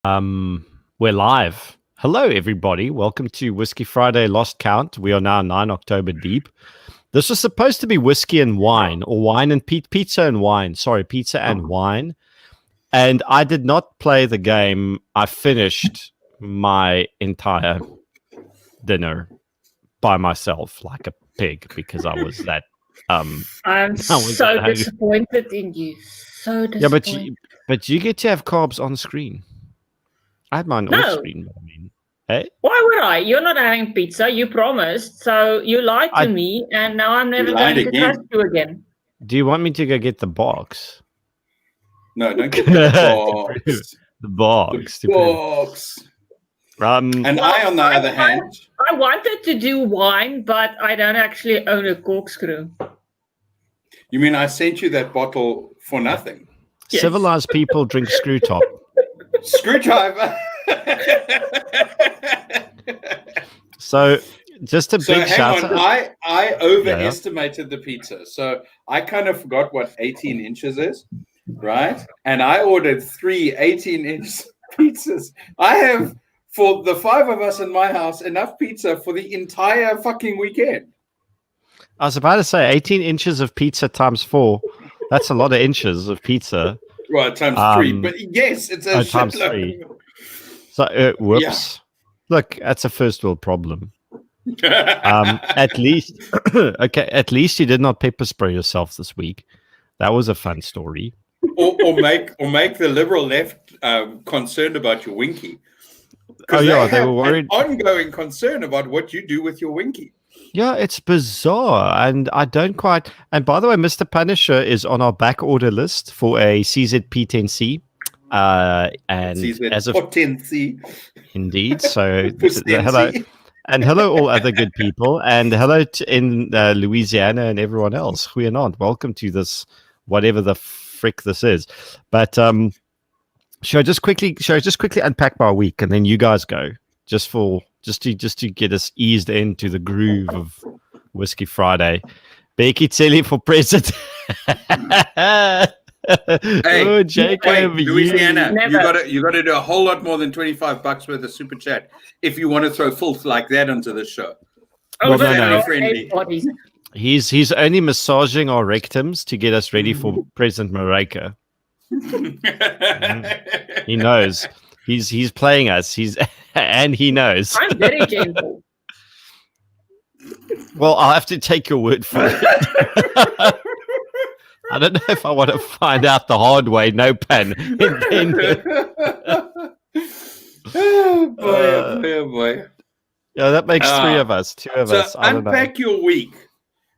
We're live. Hello, everybody. Welcome to Whiskey Friday Lost Count. We are now 9 October deep. This was supposed to be whiskey and wine, or wine and pizza and wine. Sorry, pizza and wine. And I did not play the game. I finished my entire dinner by myself like a pig because I was that. I'm so disappointed in you. So disappointed. Yeah, but you get to have carbs on screen. I had mine off screen. I mean, hey? Why would I? You're not having pizza. You promised. So you lied to me, and now I'm never going to trust you again. Do you want me to go get the box? No, don't get the box. The box. The box. And I, on the other hand... I wanted to do wine, but I don't actually own a corkscrew. You mean I sent you that bottle for nothing? Yes. Civilized people drink screw top. Screwdriver. So, just a big shout out. I overestimated the pizza. So, I kind of forgot what 18 inches is, right? And I ordered 3 18-inch pizzas. I have, for the 5 of us in my house, enough pizza for the entire fucking weekend. I was about to say 18 inches of pizza times 4. That's a lot of inches of pizza. Right, times 3. But yes, it's a times 3. So, whoops. Yeah. Look, that's a first world problem. At least you did not pepper spray yourself this week. That was a fun story. or make the liberal left concerned about your winky. Oh yeah, they were worried. An ongoing concern about what you do with your winky. Yeah, it's bizarre, and I don't quite. And by the way, Mr. Punisher is on our back order list for a CZP10C. And CZ as of 10C, indeed. So hello, and hello, all other good people, and hello in Louisiana and everyone else. Goeienaand. Welcome to this, whatever the frick this is. But shall I just quickly unpack my week, and then you guys go just to get us eased into the groove of Whiskey Friday. Becky Tilly for president. Hey, oh, Jacob, Louisiana, you got to do a whole lot more than $25 worth of super chat if you want to throw filth like that onto the show. Oh, no. Friendly. He's only massaging our rectums to get us ready for President Mareka. He knows. He's playing us. And he knows. I'm very gentle. Well, I'll have to take your word for it. I don't know if I want to find out the hard way. No pun intended. Oh boy. Yeah, that makes 3 of us. 2 of us. So unpack your week,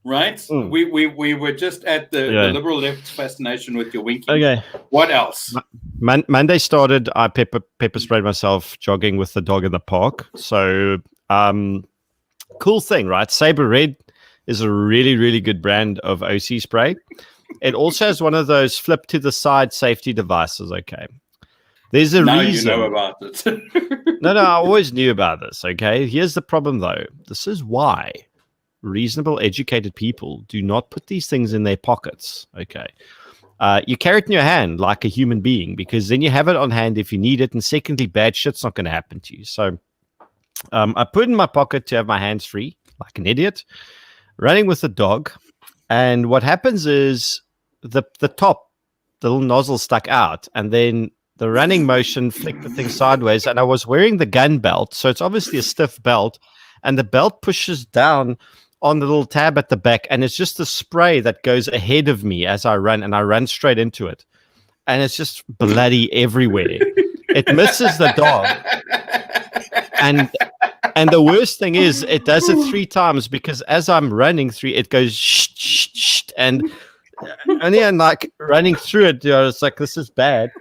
right? We were just at the liberal left's fascination with your winky. Okay. What else? Monday started. I pepper sprayed myself jogging with the dog in the park. So, cool thing, right? Sabre Red is a really, really good brand of OC spray. It also has one of those flip to the side safety devices. Okay. There's a reason. You know about it. No, I always knew about this. Okay. Here's the problem, though. This is why reasonable, educated people do not put these things in their pockets. Okay. You carry it in your hand like a human being, because then you have it on hand if you need it. And secondly, bad shit's not going to happen to you. So I put it in my pocket to have my hands free, like an idiot, running with the dog. And what happens is the little nozzle stuck out, and then the running motion flicked the thing sideways. And I was wearing the gun belt, so it's obviously a stiff belt, and the belt pushes down on the little tab at the back, and it's just the spray that goes ahead of me as I run, and I run straight into it, and it's just bloody everywhere. It misses the dog, and the worst thing is it does it 3 times, because as I'm running through, it goes shh, shh, shh, and I'm like running through it. It's like, this is bad.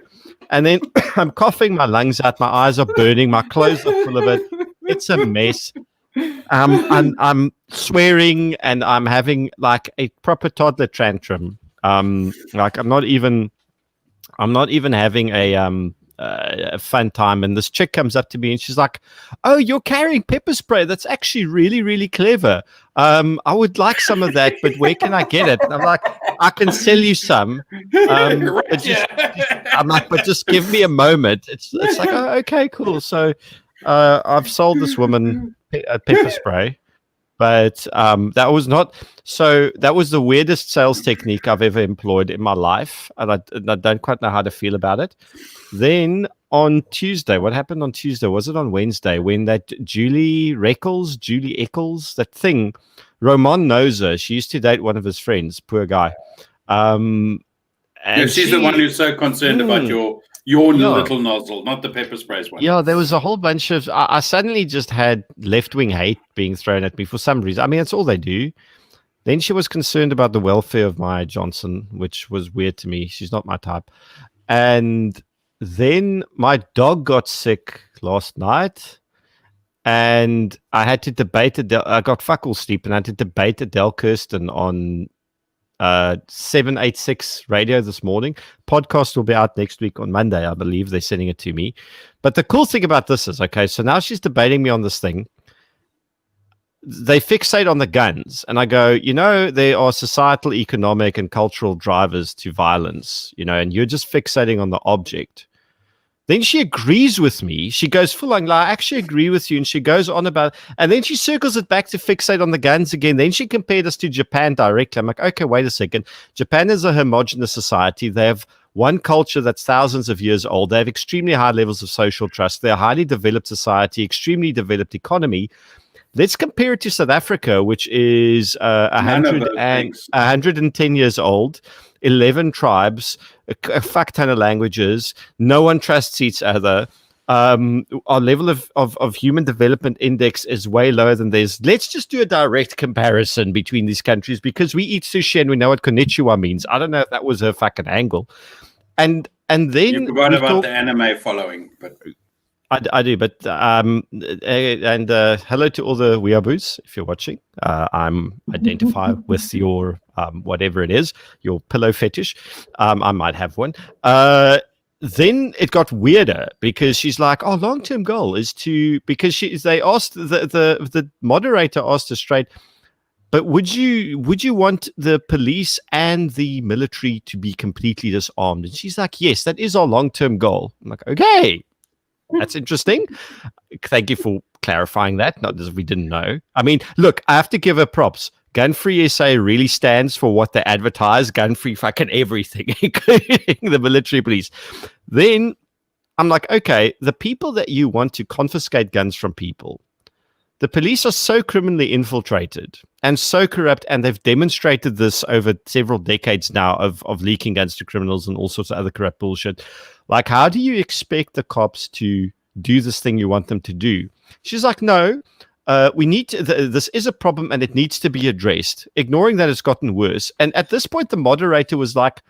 And then I'm coughing my lungs out. My eyes are burning. My clothes are full of it. It's a mess. I'm swearing, and I'm having like a proper toddler tantrum. Like I'm not even having a a fun time. And this chick comes up to me and she's like, "Oh, you're carrying pepper spray. That's actually really, really clever. I would like some of that, but where can I get it?" And I'm like, "I can sell you some. I'm like, but just give me a moment." It's like, "Oh, okay, cool." So I've sold this woman a pepper spray. But that was the weirdest sales technique I've ever employed in my life. And I don't quite know how to feel about it. Then on Tuesday, what happened on Tuesday? Was it on Wednesday when that Julie Eccles, that thing, Roman knows her. She used to date one of his friends, poor guy. And she's the one who's so concerned about your little nozzle, not the pepper sprays one. Yeah, there was a whole bunch of... I suddenly just had left-wing hate being thrown at me for some reason. I mean, that's all they do. Then she was concerned about the welfare of Maya Johnson, which was weird to me. She's not my type. And then my dog got sick last night, and I had to debate I got fuck all sleep, and I had to debate Adele Kirsten on 786 radio this morning. Podcast will be out next week on Monday, I believe. They're sending it to me. But the cool thing about this is, okay, so now she's debating me on this thing. They fixate on the guns, and I go, there are societal, economic, and cultural drivers to violence, and you're just fixating on the object. Then she agrees with me. She goes full on, I actually agree with you. And she goes on about, and then she circles it back to fixate on the guns again. Then she compared us to Japan directly. I'm like, okay, wait a second. Japan is a homogenous society. They have one culture that's thousands of years old. They have extremely high levels of social trust. They're a highly developed society, extremely developed economy. Let's compare it to South Africa, which is 110 years old, 11 tribes, a fuck ton of languages. No one trusts each other. Our level of human development index is way lower than theirs. Let's just do a direct comparison between these countries because we eat sushi and we know what konnichiwa means. I don't know if that was her fucking angle. And then you forgot about the anime following, but I do, but hello to all the weeaboos if you're watching. I'm identify with your whatever it is, your pillow fetish. I might have one. Then it got weirder because she's like, "Oh, long-term goal is to," because they asked the moderator asked her straight, "But would you want the police and the military to be completely disarmed?" And she's like, "Yes, that is our long-term goal." I'm like, "Okay. That's interesting. Thank you for clarifying that. Not as if we didn't know." I mean, look, I have to give her props. Gun-Free SA really stands for what they advertise. Gun-free fucking everything, including the military police. Then I'm like, okay, the people that you want to confiscate guns from people, the police are so criminally infiltrated and so corrupt, and they've demonstrated this over several decades now of leaking guns to criminals and all sorts of other corrupt bullshit. Like, how do you expect the cops to do this thing you want them to do? She's like, "No, we need to, this is a problem and it needs to be addressed," ignoring that it's gotten worse. And at this point, the moderator was like,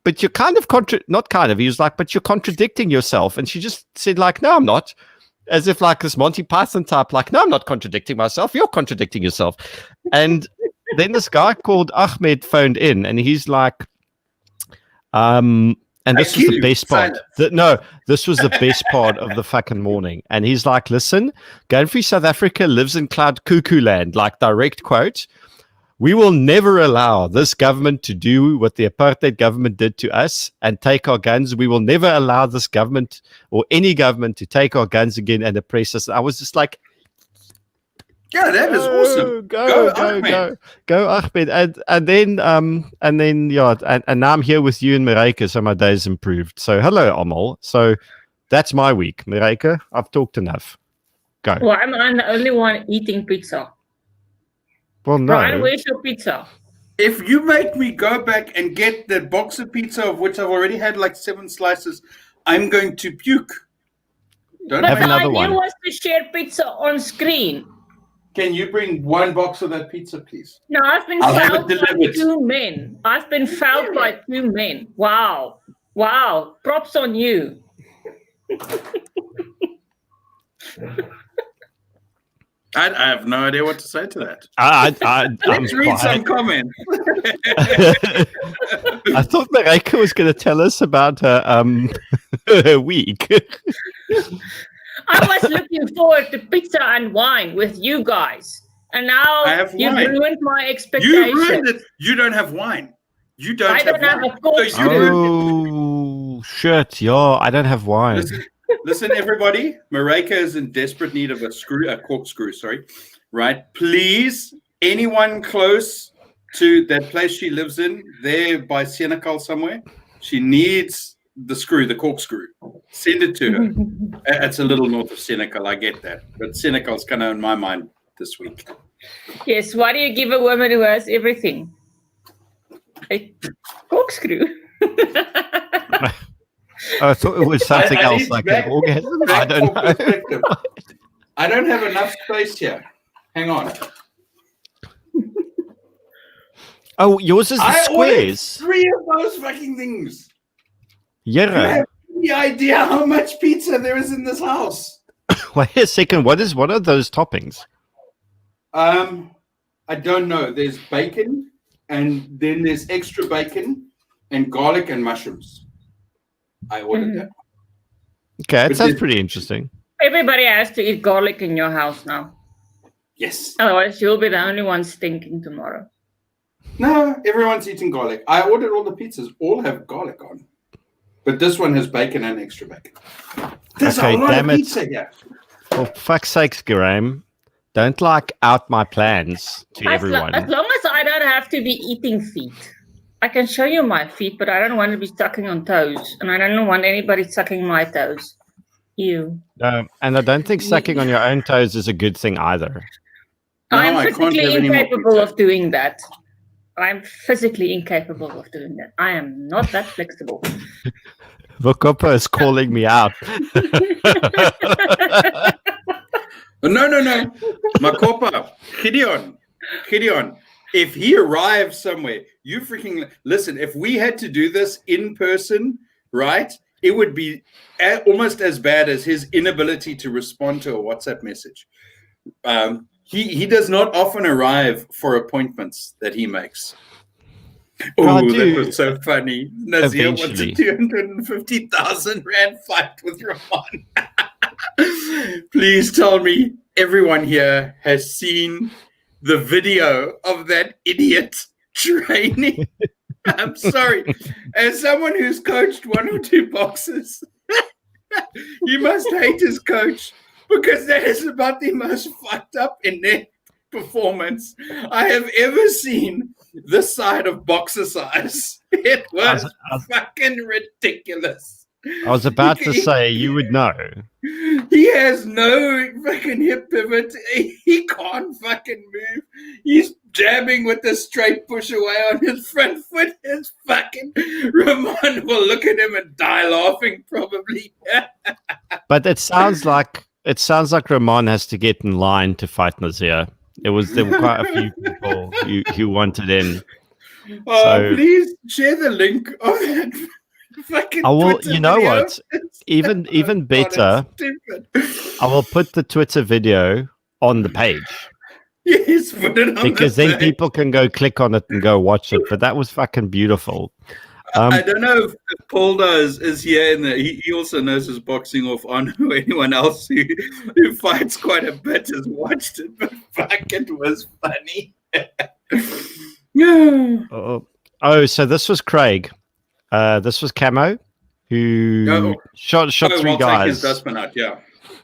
"But you're kind of he was like, "But you're contradicting yourself." And she just said like, "No, I'm not." As if like this Monty Python type, like, "No, I'm not contradicting myself. You're contradicting yourself." And then this guy called Ahmed phoned in and he's like, and this was the best part. This was the best part of the fucking morning. And he's like, "Listen, Gun-Free South Africa lives in cloud cuckoo land," like direct quote. "We will never allow this government to do what the apartheid government did to us and take our guns. We will never allow this government or any government to take our guns again and oppress us." I was just like, yeah, that is awesome. Go, Ahmed. And then now I'm here with you and Mareike, so my day's improved. So hello, Amal. So that's my week, Mareike. I've talked enough. Go. Well, I'm the only one eating pizza. Well, no. Brian, where's your pizza? If you make me go back and get the box of pizza, of which I've already had like 7 slices, I'm going to puke. Don't have another one. You want to share pizza on screen. Can you bring 1 box of that pizza, please? No, I've been fouled by 2 men. I've been fouled by 2 men. Wow. Props on you. I have no idea what to say to that. Let's read some comments. I thought Mareike was going to tell us about her per week. I was looking forward to pizza and wine with you guys. And now you've ruined my expectations. You ruined it. You don't have wine. You don't have wine. A corkscrew. Oh, shit. Yeah, I don't have wine. Listen, everybody. Marika is in desperate need of a corkscrew, right? Please, anyone close to that place she lives in, there by Senecal somewhere, she needs the corkscrew. Send it to her. It's a little north of Senecal, I get that. But Senecal's kind of in my mind this week. Yes, why do you give a woman who has everything a corkscrew? I thought it was something else, like an orgasm. I don't know. I don't have enough space here. Hang on. Oh, yours is the squares. 3 of those fucking things. Yeah. I have any idea how much pizza there is in this house. Wait a second. What are those toppings? I don't know. There's bacon, and then there's extra bacon and garlic and mushrooms. I ordered that. Okay, that sounds pretty interesting. Everybody has to eat garlic in your house now. Yes. Otherwise, you'll be the only one stinking tomorrow. No, everyone's eating garlic. I ordered all the pizzas. All have garlic on. But this one has bacon and extra bacon. There's a lot of pizza here. For fuck's sakes, Graham. Don't out my plans to everyone. As long as I don't have to be eating feet. I can show you my feet, but I don't want to be sucking on toes. And I don't want anybody sucking my toes. Ew. And I don't think sucking on your own toes is a good thing either. I'm physically incapable of doing that. I'm physically incapable of doing that. I am not that flexible. Vokopa is calling me out. No. Makopa, Gideon, if he arrives somewhere, you freaking listen. If we had to do this in person, right, it would be almost as bad as his inability to respond to a WhatsApp message. He does not often arrive for appointments that he makes. Oh, that was so funny. Nazir wants a 250,000 rand fight with Ramon. Please tell me everyone here has seen the video of that idiot training. I'm sorry. As someone who's coached 1 or 2 boxers, you must hate his coach because that is about the most fucked up in their performance I have ever seen this side of boxer size. It was fucking ridiculous. I was about to say, you would know. He has no fucking hip pivot. He can't fucking move. He's jabbing with the straight push away on his front foot. His fucking Ramon will look at him and die laughing, probably. But it sounds like Ramon has to get in line to fight Nazir. There were quite a few people who wanted in. Please share the link of that. I will. You know what? Even better. I will put the Twitter video on the page. Yes, put it on because then people can go click on it and go watch it. But that was fucking beautiful. I don't know if Paul is here, and he also knows his boxing off. I know anyone else who fights quite a bit has watched it, but fuck, it was funny. Oh, so this was Craig. This was Camo, who shot 3 guys. Take his dustbin out, yeah.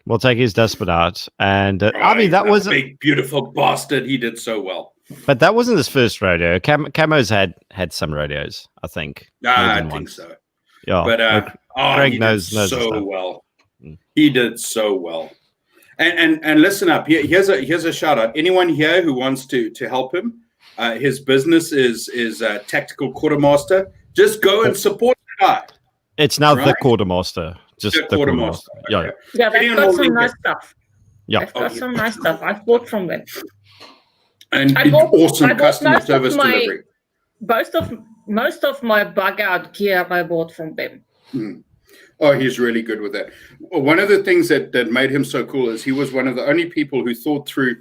We'll take his dustbin out. And I mean, that was a big, beautiful bastard. He did so well. But that wasn't his first rodeo. Camo's had some rodeos, I think. I think so. Yeah. But Craig knows so well. He did so well. And listen up. Here's a shout out. Anyone here who wants to help him? His business is Tactical Quartermaster. Just go and support the guy. It's now the Quartermaster. Just the Quartermaster. Okay. Yeah, they've got some nice stuff. Yeah. They've got some nice stuff. I've bought from them. And awesome customer service delivery. Most of my bug out gear I bought from them. Oh, he's really good with that. One of the things that made him so cool is he was one of the only people who thought through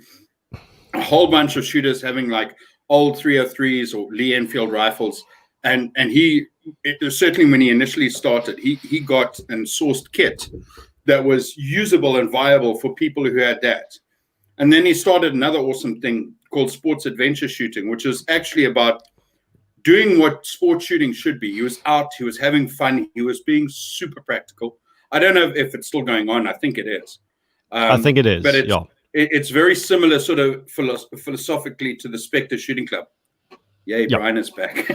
a whole bunch of shooters having like old 303s or Lee Enfield rifles. And he certainly when he initially started, he got and sourced kit that was usable and viable for people who had that. And then he started another awesome thing called sports adventure shooting, which is actually about doing what sports shooting should be. He was out, he was having fun, he was being super practical. I don't know if it's still going on. I think it is. I think it is. But yeah. It's very similar, sort of philosophically, to the Spectre Shooting Club. Yay, Yep. Brian is back.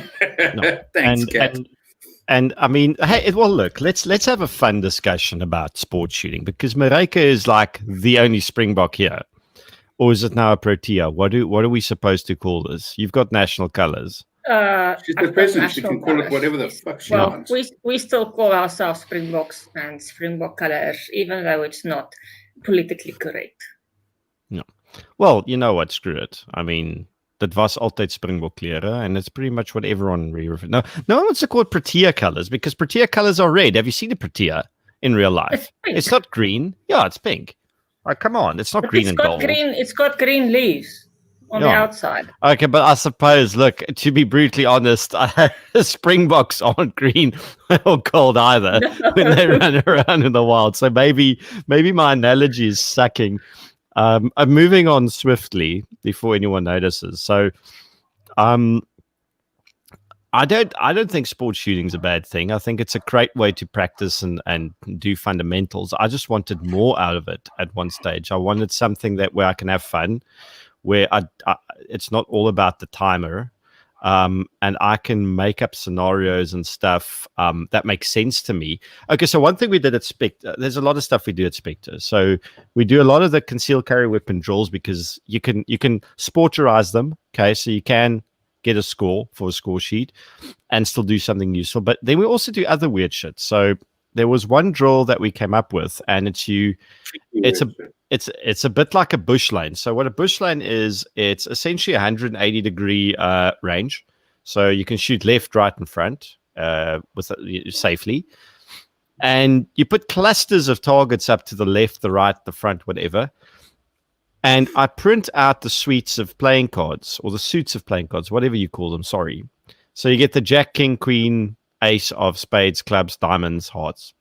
No. Thanks, Kat. And I mean, hey, well, look, let's have a fun discussion about sports shooting, because Marika is like the only Springbok here, or is it now a Protea? What are we supposed to call this? You've got national colours. She's the president. She can call it whatever the fuck she wants. We still call ourselves Springboks and Springbok colours, even though it's not politically correct. No. Well, you know what? Screw it. I mean, that was altijd Springbok klere, and it's pretty much what everyone no one wants to call it Protea colours, because Protea colours are red. Have you seen a Protea in real life? It's not green. Yeah, it's pink. Like, come on, it's not green and gold. It's got green leaves on the outside. Okay, but I suppose, look, to be brutally honest, Springboks aren't green or gold either when they run around in the wild. So maybe my analogy is sucking. I'm moving on swiftly before anyone notices. So, I don't think sports shooting is a bad thing. I think it's a great way to practice and do fundamentals. I just wanted more out of it at one stage. I wanted something where I can have fun, where it's not all about the timer, and I can make up scenarios and stuff that makes sense to me. Okay, so one thing we did at Spectre, there's a lot of stuff we do at Spectre. So we do a lot of the concealed carry weapon drills, because you can sporterize them. Okay, so you can get a score for a score sheet and still do something useful. But then we also do other weird shit. So there was one drill that we came up with, and it's a bit like a bush lane. So what a bush lane is, it's essentially 180-degree range. So you can shoot left, right, and front safely. And you put clusters of targets up to the left, the right, the front, whatever. And I print out the suites of playing cards, or the suits of playing cards, whatever you call them, sorry. So you get the Jack, King, Queen, Ace of spades, clubs, diamonds, hearts.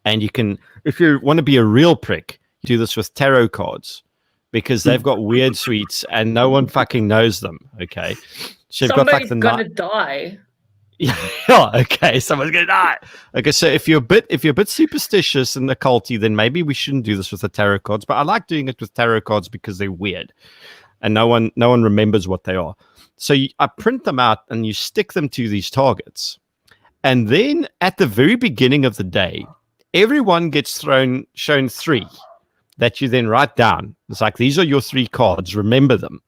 And you can, if you want to be a real prick, you do this with tarot cards, because they've got weird suites and no one fucking knows them, okay? So you've got like the gonna die. Yeah, okay, someone's gonna die. Okay, so if you're a bit superstitious and occulty, then maybe we shouldn't do this with the tarot cards. But I like doing it with tarot cards because they're weird, and no one remembers what they are. So I print them out and you stick them to these targets, and then at the very beginning of the day, everyone gets shown 3 that you then write down. It's like, these are your 3 cards. Remember them.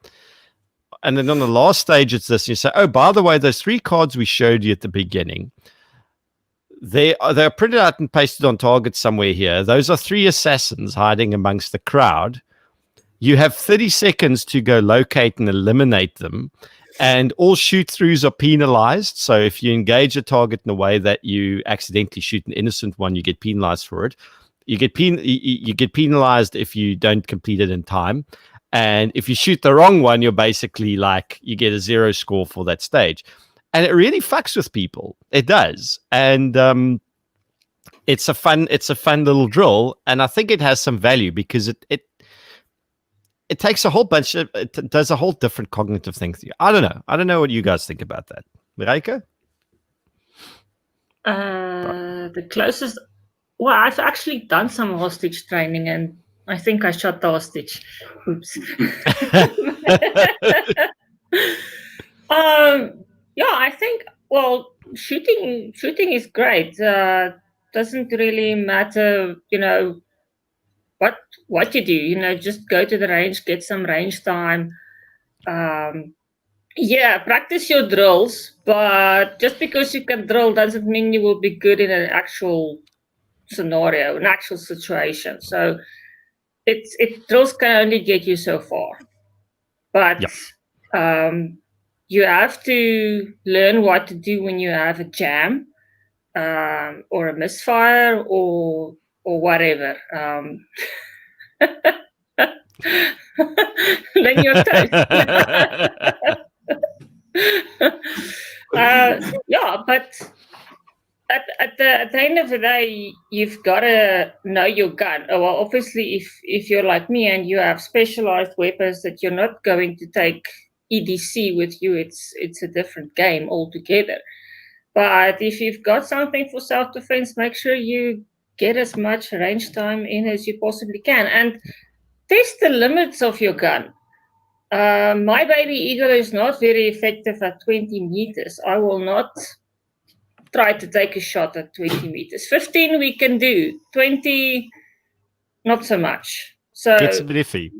And then on the last stage, it's this. You say, oh, by the way, those 3 cards we showed you at the beginning, they're printed out and pasted on targets somewhere here. Those are 3 assassins hiding amongst the crowd. You have 30 seconds to go locate and eliminate them. And all shoot-throughs are penalized. So if you engage a target in a way that you accidentally shoot an innocent one, you get penalized for it. You get penalized if you don't complete it in time. And if you shoot the wrong one, you're basically like, you get a 0 score for that stage. And it really fucks with people. It does. And it's a fun little drill. And I think it has some value, because it takes a whole bunch of, it does a whole different cognitive thing to you. I don't know what you guys think about that. Mareike? The closest, well, I've actually done some hostage training, and I think I shot the hostage. Oops. Yeah, I think, well, shooting is great. Doesn't really matter, what you do. Just go to the range, get some range time. Yeah, practice your drills, but just because you can drill doesn't mean you will be good in an actual scenario, an actual situation. So drills can only get you so far. But you have to learn what to do when you have a jam, or a misfire, or whatever. Learn your toes. Yeah, but at the end of the day, you've got to know your gun. Well, obviously, if you're like me and you have specialized weapons that you're not going to take EDC with you, it's a different game altogether. But if you've got something for self-defense, make sure you get as much range time in as you possibly can, and test the limits of your gun. My baby eagle is not very effective at 20 meters. I will not try to take a shot at 20 meters. 15 we can do, 20 not so much. So Gets a bit iffy.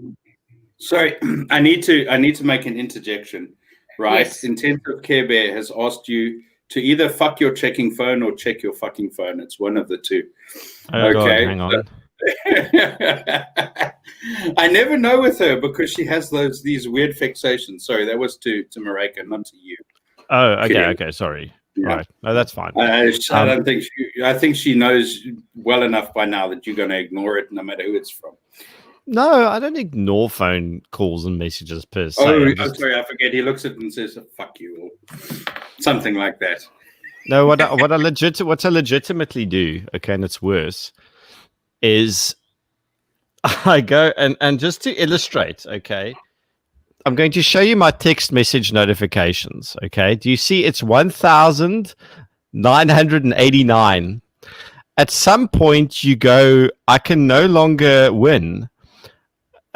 Sorry, I need to make an interjection. Right, Yes. Intensive Care Bear has asked you to either fuck your checking phone or check your fucking phone. It's one of the two. Oh, God, Okay. hang on. I never know with her because she has these weird fixations. Sorry, that was to Marika, not to you. Oh, okay, Kidding. okay, sorry. Yeah. Right. No, that's fine. I don't think I think she knows well enough by now that you're going to ignore it no matter who it's from. No, I don't ignore phone calls and messages per se. Oh, I'm I'm sorry, I forget. He looks at it and says, "Fuck you," or something like that. No, what I legitimately do, okay, and it's worse, is I go and just to illustrate, okay, I'm going to show you my text message notifications, okay? Do you see it's 1,989? At some point you go, I can no longer win.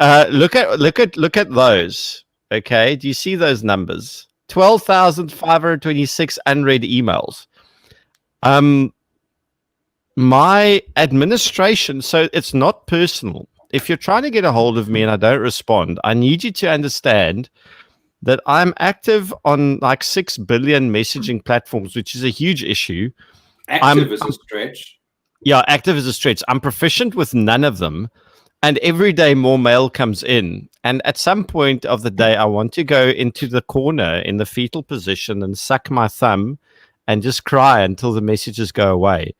Look at those, okay? Do you see those numbers? 12,526 unread emails. My administration, so it's not personal. If you're trying to get a hold of me and I don't respond, I need you to understand that I'm active on like 6 billion messaging platforms, which is a huge issue. Active is a stretch. Yeah, active is a stretch. I'm proficient with none of them. And every day more mail comes in. And at some point of the day, I want to go into the corner in the fetal position and suck my thumb and just cry until the messages go away.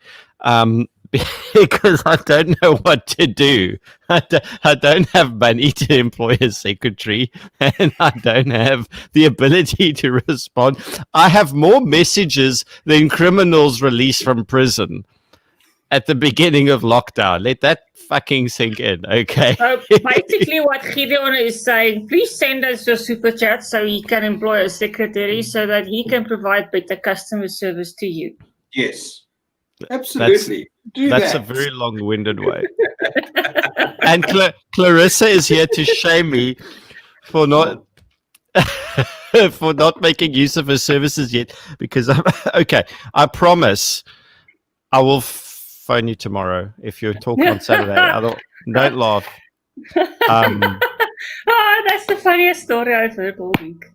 Because I don't know what to do. I don't have money to employ a secretary, and I don't have the ability to respond. I have more messages than criminals released from prison at the beginning of lockdown. Let that fucking sink in, okay? So basically what Gideon is saying, please send us your super chat so he can employ a secretary so that he can provide better customer service to you. Yes, absolutely. That's a very long-winded way. And Clarissa is here to shame me for not for not making use of her services yet. Because okay, I promise I will phone you tomorrow if you talk on Saturday. Don't laugh. Oh, that's the funniest story I've heard all week.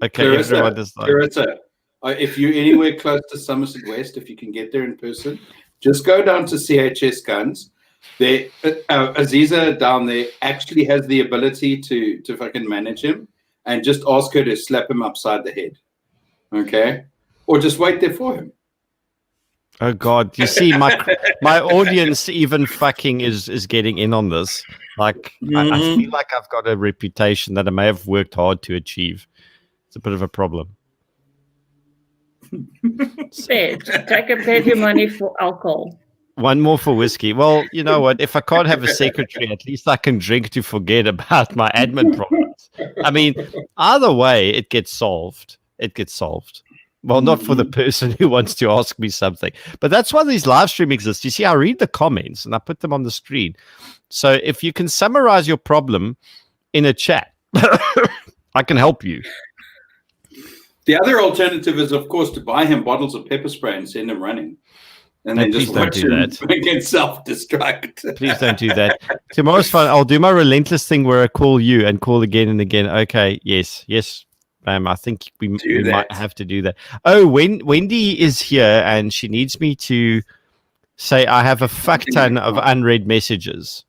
Okay, Clarissa, everyone is like, Clarissa, if you're anywhere close to Somerset West, if you can get there in person, just go down to CHS Guns. There, Aziza down there actually has the ability to fucking manage him, and just ask her to slap him upside the head, okay? Or just wait there for him. oh God, you see, my audience even fucking is getting in on this. Like, I feel like I've got a reputation that I may have worked hard to achieve. It's a bit of a problem. Take a bit of your money for alcohol. One more for whiskey. Well, you know what? If I can't have a secretary, at least I can drink to forget about my admin problems. I mean, either way, it gets solved. It gets solved. Well, not for the person who wants to ask me something. But that's why these live streams exist. You see, I read the comments and I put them on the screen. So if you can summarize your problem in a chat, I can help you. The other alternative is, of course, to buy him bottles of pepper spray and send him running. And then please just don't watch do him that. get self-destruct. Please don't do that. Tomorrow's fun. I'll do my relentless thing where I call you and call again and again. Okay, yes. I think we might have to do that. Oh, Wendy is here and she needs me to say I have a fuck ton of unread messages.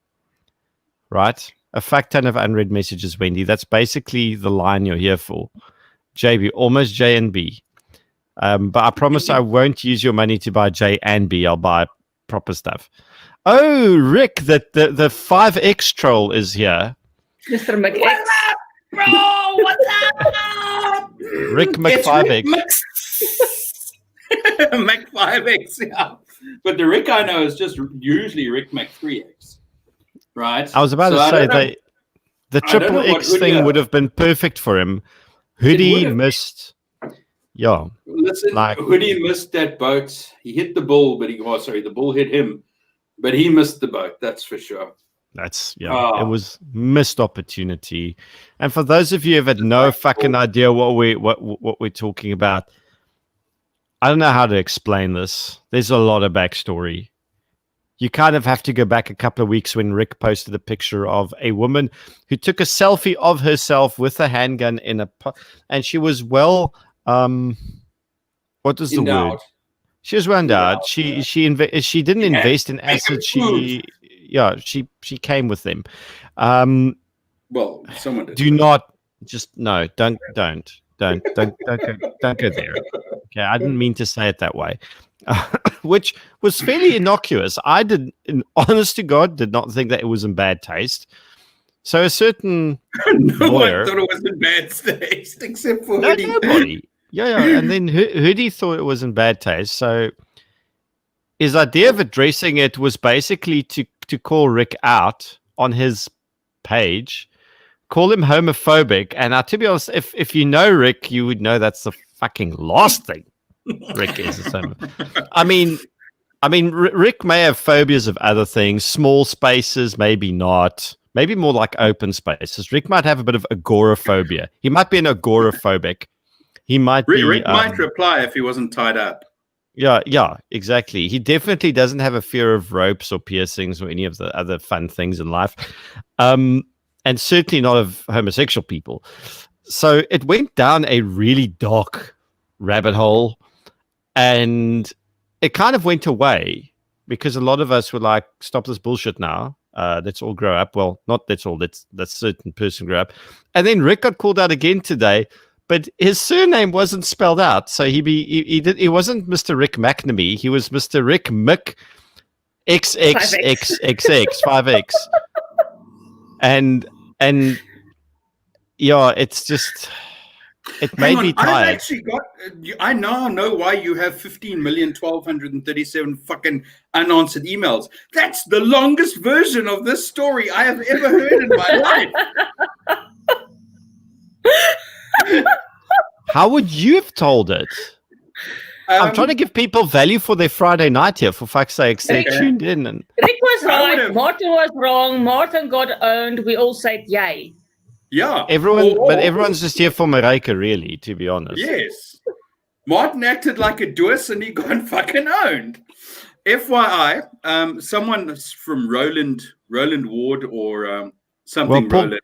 Right? A fuck ton of unread messages, Wendy. That's basically the line you're here for. JB, almost J and B. But I promise I won't use your money to buy J and B. I'll buy proper stuff. Oh, Rick, the 5X troll is here. Mr. McX. What's up, bro? What's up? Rick Mc5X. Mac 5X, yeah. But the Rick I know is just usually Rick Mac 3X, right? I was about to say the triple X thing would have been perfect for him. Hoodie missed. Yeah. Listen, Hoodie missed that boat. He hit the bull, but the bull hit him, but he missed the boat. That's for sure. It was missed opportunity. And for those of you who have had no fucking idea what we're talking about, I don't know how to explain this. There's a lot of backstory. You kind of have to go back a couple of weeks when Rick posted a picture of a woman who took a selfie of herself with a handgun and she was what is the word? She was well endowed. She didn't invest in assets. She came with them. Well, someone did. Don't go there. Okay, I didn't mean to say it that way. Which was fairly innocuous. I honest to God, did not think that it was in bad taste. So a certain no one thought it was in bad taste except for Hoodie. Nobody. Yeah. And then Hoodie thought it was in bad taste. So his idea of addressing it was basically to call Rick out on his page, call him homophobic. And to be honest, if you know Rick, you would know that's the fucking last thing Rick is. I mean, Rick may have phobias of other things, small spaces, maybe not. Maybe more like open spaces. Rick might have a bit of agoraphobia. He might be an agoraphobic. He might be. Rick might reply if he wasn't tied up. Yeah, exactly. He definitely doesn't have a fear of ropes or piercings or any of the other fun things in life. And certainly not of homosexual people. So it went down a really dark rabbit hole. And it kind of went away because a lot of us were like, stop this bullshit now. Let's all grow up. Well, not let's all. Let's certain person grow up. And then Rick got called out again today, but his surname wasn't spelled out. So he wasn't Mr. Rick McNamee. He was Mr. Rick Mick XXXXX 5X. And yeah, it's just. It made me tired. I now know why you have 15,137 fucking unanswered emails. That's the longest version of this story I have ever heard in my life. How would you have told it? I'm trying to give people value for their Friday night here, for fuck's sake. Stay tuned in. And Rick was right. Martin was wrong. Martin got owned. We all said yay. Yeah. Everyone's just here for Marika, really, to be honest. Yes. Martin acted like a doos and he got fucking owned. FYI, someone from Roland Ward or something Roland.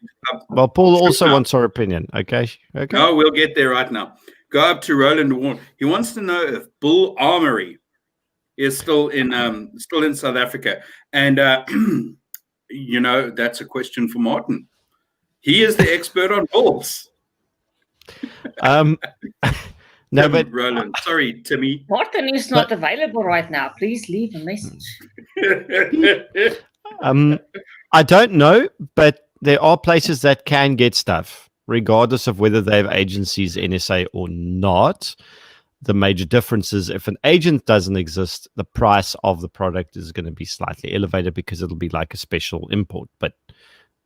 Paul also wants our opinion. Okay. Oh, we'll get there right now. Go up to Roland Ward. He wants to know if Bull Armory is still in South Africa. And that's a question for Martin. He is the expert on bulls. No, but Roland, sorry, Timmy. Martin is not available right now. Please leave a message. I don't know, but there are places that can get stuff, regardless of whether they have agencies, NSA or not. The major difference is if an agent doesn't exist, the price of the product is going to be slightly elevated because it'll be like a special import. But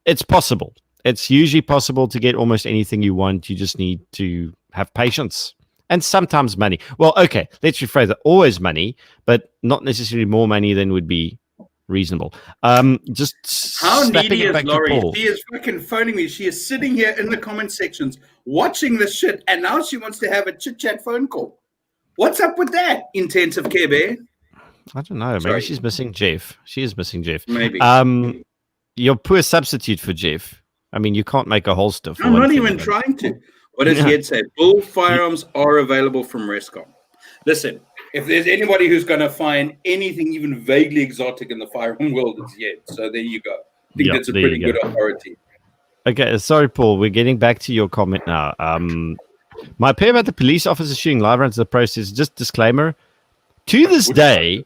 it's possible. It's usually possible to get almost anything you want. You just need to have patience and sometimes money. Well, okay, let's rephrase it. Always money, but not necessarily more money than would be reasonable. Just how needy is Laurie? She is fucking phoning me. She is sitting here in the comment sections watching this shit, and now she wants to have a chit-chat phone call. What's up with that? Intensive care bear? I don't know. Maybe she's missing Jeff. She is missing Jeff. Maybe. You're poor substitute for Jeff. I mean, you can't make a holster for I'm not even trying to. What does Yed say? Bull firearms are available from Rescom. Listen, if there's anybody who's going to find anything even vaguely exotic in the firearm world, it's Yed. So there you go. I think that's a pretty good authority. Okay, sorry, Paul. We're getting back to your comment now. My opinion about the police officer shooting live rounds of the process, just disclaimer. To this day,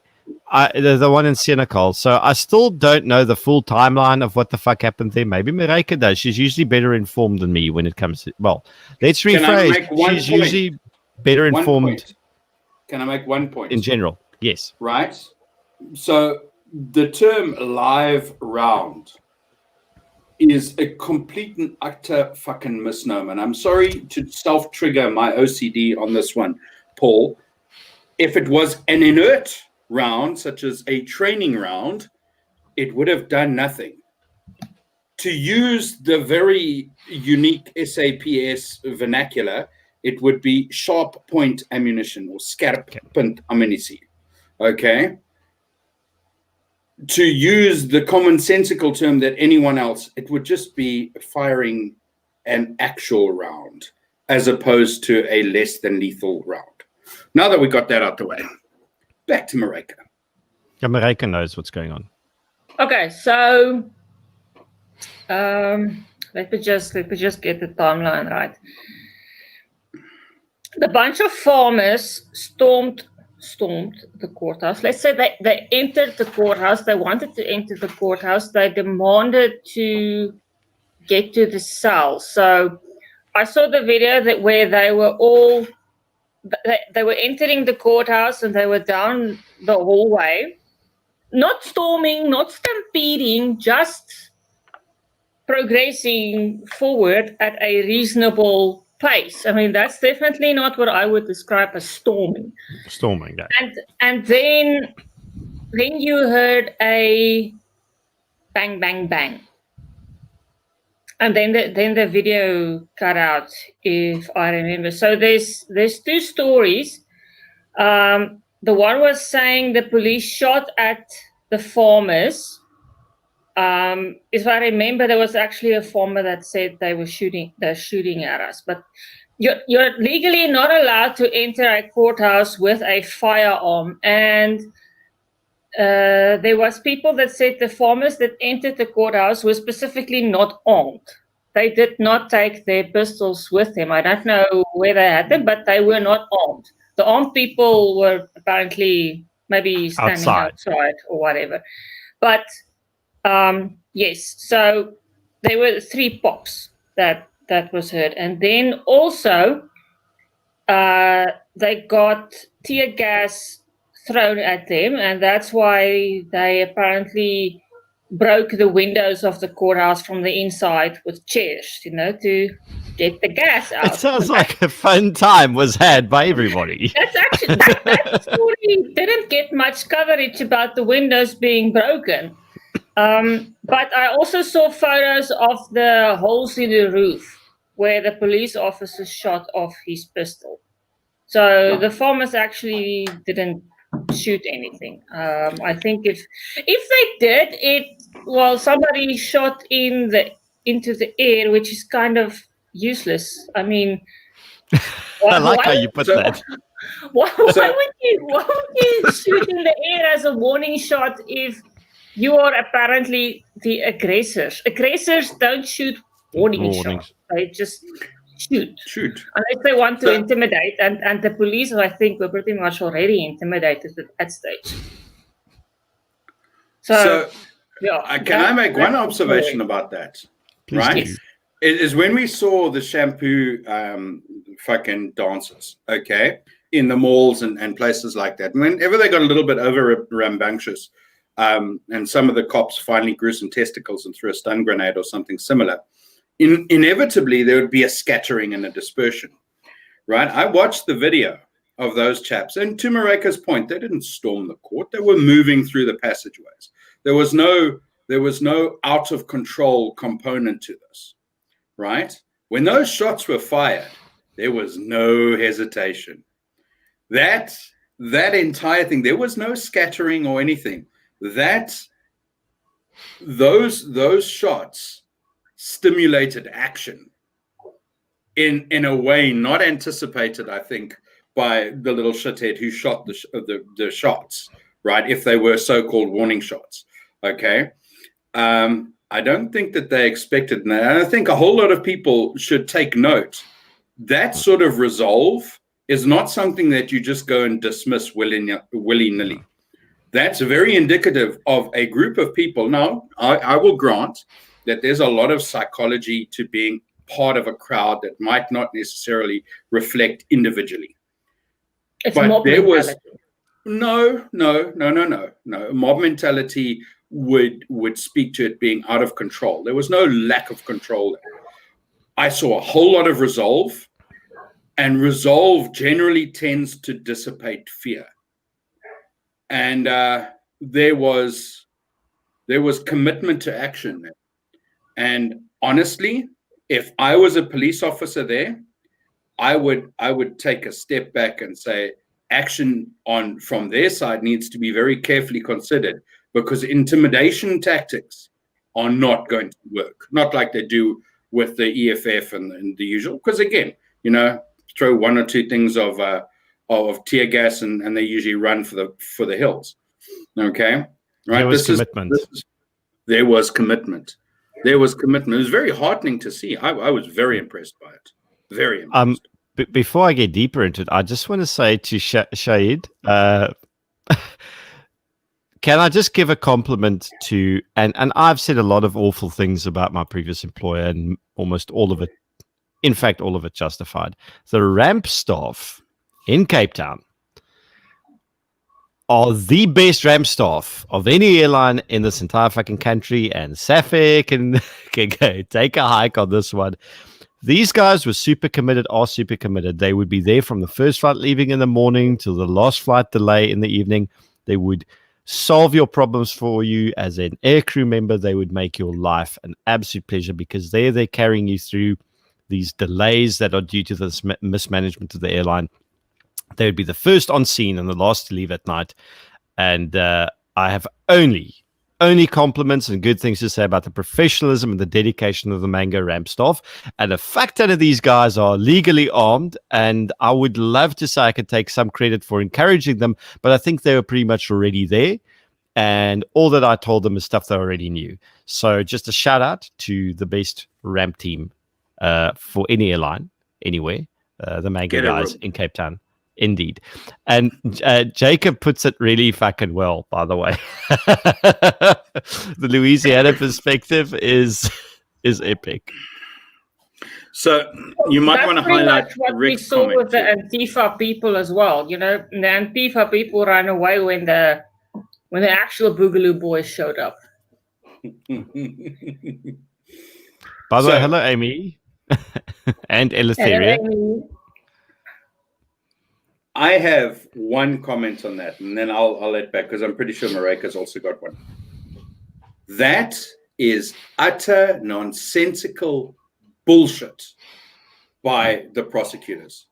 The one in Senegal. So I still don't know the full timeline of what the fuck happened there. Maybe Mareike does. She's usually better informed than me when it comes to. Well, let's rephrase. She's usually better informed. Can I make one point? In general, yes. Right. So the term live round is a complete and utter fucking misnomer. And I'm sorry to self-trigger my OCD on this one, Paul. If it was an inert round, such as a training round, it would have done nothing. To use the very unique SAPS vernacular, it would be sharp point ammunition or skerp punt ammunisie. Okay? To use the commonsensical term that anyone else, it would just be firing an actual round as opposed to a less than lethal round. Now that we got that out the way, back to Mareike. Yeah, Mareike knows what's going on. Okay, so let me just get the timeline right. The bunch of farmers stormed the courthouse. Let's say they entered the courthouse. They wanted to enter the courthouse. They demanded to get to the cell. So I saw the video where they were all they were entering the courthouse and they were down the hallway, not storming, not stampeding, just progressing forward at a reasonable pace. I mean, that's definitely not what I would describe as storming. Storming, that. And then you heard a bang, bang, bang. And then the video cut out, if I remember. So there's two stories. The one was saying the police shot at the farmers. If I remember, there was actually a farmer that said they're shooting at us. But you're legally not allowed to enter a courthouse with a firearm. And there was people that said the farmers that entered the courthouse were specifically not armed. They did not take their pistols with them. I don't know where they had them, but they were not armed. The armed people were apparently maybe standing outside or whatever. But yes, so there were 3 pops that was heard. And then also they got tear gas thrown at them, and that's why they apparently broke the windows of the courthouse from the inside with chairs, to get the gas out. It sounds like a fun time was had by everybody. That's actually that story didn't get much coverage about the windows being broken. But I also saw photos of the holes in the roof where the police officer shot off his pistol. So the farmers actually didn't shoot anything. I think if they did, somebody shot into the air, which is kind of useless. I mean, I like how you put that. Why would you shoot in the air as a warning shot if you are apparently the aggressors? Aggressors don't shoot warning shots. They just shoot. Unless they want to intimidate. And the police, I think, were pretty much already intimidated at that stage. So can I make one observation about that? Please right? do. It is when we saw the shampoo fucking dances, okay, in the malls and places like that. Whenever they got a little bit over rambunctious, and some of the cops finally grew some testicles and threw a stun grenade or something similar, inevitably there would be a scattering and a dispersion, right? I watched the video of those chaps, and to Mareike's point, they didn't storm the court. They were moving through the passageways. There was no out of control component to this, right? When those shots were fired, there was no hesitation. That entire thing, there was no scattering or anything. Those shots stimulated action in a way not anticipated, I think, by the little shithead who shot the shots, right? If they were so-called warning shots, okay? I don't think that they expected that. And I think a whole lot of people should take note. That sort of resolve is not something that you just go and dismiss willy-nilly. That's very indicative of a group of people. Now, I will grant that there's a lot of psychology to being part of a crowd that might not necessarily reflect individually. It's but mob there was mentality. no. Mob mentality would speak to it being out of control. There was no lack of control there. I saw a whole lot of resolve, and resolve generally tends to dissipate fear. And there was commitment to action there. And honestly, if I was a police officer there, I would take a step back and say action from their side needs to be very carefully considered, because intimidation tactics are not going to work. Not like they do with the EFF and the usual. Because again, throw one or two things of tear gas and they usually run for the hills. Okay, right. There was commitment. There was commitment. There was commitment. It was very heartening to see. I was very impressed by it. Very impressed. Before I get deeper into it, I just want to say to Shahid, can I just give a compliment to, and I've said a lot of awful things about my previous employer, and almost all of it, in fact, all of it justified. The ramp staff in Cape Town are the best ramp staff of any airline in this entire fucking country, and Safek can go take a hike on this one. These guys were super committed, are super committed. They would be there from the first flight leaving in the morning till the last flight delay in the evening. They would solve your problems for you as an aircrew member. They would make your life an absolute pleasure, because they're carrying you through these delays that are due to this mismanagement of the airline. They would be the first on scene and the last to leave at night. And I have only compliments and good things to say about the professionalism and the dedication of the Mango ramp staff. And the fact that these guys are legally armed, and I would love to say I could take some credit for encouraging them, but I think they were pretty much already there. And all that I told them is stuff they already knew. So just a shout out to the best ramp team for any airline, anywhere, the Mango guys in Cape Town. Indeed. And Jacob puts it really fucking well, by the way. The Louisiana perspective is epic. So you might want to highlight what Rick's we saw comment with the Antifa people as well. The Antifa people ran away when the actual Boogaloo boys showed up. By the way, hello, Amy. And Eleutheria. I have one comment on that, and then I'll let back, because I'm pretty sure Mareka's also got one. That is utter nonsensical bullshit by the prosecutors.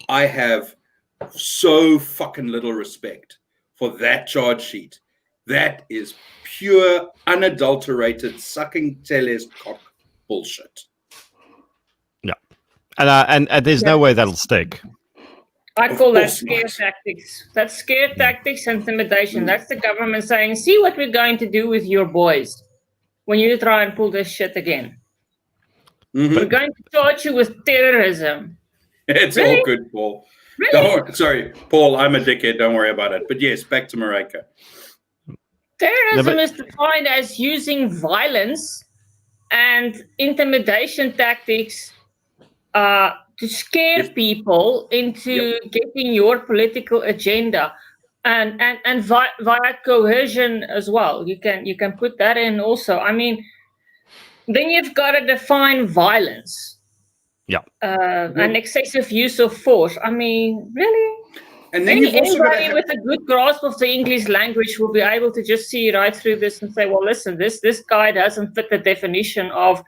I have so fucking little respect for that charge sheet. That is pure, unadulterated, sucking Teles cock bullshit. Yeah. And there's no way that'll stick. I call that scare tactics. That's scare tactics, intimidation. That's the government saying, see what we're going to do with your boys when you try and pull this shit again. Mm-hmm. We're going to charge you with terrorism. It's all good, Paul. Really? Sorry, Paul, I'm a dickhead. Don't worry about it. But yes, back to Mareka. Terrorism is defined as using violence and intimidation tactics to scare people into getting your political agenda, and via coercion as well. You can put that in also. I mean, then you've got to define violence. Yeah. And excessive use of force. I mean, really? And then anybody with a good grasp of the English language will be able to just see right through this and say, well, listen, this guy doesn't fit the definition of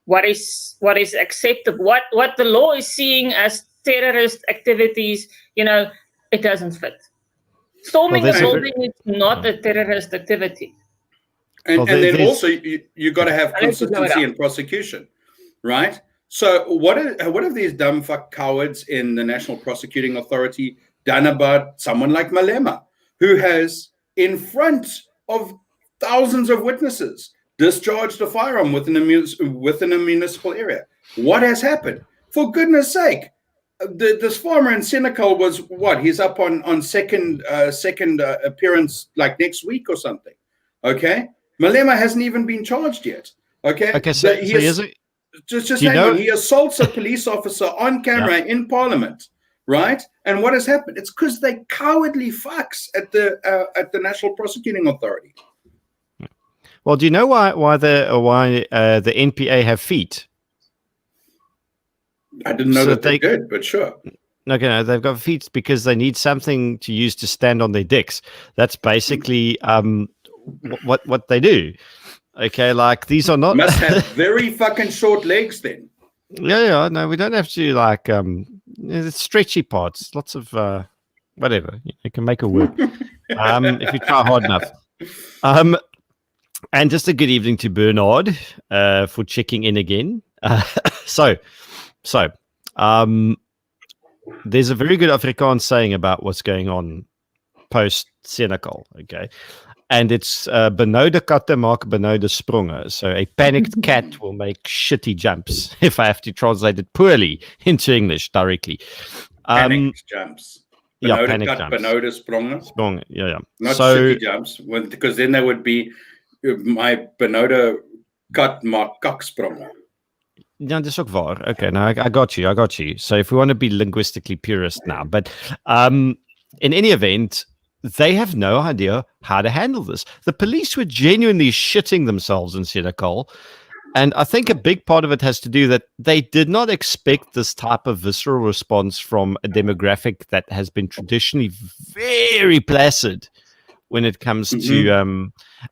what is acceptable, what the law is seeing as terrorist activities. It doesn't fit. Storming a building is not a terrorist activity. And then also you got to have consistency in prosecution, right? So what have these dumb fuck cowards in the National Prosecuting Authority done about someone like Malema, who has, in front of thousands of witnesses, discharged a firearm within a municipal area? What has happened? For goodness sake, this farmer in Senegal was what? He's up on second appearance like next week or something. Okay, Malema hasn't even been charged yet. Okay, Okay, so here's a, just hang on. He assaults a police officer on camera in Parliament, right? And what has happened? It's because they cowardly fucks at the National Prosecuting Authority. Well, do you know why the NPA have feet? I didn't know that they did, but sure. Okay, no, they've got feet because they need something to use to stand on their dicks. That's basically what they do. Okay, like these are not must have very fucking short legs then. Yeah, no, we don't have to like stretchy parts. Lots of whatever you can make it work if you try hard enough. And just a good evening to Bernard for checking in again. So, there's a very good Afrikaans saying about what's going on post Senegal, okay? And it's benoude katte maak benoude spronge. So a panicked cat will make shitty jumps, if I have to translate it poorly into English directly. Panicked jumps. Benoude panicked kat, jumps. Benoude spronge. Spronge, yeah. Not shitty jumps, because then there would be my benoude kat maak kakspronge. Ja, dis ook waar. Okay, now I got you. So if we want to be linguistically purist now, but in any event, they have no idea how to handle this. The police were genuinely shitting themselves in Senegal, and I think a big part of it has to do that they did not expect this type of visceral response from a demographic that has been traditionally very placid when it comes to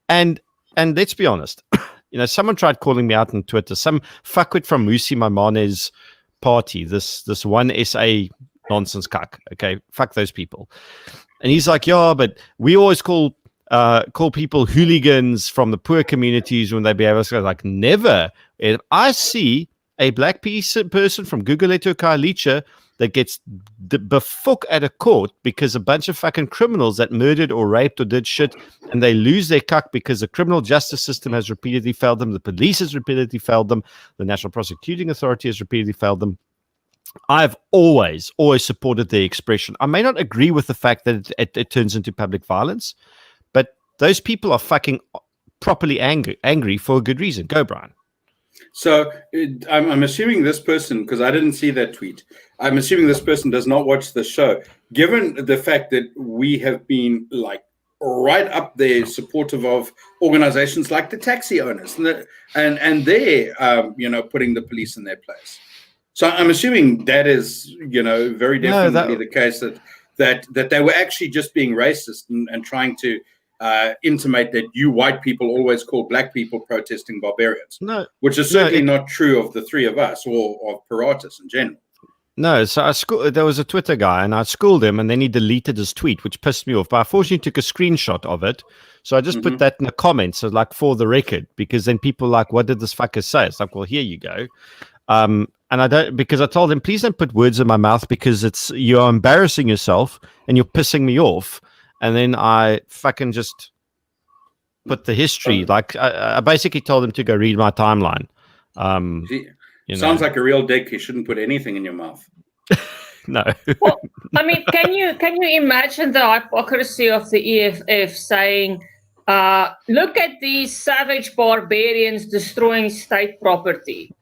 and let's be honest. You know, someone tried calling me out on Twitter. Some fuckwit from Musi Mamane's party, this one SA nonsense cuck. Okay, fuck those people. And he's like, yeah, but we always call people hooligans from the poor communities when they behave. I was like, never. If I see a black person from Guguletu Kailicha that gets befuck at a court because a bunch of fucking criminals that murdered or raped or did shit, and they lose their cuck because the criminal justice system has repeatedly failed them, the police has repeatedly failed them, the National Prosecuting Authority has repeatedly failed them. I've always supported the expression. I may not agree with the fact that it turns into public violence, but those people are fucking properly angry for a good reason. Go, Brian. So I'm assuming this person, because I didn't see that tweet, I'm assuming this person does not watch the show. Given the fact that we have been like right up there supportive of organizations like the taxi owners and they're putting the police in their place. So I'm assuming that is very definitely the case that they were actually just being racist and trying to intimate that you white people always call black people protesting barbarians. No, which is certainly not true of the three of us or of Paratus in general. No, so there was a Twitter guy, and I schooled him, and then he deleted his tweet, which pissed me off. But I fortunately took a screenshot of it, so I just put that in the comments, so like for the record, because then people like, what did this fucker say? It's like, well, here you go. And I don't, because I told him, please don't put words in my mouth because you're embarrassing yourself and you're pissing me off. And then I fucking just put the history. Like I basically told him to go read my timeline. Sounds like a real dick. You shouldn't put anything in your mouth. No. Well, I mean, can you imagine the hypocrisy of the EFF saying, look at these savage barbarians destroying state property.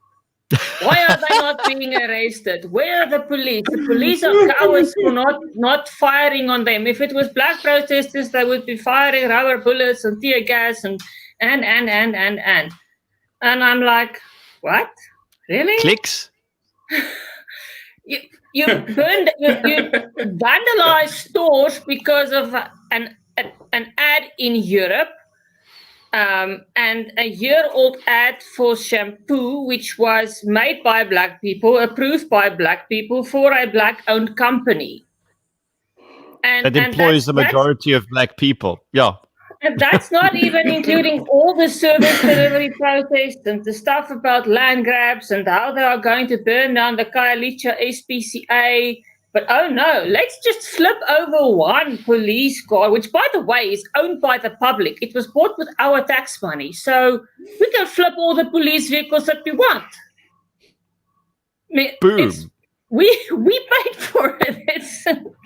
Why are they not being arrested? Where are the police? The police are cowards for not firing on them. If it was black protesters, they would be firing rubber bullets and tear gas and. And I'm like, what? Really? Clicks? You vandalized stores because of an ad in Europe. And a year-old ad for shampoo, which was made by black people, approved by black people for a black-owned company. That employs the majority of black people. Yeah. And that's not even including all the service delivery protests and the stuff about land grabs and how they are going to burn down the Kailicha SPCA. But oh no, let's just flip over one police car, which by the way is owned by the public. It was bought with our tax money. So we can flip all the police vehicles that we want. Boom. paid for it.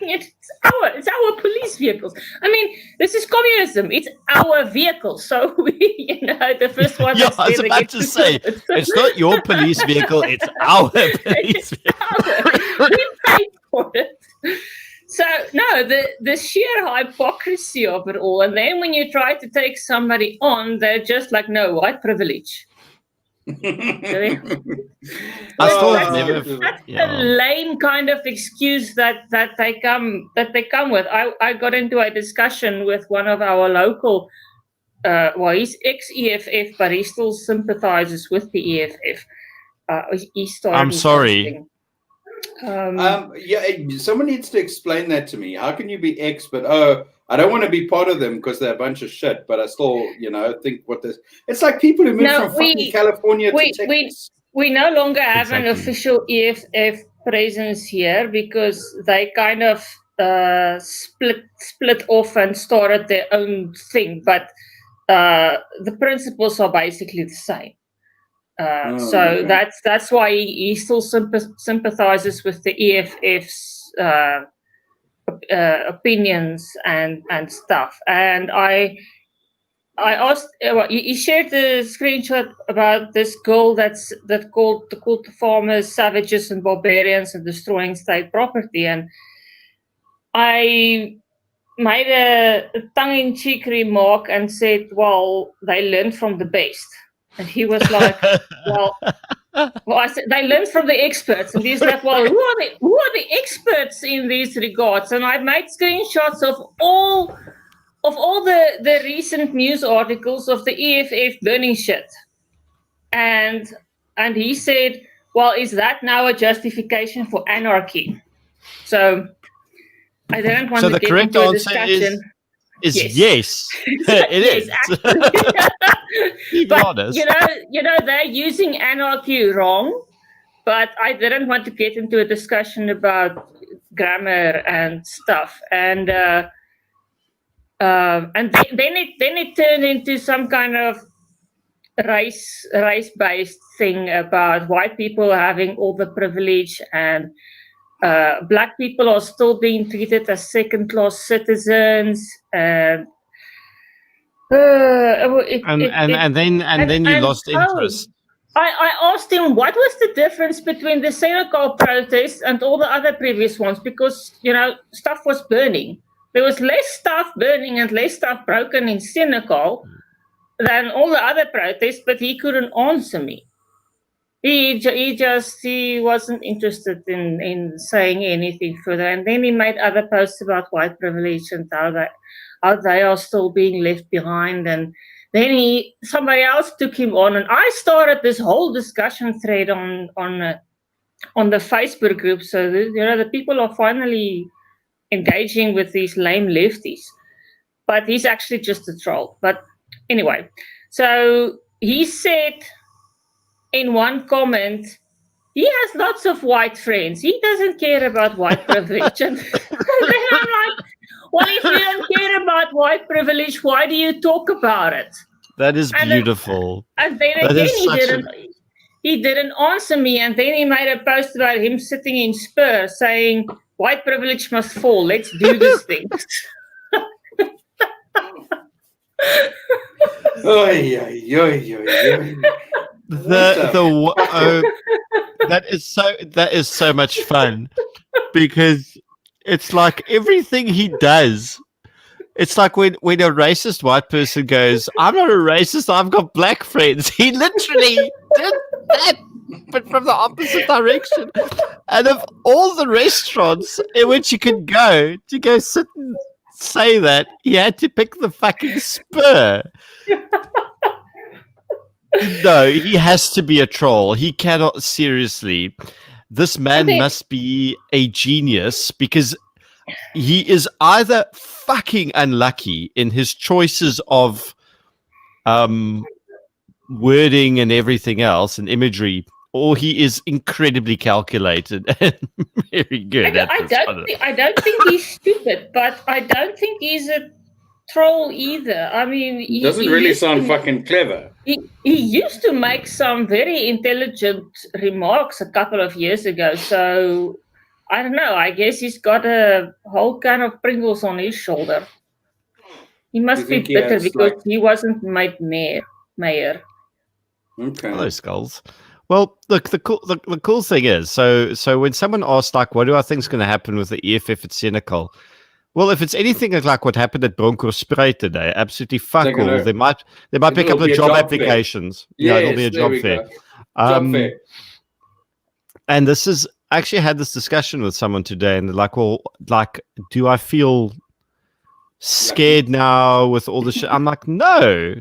It's our police vehicles. I mean, this is communism. It's our vehicles. So the first one. Yeah, I was about to say, it's not your police vehicle, it's our police vehicle. We paid for it. So no, the sheer hypocrisy of it all, and then when you try to take somebody on, they're just like, no, white privilege. I still have never. That's a lame kind of excuse that they come with. I got into a discussion with one of our local. He's ex-EFF, but he still sympathizes with the EFF. He started. I'm sorry. Someone needs to explain that to me. How can you be ex, but I don't want to be part of them because they're a bunch of shit, but I still, think what this. It's like people who moved from fucking California to Texas. We no longer have an official EFF presence here because they kind of split off and started their own thing, but the principles are basically the same. So that's why he still sympathizes with the EFF's opinions and stuff. And I asked, he shared the screenshot about this girl that called the farmers savages and barbarians and destroying state property, and I made a tongue-in-cheek remark and said, well, they learned from the best. And he was like, well, I said, they learned from the experts. And he's like, well, who are the experts in these regards? And I made screenshots of all the recent news articles of the EFF burning shit. And he said, well, is that now a justification for anarchy? So I didn't want to get into a discussion. Is yes. It is. But honest. They're using anarchy wrong. But I didn't want to get into a discussion about grammar and stuff. And then it turned into some kind of race-based thing about white people having all the privilege and black people are still being treated as second-class citizens, and then you lost interest. I asked him what was the difference between the Senegal protest and all the other previous ones, because stuff was burning. There was less stuff burning and less stuff broken in Senegal than all the other protests, but he couldn't answer me. He wasn't interested in saying anything further. And then he made other posts about white privilege and how they are still being left behind. And then somebody else took him on, and I started this whole discussion thread on the Facebook group. So the people are finally engaging with these lame lefties. But he's actually just a troll. But anyway, so he said in one comment, he has lots of white friends. He doesn't care about white privilege. And then I'm like, well, if you don't care about white privilege, why do you talk about it? That is beautiful. And then again, he didn't answer me. And then he made a post about him sitting in Spur saying, white privilege must fall. Let's do this thing. That is so much fun, because it's like everything he does. It's like when a racist white person goes, I'm not a racist, I've got black friends. He literally did that, but from the opposite direction. And of all the restaurants in which you could go to go sit and say that, he had to pick the fucking Spur. No, he has to be a troll. He cannot, seriously. This man must be a genius, because he is either fucking unlucky in his choices of wording and everything else and imagery, or he is incredibly calculated and very good. I don't think he's stupid, but I don't think he's a troll either. I mean, It doesn't really sound fucking clever. He used to make some very intelligent remarks a couple of years ago. So I don't know. I guess he's got a whole can of Pringles on his shoulder. He must be bitter because he wasn't made mayor. Okay. Hello, Skulls. Well, look, the cool thing is, so when someone asks, like, what do I think is going to happen with the EFF at Senekal? Well, if it's anything like what happened at Bronkhorstspruit today, absolutely fuck all. There might be a couple of job applications. Yeah, it'll be a job fair. Job fair. And this is, I actually had this discussion with someone today, and they're like, well, like, do I feel scared now with all the shit? I'm like, no.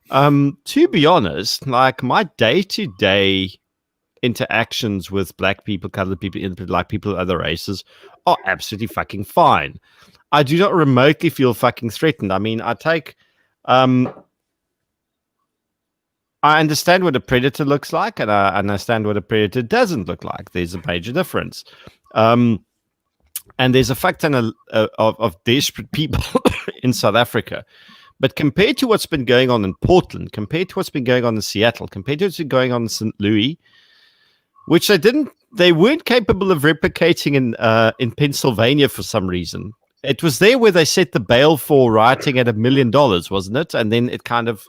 To be honest, like my day-to-day interactions with black people, colored people, like people of other races are absolutely fucking fine. I do not remotely feel fucking threatened. I mean, I understand what a predator looks like, and I understand what a predator doesn't look like. There's a major difference. And there's a fuck ton of desperate people in South Africa. But compared to what's been going on in Portland, compared to what's been going on in Seattle, compared to what's been going on in St. Louis, which they weren't capable of replicating in Pennsylvania for some reason. It was there where they set the bail for rioting at $1 million, wasn't it? And then it kind of,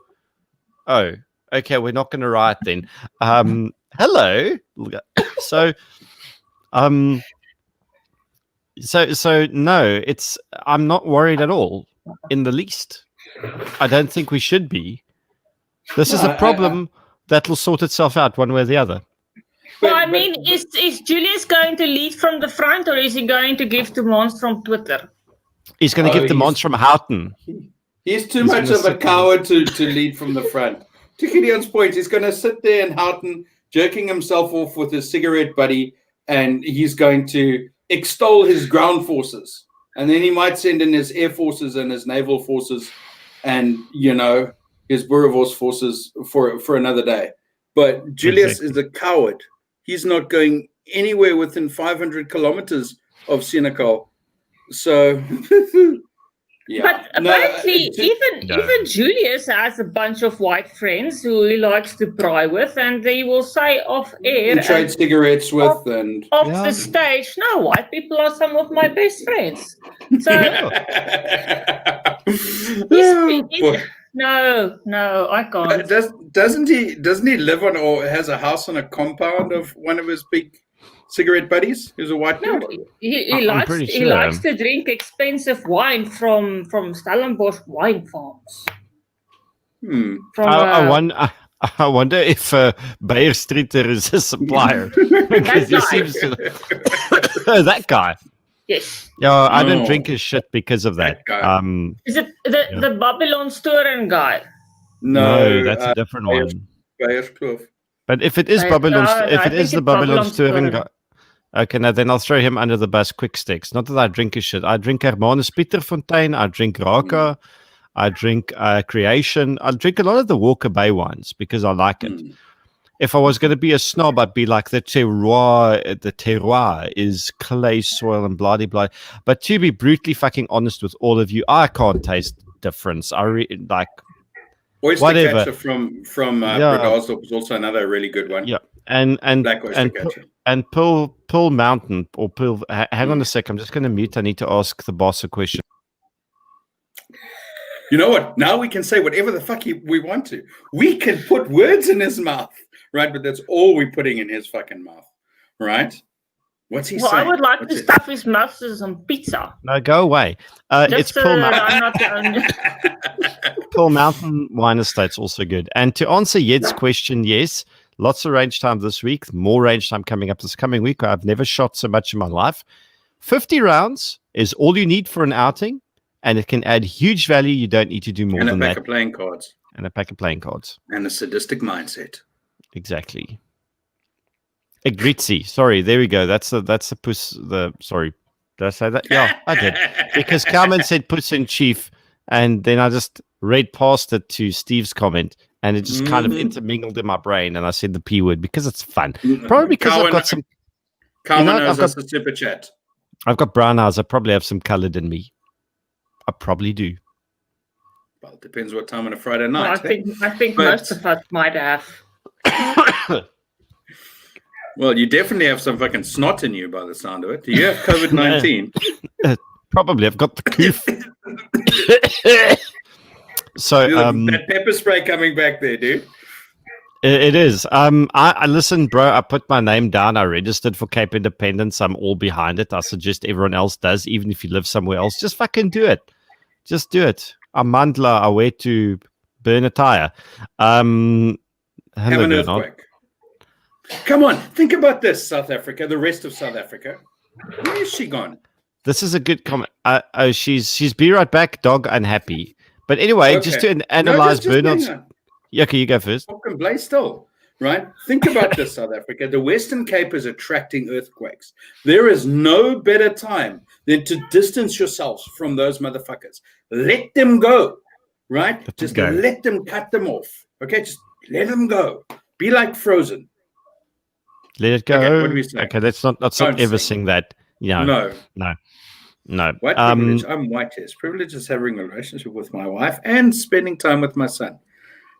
oh, okay, we're not going to riot then. Hello. So no, I'm not worried at all in the least. I don't think we should be. This is a problem that will sort itself out one way or the other. Well, I mean, is Julius going to lead from the front, or is he going to give demands from Twitter? He's going to give demands from Houghton. He's too much of a coward to lead from the front. To Gideon's point, he's going to sit there in Houghton, jerking himself off with his cigarette buddy, and he's going to extol his ground forces. And then he might send in his air forces and his naval forces and, his Boerewors forces for another day. But Julius is a coward. He's not going anywhere within 500 kilometers of Senekal. So, yeah. But apparently, even Julius has a bunch of white friends who he likes to pry with, and he will say off air. And trade cigarettes with. Off the stage, no, white people are some of my best friends. So, no, I can't. Doesn't he live on or has a house on a compound of one of his big cigarette buddies who's a white dude? No, he likes to drink expensive wine from Stellenbosch wine farms. I wonder if Beyer Streeter is a supplier. Because he seems to that guy. Yes. Yeah, I don't drink his shit because of that. Is it the Babylon Storen guy? No, that's a different one. But if it is the Babylon Storen guy, okay, now then I'll throw him under the bus quick sticks. Not that I drink his shit. I drink Hermanus Pieterfontein, I drink Raka, I drink Creation. I drink a lot of the Walker Bay wines because I like it. If I was going to be a snob, I'd be like the terroir is clay soil and blah, blah. But to be brutally fucking honest with all of you, I can't taste difference. I like Oystercatcher from Bredasdorp is also another really good one. Yeah, and Black Oystercatcher. And Pearl Mountain or Pearl. Hang on a sec. I'm just going to mute. I need to ask the boss a question. You know what? Now we can say whatever the fuck we want to. We can put words in his mouth. Right, but that's all we're putting in his fucking mouth, right? What's he saying? I would like to stuff his mouth with some pizza. No, go away. It's Pearl Mountain. Pearl Mountain Wine Estate's also good. And to answer Yed's question, yes, lots of range time this week. More range time coming up this coming week. I've never shot so much in my life. 50 rounds is all you need for an outing, and it can add huge value. You don't need to do more than that. And a pack of playing cards. And a pack of playing cards. And a sadistic mindset. Exactly. A gritzy. Sorry, there we go. That's the puss. Sorry, did I say that? Yeah, I did. Because Carmen said puss in chief, and then I just read past it to Steve's comment, and it just kind of intermingled in my brain, and I said the P word because it's fun. Probably because I've got some. Carmen knows us a super chat. I've got brown eyes. I probably have some colored in me. I probably do. Well, it depends what time on a Friday Well, night. I think most of us might have. Well, you definitely have some fucking snot in you by the sound of it. Do you have COVID-19? Probably. I've got the coof. So that pepper spray coming back there, dude. It is. I listen, bro. I put my name down. I registered for Cape Independence. I'm all behind it. I suggest everyone else does, even if you live somewhere else. Just fucking do it. Just do it. Amandla, I wait to burn a tire. Have an earthquake. Come on, think about this, South Africa. The rest of South Africa. Where is she gone? This is a good comment. She's be right back. Dog unhappy. But anyway, Okay. just to analyze burnouts. Yeah, okay, you go first. Fucking play still, right? Think about this, South Africa. The Western Cape is attracting earthquakes. There is no better time than to distance yourselves from those motherfuckers. Let them go, right? Let them cut them off. Okay, just let them go. Be like Frozen. Let it go. Okay, what do we say? Okay, let's not ever sing that. No. White privilege. I'm white. Yes. Privilege is having a relationship with my wife and spending time with my son.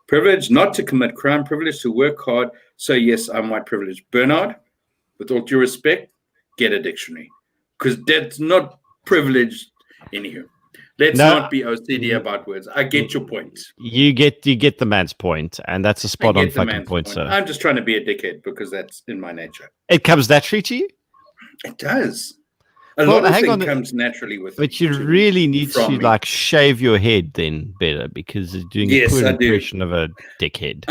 Privilege not to commit crime. Privilege to work hard. So yes, I'm white privilege. Bernard, with all due respect, get a dictionary, because that's not privileged. Anywho, let's not be OCD about words. I get your point. You get the man's point, and that's a spot on fucking point, sir. I'm just trying to be a dickhead because that's in my nature. It comes naturally to you. It does. A lot of things comes naturally with. But you really need to like shave your head then better, because you're doing a poor impression of a dickhead.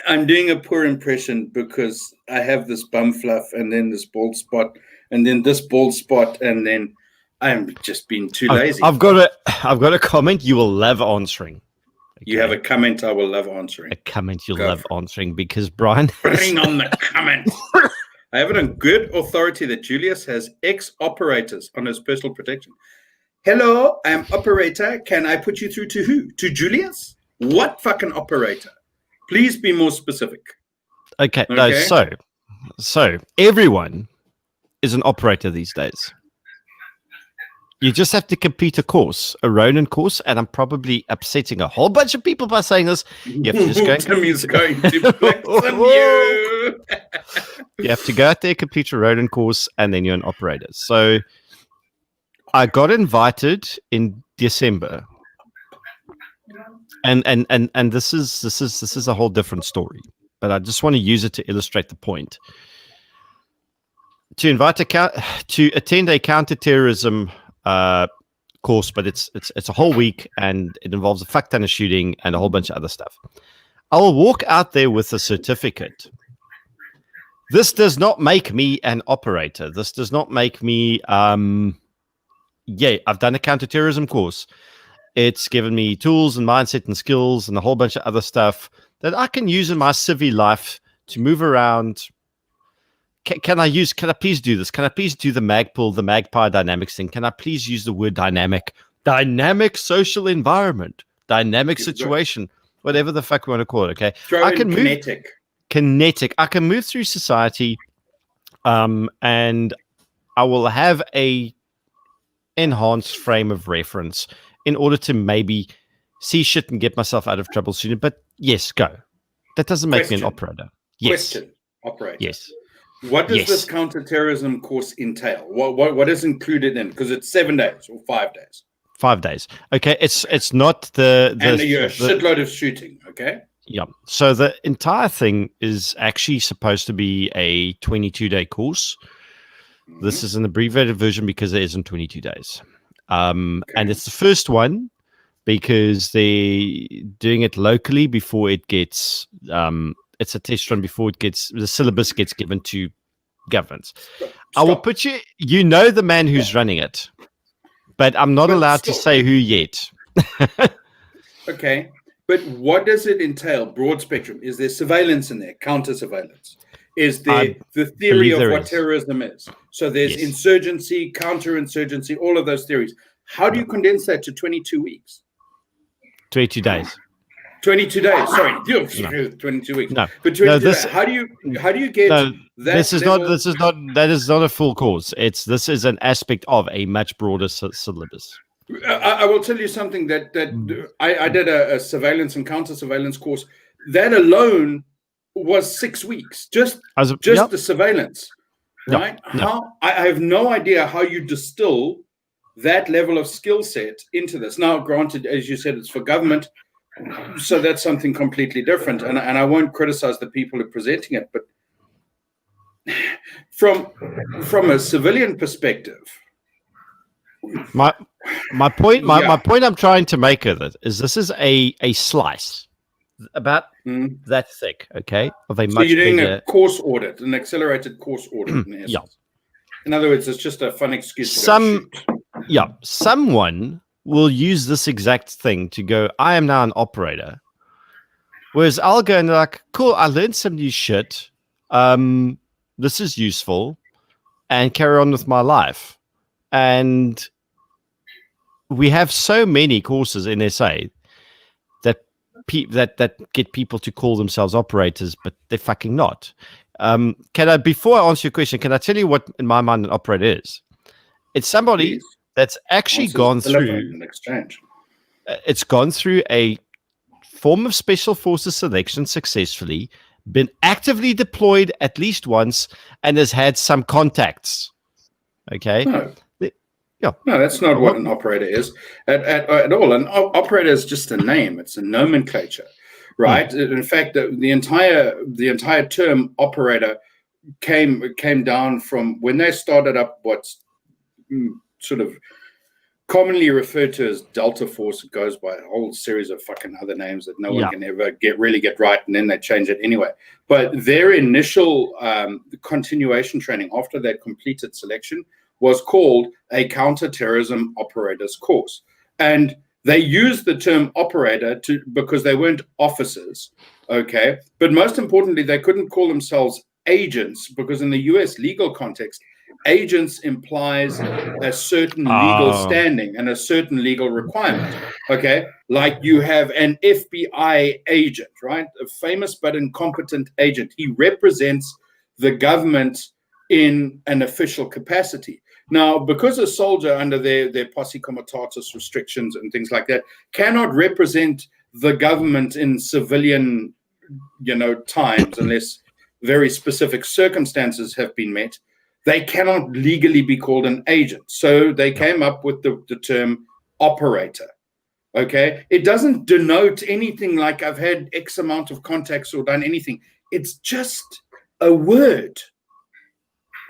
I'm doing a poor impression because I have this bum fluff and then this bald spot and then this bald spot and then I'm just being too lazy. I've got a comment you will love answering. Okay. You have a comment I will love answering. A comment you'll love answering, because Brian bring on the comment. I have it on good authority that Julius has ex-operators on his personal protection. Hello, I'm operator. Can I put you through to who? To Julius? What fucking operator? Please be more specific. Okay. No, so everyone is an operator these days. You just have to complete a course, a Ronin course, and I'm probably upsetting a whole bunch of people by saying this. You have to just go. Timmy's going to flex on you. You have to go out there, complete a Ronin course, and then you're an operator. So I got invited in December, and this is a whole different story, but I just want to use it to illustrate the point. To attend a counterterrorism course, but it's a whole week, and it involves a fuck ton of shooting and a whole bunch of other stuff. I will walk out there with a certificate. This does not make me an operator. This does not make me I've done a counterterrorism course. It's given me tools and mindset and skills and a whole bunch of other stuff that I can use in my civvy life to move around. Can I please do this? Can I please do the magpie dynamics thing? Can I please use the word dynamic social environment, dynamic situation, whatever the fuck we want to call it? Okay. I can move kinetic. I can move through society, and I will have a enhanced frame of reference in order to maybe see shit and get myself out of trouble sooner. But yes, go. That doesn't make me an operator. Yes. Operator. Yes. What does this counterterrorism course entail? What is included in? Because it's 7 days or 5 days. 5 days. Okay, it's not and you're a shitload of shooting. Okay. Yeah. So the entire thing is actually supposed to be a 22-day course. Mm-hmm. This is an abbreviated version because it isn't 22 days. And it's the first one because they're doing it locally before it gets. It's a test run before the syllabus gets given to governments. I will put you know the man who's running it, but I'm not allowed to say who yet. Okay. But what does it entail? Broad spectrum. Is there surveillance in there? Counter surveillance? Is there the theory of what terrorism is? So there's insurgency, counterinsurgency, all of those theories. How do you condense that to 22 weeks? 22 days. 22 days. Sorry, 22 weeks. No, but 22 days. How do you get that? That is not a full course. This is an aspect of a much broader syllabus. I will tell you something that I did a surveillance and counter surveillance course. That alone was 6 weeks, just yep. the surveillance, right? Yep. I have no idea how you distill that level of skill set into this. Now, granted, as you said, it's for government, so that's something completely different. And I won't criticize the people who are presenting it, but from a civilian perspective, my point I'm trying to make of it is this is a slice about that thick, okay, of a so much you're doing bigger a course audit, an accelerated course audit. Yeah. In other words, it's just a fun excuse to go shoot. Yeah, someone will use this exact thing to go, I am now an operator. Whereas I'll go and like, cool, I learned some new shit. This is useful, and carry on with my life. And we have so many courses in SA that that get people to call themselves operators, but they're fucking not. Before I answer your question, can I tell you what in my mind an operator is? It's somebody that's actually gone through an exchange. It's gone through a form of special forces selection successfully, been actively deployed at least once, and has had some contacts. Okay. No, that's not what an operator is at all. An operator is just a name. It's a nomenclature, right? In fact, the entire term operator came down from when they started up what's sort of commonly referred to as Delta Force. It goes by a whole series of fucking other names that no one can ever get right, and then they change it anyway. But their initial continuation training after they completed selection was called a counterterrorism operators course. And they used the term operator because they weren't officers, okay? But most importantly, they couldn't call themselves agents because in the US legal context, agents implies a certain legal standing and a certain legal requirement, okay? Like you have an FBI agent, right? A famous but incompetent agent. He represents the government in an official capacity. Now, because a soldier under their posse comitatus restrictions and things like that cannot represent the government in civilian, times unless very specific circumstances have been met, they cannot legally be called an agent. So they came up with the term operator. Okay. It doesn't denote anything like I've had X amount of contacts or done anything. It's just a word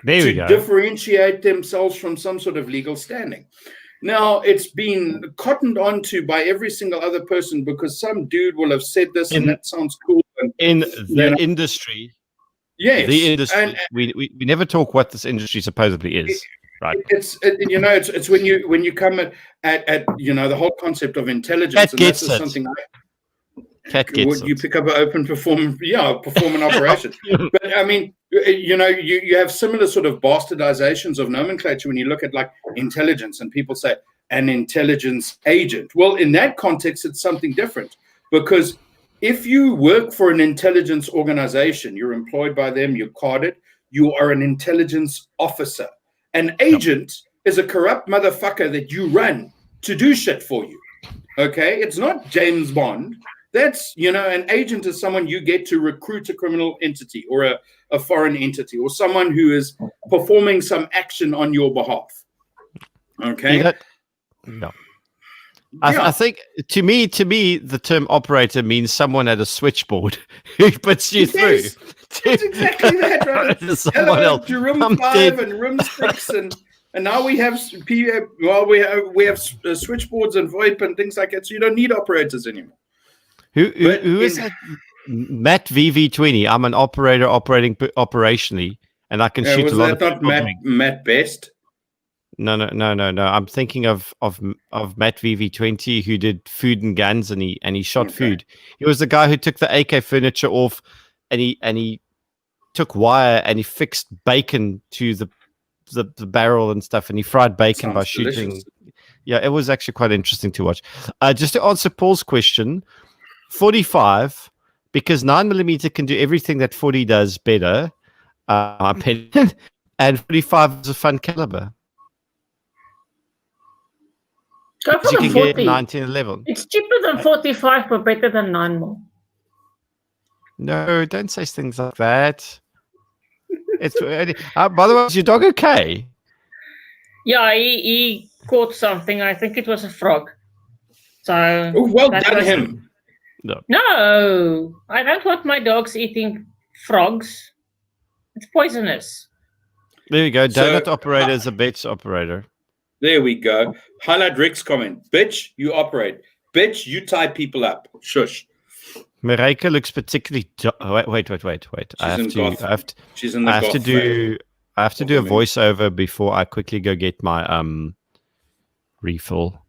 to differentiate themselves from some sort of legal standing. Now, it's been cottoned onto by every single other person because some dude will have said this and that sounds cool. And in the industry. Yes. The industry. And we never talk what this industry supposedly is. Right. It's when you come at the whole concept of intelligence, and this is something you pick up an open perform an operation. But I mean, you have similar sort of bastardizations of nomenclature when you look at like intelligence, and people say an intelligence agent. Well, in that context, it's something different, because if you work for an intelligence organization, you're employed by them, you're carded, you are an intelligence officer. An agent is a corrupt motherfucker that you run to do shit for you. Okay? It's not James Bond. That's, an agent is someone you get to recruit a criminal entity or a foreign entity or someone who is performing some action on your behalf. Okay? I think to me, the term operator means someone at a switchboard who puts you through. That's exactly that, right? Hello, to room 5 and room 6, and now we have we have switchboards and VoIP and things like that. So you don't need operators anymore. Who is that? Matt VV20. I'm an operator operating operationally, and I can shoot a lot of people. Matt Best? No. I'm thinking of Matt VV20 who did food and guns, and he shot food. He was the guy who took the AK furniture off, and he took wire and he fixed bacon to the barrel and stuff, and he fried bacon by shooting. Delicious. Yeah, it was actually quite interesting to watch. Just to answer Paul's question, 45, because 9mm can do everything that 40 does better, my opinion, and 45 is a fun caliber. Go You for the can get 40. 1911. It's cheaper than 45, but better than 9 mil. No, don't say things like that. It's by the way, is your dog okay? Yeah, he caught something. I think it was a frog. So Oh, well that done was- him. No, I don't want my dogs eating frogs. It's poisonous. There we go. So- Donut operator is a bitch operator. There we go. Highlight Rick's comment. Bitch, you operate. Bitch, you tie people up. Shush. Mareike looks particularly. Wait. She's in the I have goth to do. I have to do a voiceover before I quickly go get my refill.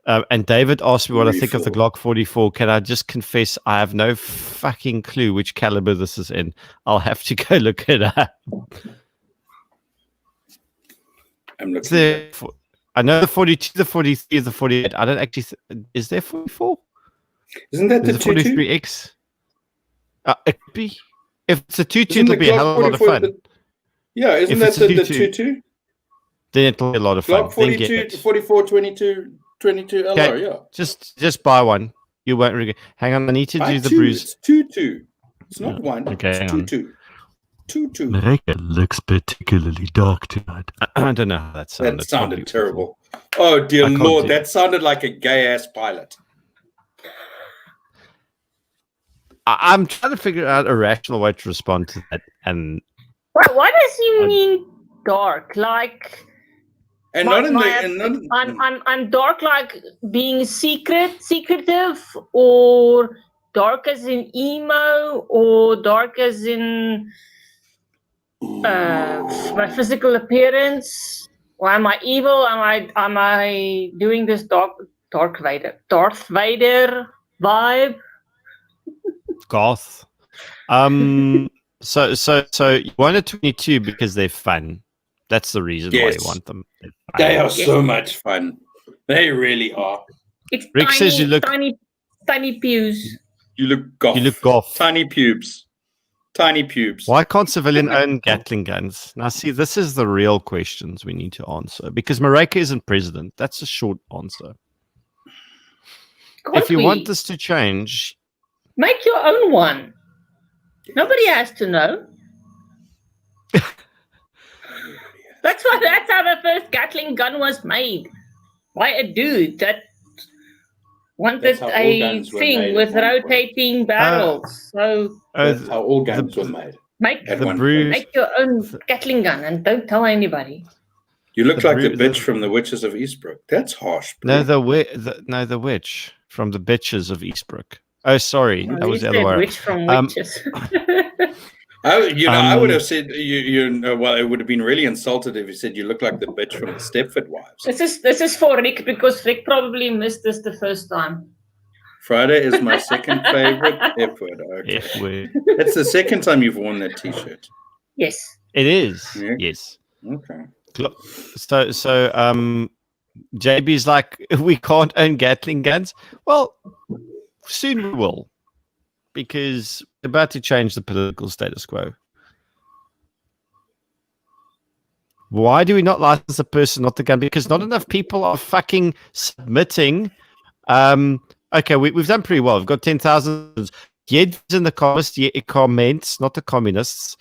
And David asked me what I think of the Glock 44. Can I just confess I have no fucking clue which caliber this is in? I'll have to go look it up. I'm looking. I know the 42, the 43, the 48. I don't actually. Is there 44? Isn't that the 22? 43X? It could be. If it's a 22, Isn't it'll the be a Glock hell of a lot of 44 fun. Yeah, isn't If that it's a the 22? 22? Then it'll be a lot of fun. Glock 42, 44, 22, 22 LR, Okay, yeah. Just buy one. You won't regret. Hang on, I need to do the two. bruise. It's 2-2. It's not one. Okay, it's hang on. 2-2. 2-2. Mareike looks particularly dark tonight. I don't know how that sounded. That sounded terrible. Oh, dear I can't Lord, do that sounded like a gay-ass pilot. I'm trying to figure out a rational way to respond to that. And What does he mean dark? Like And My- not in my- the... And not, I'm dark like being secretive, or dark as in emo, or dark as in my physical appearance. Or am I evil? Am I doing this Darth Vader vibe? goth. So you wanted 22 because they're fun. That's the reason why you Yes. want them. they are so much fun. They really are. It's Rick tiny, says you look- tiny pews. You look goth. You look goth. Tiny pubes. Tiny pubes. Why can't civilian own Gatling guns? Now, see, this is the real questions we need to answer because Mareike isn't president. That's a short answer. If you want this to change, Make your own one. Nobody has to know. That's how the first Gatling gun was made. By a dude that wanted That's how all a guns were thing made with at one point. rotating barrels. So That's how all guns were made. make At the one bruise- point. make your own Gatling gun and don't tell anybody. You look the like the bru- bitch from the Witches of Eastbrook. That's harsh. no, Bro. the witch from the bitches of Eastbrook. Oh, sorry, Well, that you was the other said way. witch from Um, witches. I would have said well, it would have been really insulted if you said you look like the bitch from the Stepford Wives. This is for Rick because Rick probably missed this the first time. Friday is my second favorite F word. Okay. F word. That's the second time you've worn that T-shirt. Yes. It is. Yeah. Yes. Okay. So JB's like, we can't own Gatling guns. Well, soon we will, because we're about to change the political status quo. Why do we not license a person, not the gun? Because not enough people are fucking submitting. Okay, we've done pretty well. We've got 10,000. Yet in the comments, not the communists.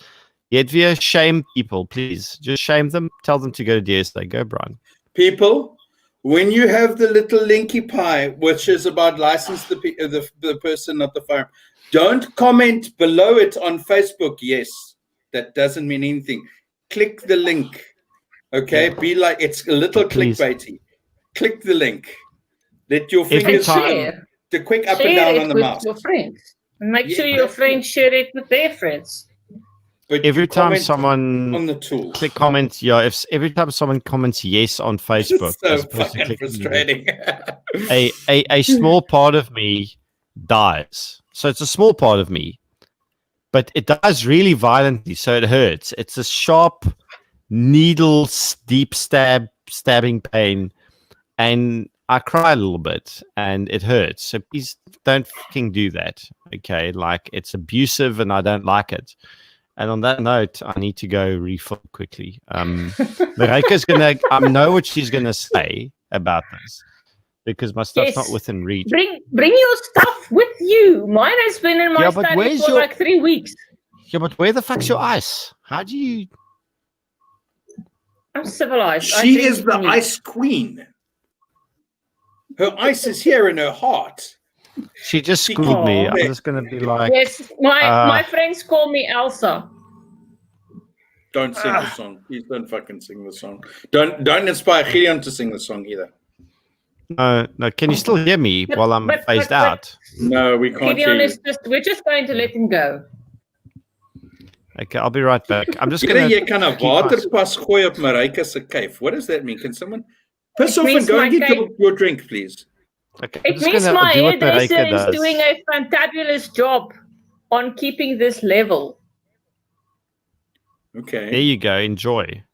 Yet shame people, please. Just shame them. Tell them to go to DSA. Go, Brian. People, when you have the little linky pie, which is about license the person, not the firearm, don't comment below it on Facebook. Yes, that doesn't mean anything. Click the link. Okay, be like, it's a little Please. clickbaity. Click the link. Let your Every fingers time- Share. the quick up Share and down it on the with mouse. your friends. And make sure Yeah. your friends share it with their friends. But Every you time comment someone on the tool, click comment, yeah. If every time someone comments yes on Facebook, it's so as opposed to fucking clicking frustrating. a small part of me dies. So it's a small part of me, but it dies really violently, so it hurts. It's a sharp needle, deep stabbing pain, and I cry a little bit, and it hurts. So please don't fucking do that. Okay, like it's abusive, and I don't like it. And on that note, I need to go refill quickly. Mareike's gonna, I know what she's gonna say about this. because my stuff's not Yes. within reach. Bring your stuff with you. Mine has been in my Yeah, but study where's for your- like 3 weeks. Yeah, but where the fuck's your ice? How do you? I'm civilized. I She drink is the neat. ice queen. Her ice is here in her heart. She just She schooled me. Aw. I'm just gonna be like, Yes, my friends call me Elsa. Don't sing the song. Please don't fucking sing the song. Don't inspire Gideon to sing the song either. no. Can you still hear me while I'm phased but out? No, we can't Gideon hear is we're just going to let him go. Okay, I'll be right back. I'm just you. gonna. Jy kan 'n keep my- waterpas gooi op Marika se kuif. What does that mean? Can someone piss It off and means go my and get cake- your drink, please? Okay, I'm It just means gonna my do what hairdresser Marika is does. doing a fantabulous job on keeping this level. Okay. There you go. Enjoy.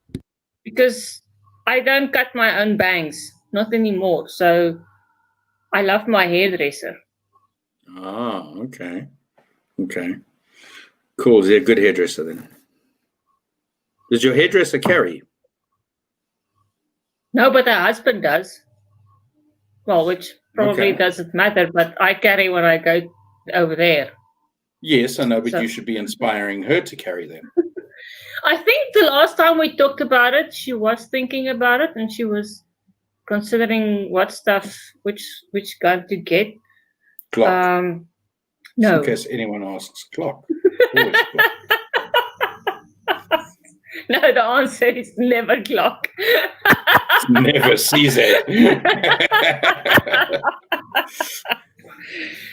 Because I don't cut my own bangs, not anymore. So I love my hairdresser. Ah, okay. Okay. Cool. Is he a good hairdresser then? Does your hairdresser carry? No, but her husband does. Well, which probably Okay. doesn't matter, but I carry when I go over there. Yes, I know, but So- you should be inspiring her to carry them. I think the last time we talked about it, she was thinking about it and she was considering what stuff, which gun to get. Clock. No. In case anyone asks, clock. Always clock. No, the answer is never Glock. Never sees it.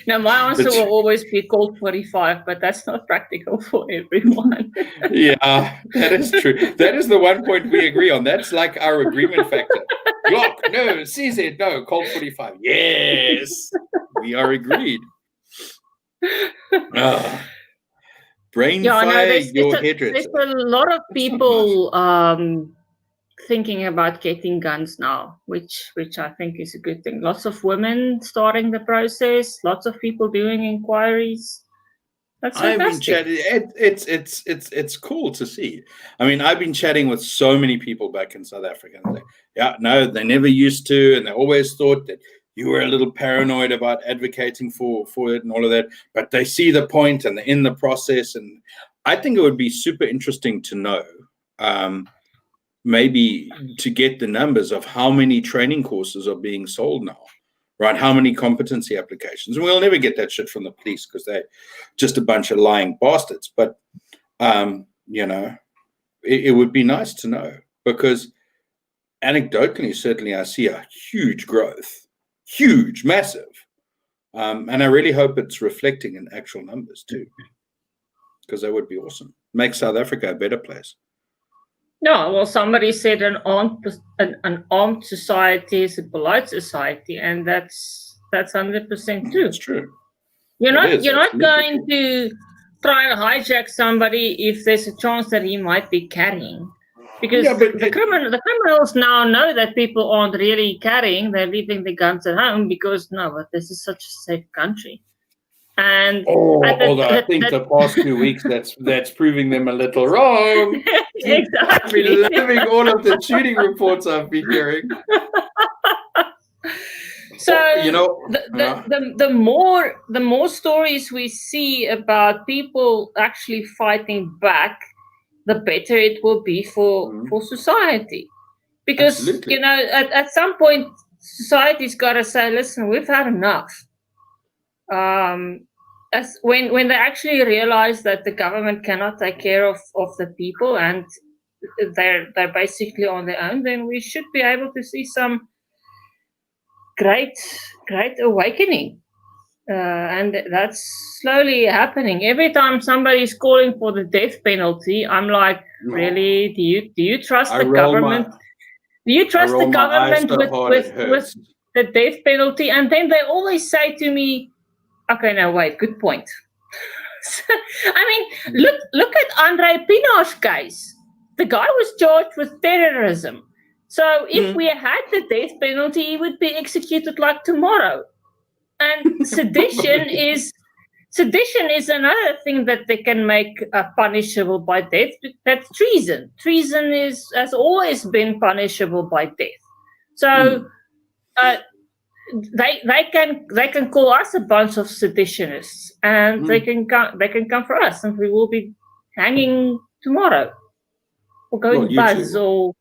No, my answer will always be Colt 45, but that's not practical for everyone. Yeah, that is true. That is the one point we agree on. That's like our agreement factor. Glock, no. CZ, no. Colt 45. Yes. We are agreed. Brain fire, your hairdresser. There's a lot of people thinking about getting guns now, which I think is a good thing. Lots of women starting the process, lots of people doing inquiries. That's fantastic. I've been chatting. It's cool to see. I mean, I've been chatting with so many people back in South Africa. And they never used to, and they always thought that you were a little paranoid about advocating for it and all of that. But they see the point and they're in the process. And I think it would be super interesting to know, maybe to get the numbers of how many training courses are being sold now. Right, how many competency applications? And we'll never get that shit from the police because they're just a bunch of lying bastards. But, it would be nice to know because anecdotally, certainly I see a huge growth, huge, massive. And I really hope it's reflecting in actual numbers too, because that would be awesome. Make South Africa a better place. No, well, somebody said an armed society is a polite society, and that's 100% true. It's true. You're not absolutely going to try and hijack somebody if there's a chance that he might be carrying, because the criminals now know that people aren't really carrying; they're leaving the guns at home because but this is such a safe country. And although I think the past 2 weeks that's proving them a little wrong. Exactly. I've been loving all of the shooting reports I've been hearing. So the more stories we see about people actually fighting back, the better it will be for society. Because Absolutely. at some point society's got to say, listen, we've had enough. As when they actually realize that the government cannot take care of the people and they're basically on their own, then we should be able to see some great awakening. And that's slowly happening. Every time somebody's calling for the death penalty, I'm like, really? Do you trust the government? Do you trust the government with the death penalty? And then they always say to me, okay, now wait, good point. I mean, look at Andrei Pinaar's case. The guy was charged with terrorism. So if we had the death penalty, he would be executed like tomorrow. And sedition is another thing that they can make punishable by death. That's treason. Treason has always been punishable by death. So they can call us a bunch of seditionists, and they can come for us, and we will be hanging tomorrow, or going buzz, or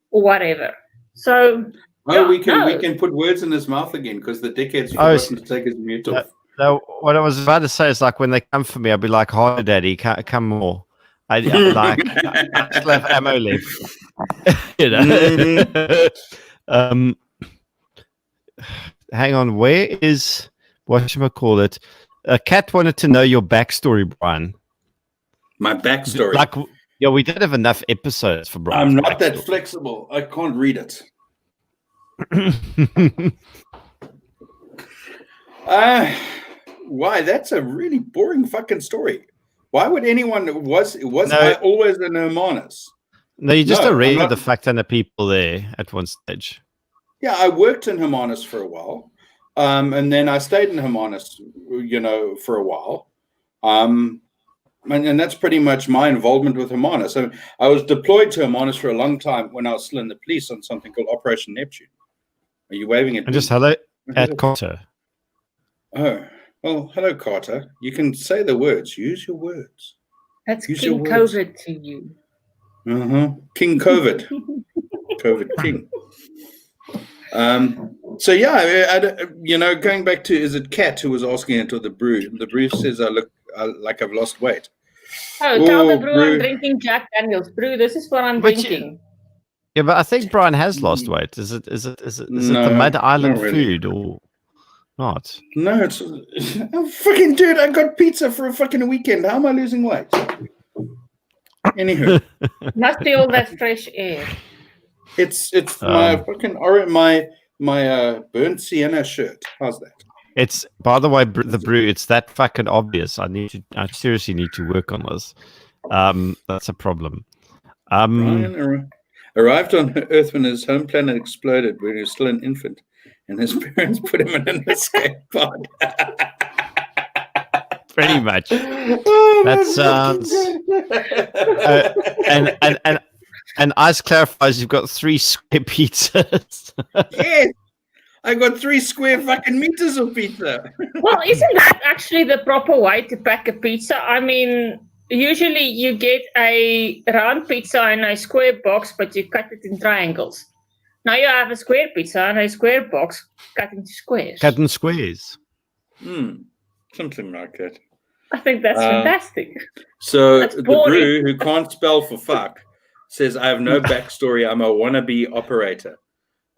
whatever. So we can put words in his mouth again because the dickhead's forgotten to take his mute off. No, what I was about to say is like when they come for me, I'll be like, "Hi, Daddy, come more." I still have ammo left. You know. Hang on, where is what should I call it? Kat wanted to know your backstory, Brian. My backstory. Like, yeah, we don't have enough episodes for Brian. I'm not that flexible. I can't read it. Why? That's a really boring fucking story. Why would anyone was I always an Humorous? No, you just read the fact and the people there at one stage. Yeah, I worked in Humorous for a while, and then I stayed in Humorous, for a while, and that's pretty much my involvement with Humorous. So I was deployed to Humorous for a long time when I was still in the police on something called Operation Neptune. Are you waving at me? And just hello at Carter. Oh, well, hello, Carter. You can say the words. Use your words. That's King COVID to you. King COVID. COVID King. So yeah, going back to, is it Kat who was asking it, or the brew? The brew says I look like I've lost weight. Oh, tell the brew I'm drinking Jack Daniels. Brew, this is what I'm drinking. Yeah, but I think Brian has lost weight. Is it the Mud Island food or not? No, it's fucking dude. I got pizza for a fucking weekend. How am I losing weight? Anywho, must be all that fresh air. It's my fucking my burnt sienna shirt. How's that? It's, by the way, the brew. It's that fucking obvious. I seriously need to work on this. That's a problem. Brian arrived on Earth when his home planet exploded when he was still an infant, and his parents put him in an escape pod. Pretty much. That sounds. And Ice clarifies you've got 3 square pizzas. Yes, I got 3 square fucking meters of pizza. Well, isn't that actually the proper way to pack a pizza? I mean, usually you get a round pizza in a square box, but you cut it in triangles. Now you have a square pizza and a square box cut into squares. Cut in squares. Something like that. I think that's fantastic. So the brew, who can't spell for fuck, says, I have no backstory. I'm a wannabe operator.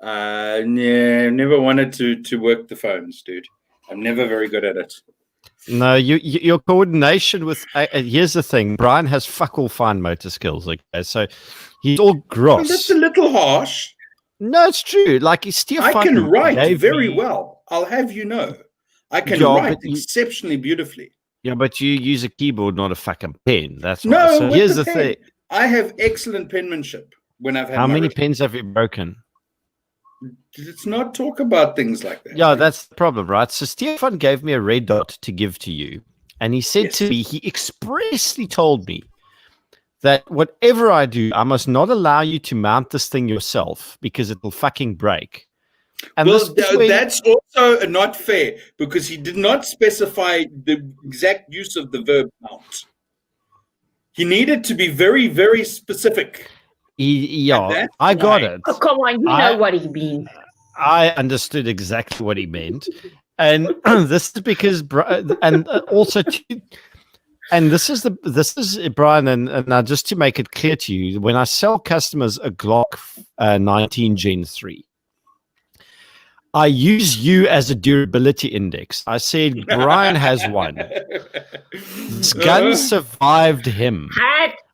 Never wanted to work the phones, dude. I'm never very good at it. No, your coordination with here's the thing. Brian has fuck all fine motor skills. Okay, so he's all gross. Well, that's a little harsh. No, it's true. Like I can write very well. I'll have you know. I can write exceptionally beautifully. Yeah, but you use a keyboard, not a fucking pen. That's no. So here's the thing. I have excellent penmanship when I've had. How many pens have you broken? Let's not talk about things like that. Yeah, that's the problem, right? So Stefan gave me a red dot to give to you. And he said to me, he expressly told me that whatever I do, I must not allow you to mount this thing yourself because it will fucking break. And well, that's also not fair because he did not specify the exact use of the verb mount. He needed to be very, very specific. I got it. Oh, come on, you know what he means. I understood exactly what he meant. And this is because, and also, and this is Brian, and now just to make it clear to you, when I sell customers a Glock 19 Gen 3, I use you as a durability index. I said, Brian has one. This gun survived him.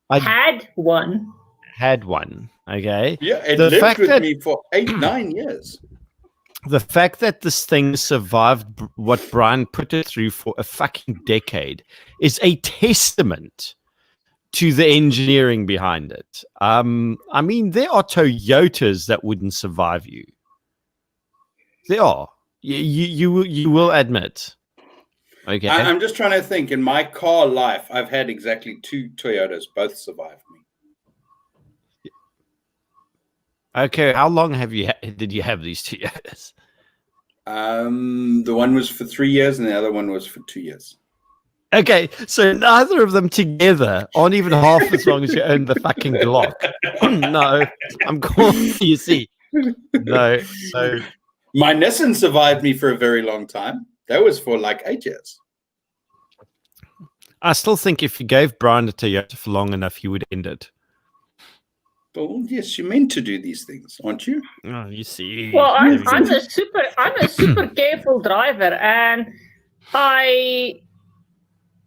Had one. Had one. Okay. Yeah, it lived with me for 8-9 years. The fact that this thing survived what Brian put it through for a fucking decade is a testament to the engineering behind it. I mean, there are Toyotas that wouldn't survive you. There are. You will admit. Okay. I'm just trying to think. In my car life, I've had exactly 2 Toyotas. Both survived me. Okay. How long did you have these Toyotas? The one was for 3 years, and the other one was for 2 years. Okay, so neither of them together aren't even half as long as you own the fucking Glock. No, I'm calling you. See, no. So my Nissan survived me for a very long time. That was for like 8 years. I still think if you gave Brian a Toyota for long enough, you would end it. Well, yes, you're meant to do these things, aren't you? Oh, you see. Well, I'm a super careful driver, and I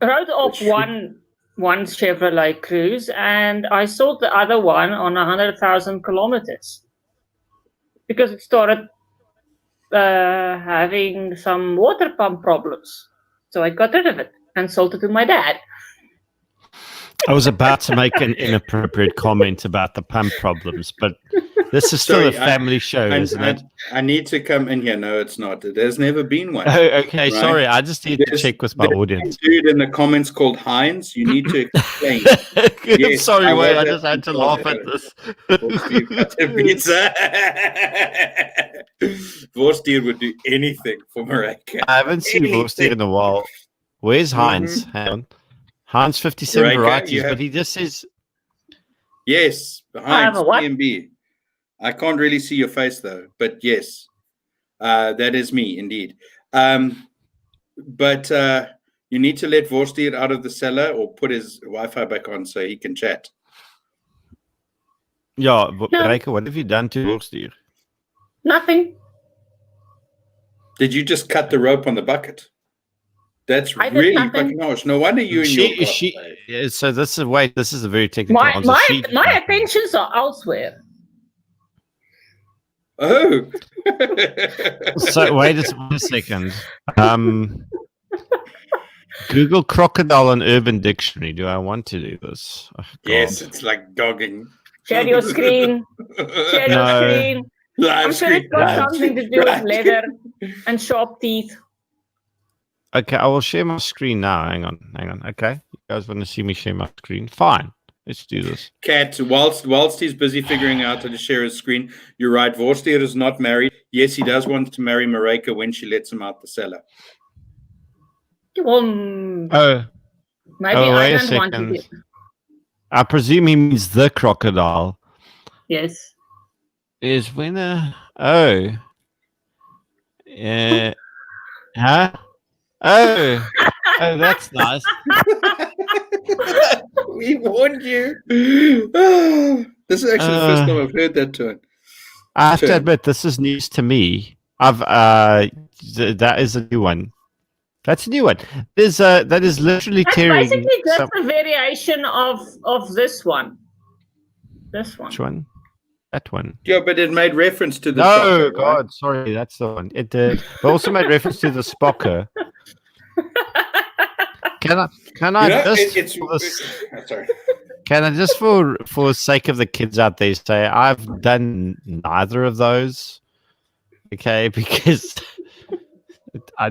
wrote off one Chevrolet Cruze, and I sold the other one on 100,000 kilometers because it started having some water pump problems. So I got rid of it and sold it to my dad. I was about to make an inappropriate comment about the pump problems, but this is still a family show, isn't it? I need to come in here. No, it's not. There's never been one. Oh, okay. Right? Sorry. I just need to check with my audience. Dude in the comments called Heinz. You need to explain. Yes, sorry, Wade. I just had to laugh at this. Pizza. Vorstier would do anything for Marika. I haven't seen Vorstier in a while. Where's Heinz? Hang on. Heinz 57 varieties, but he just says... Yes, Heinz, PMB. I can't really see your face, though. But yes, that is me, indeed. But you need to let Vorstier out of the cellar or put his Wi-Fi back on so he can chat. Yeah, Reika, what have you done to Vorstier? Nothing. Did you just cut the rope on the bucket? That's really fucking harsh. No wonder you and your so this is a very technical answer. My attentions are elsewhere. Oh. So wait a second. Google crocodile on Urban Dictionary. Do I want to do this? Oh, yes, it's like dogging. Share your screen. Share your screen. I'm sure it's got something to do with leather and sharp teeth. Okay, I will share my screen now. Hang on. Okay, you guys want to see me share my screen? Fine, let's do this. Kat, whilst he's busy figuring out how to share his screen, you're right. Vorstier is not married. Yes, he does want to marry Marika when she lets him out the cellar. Well, maybe I don't want to. I presume he means the crocodile. Yes. Is when huh? Oh, that's nice. We warned you. This is actually the first time I've heard that tune. I have to admit, this is news to me. That is a new one. That's a new one. That is literally tearing. Basically, just a variation of this one. This one. Which one? That one. Yeah, but it made reference to the. No, God, right? Sorry, that's the one. It did. But also made reference to the Spocker. Can I sorry. Can I just for sake of the kids out there say I've done neither of those? Okay, because I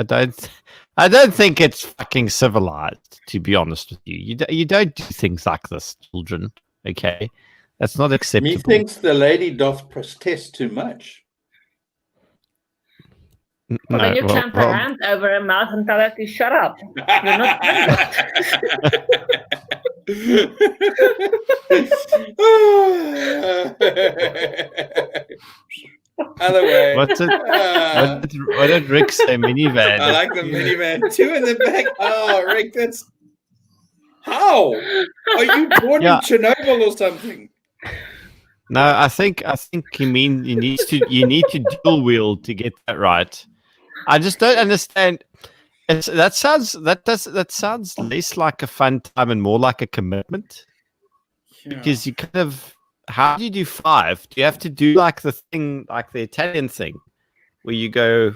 don't think it's fucking civilized, to be honest with you. You don't do things like this, children. Okay, that's not acceptable. Methinks the lady doth protest too much. Well, then you clamp a hand over her mouth and tell her to shut up. You're not Other way. What did Rick say? Minivan. I like the minivan. Two in the back. Oh, Rick, that's how? Are you born in Chernobyl or something? No, I think you mean you need to dual wheel to get that right. I just don't understand. That sounds less like a fun time and more like a commitment. Yeah. Because you kind of, how do you do 5? Do you have to do like the thing, like the Italian thing, where you go?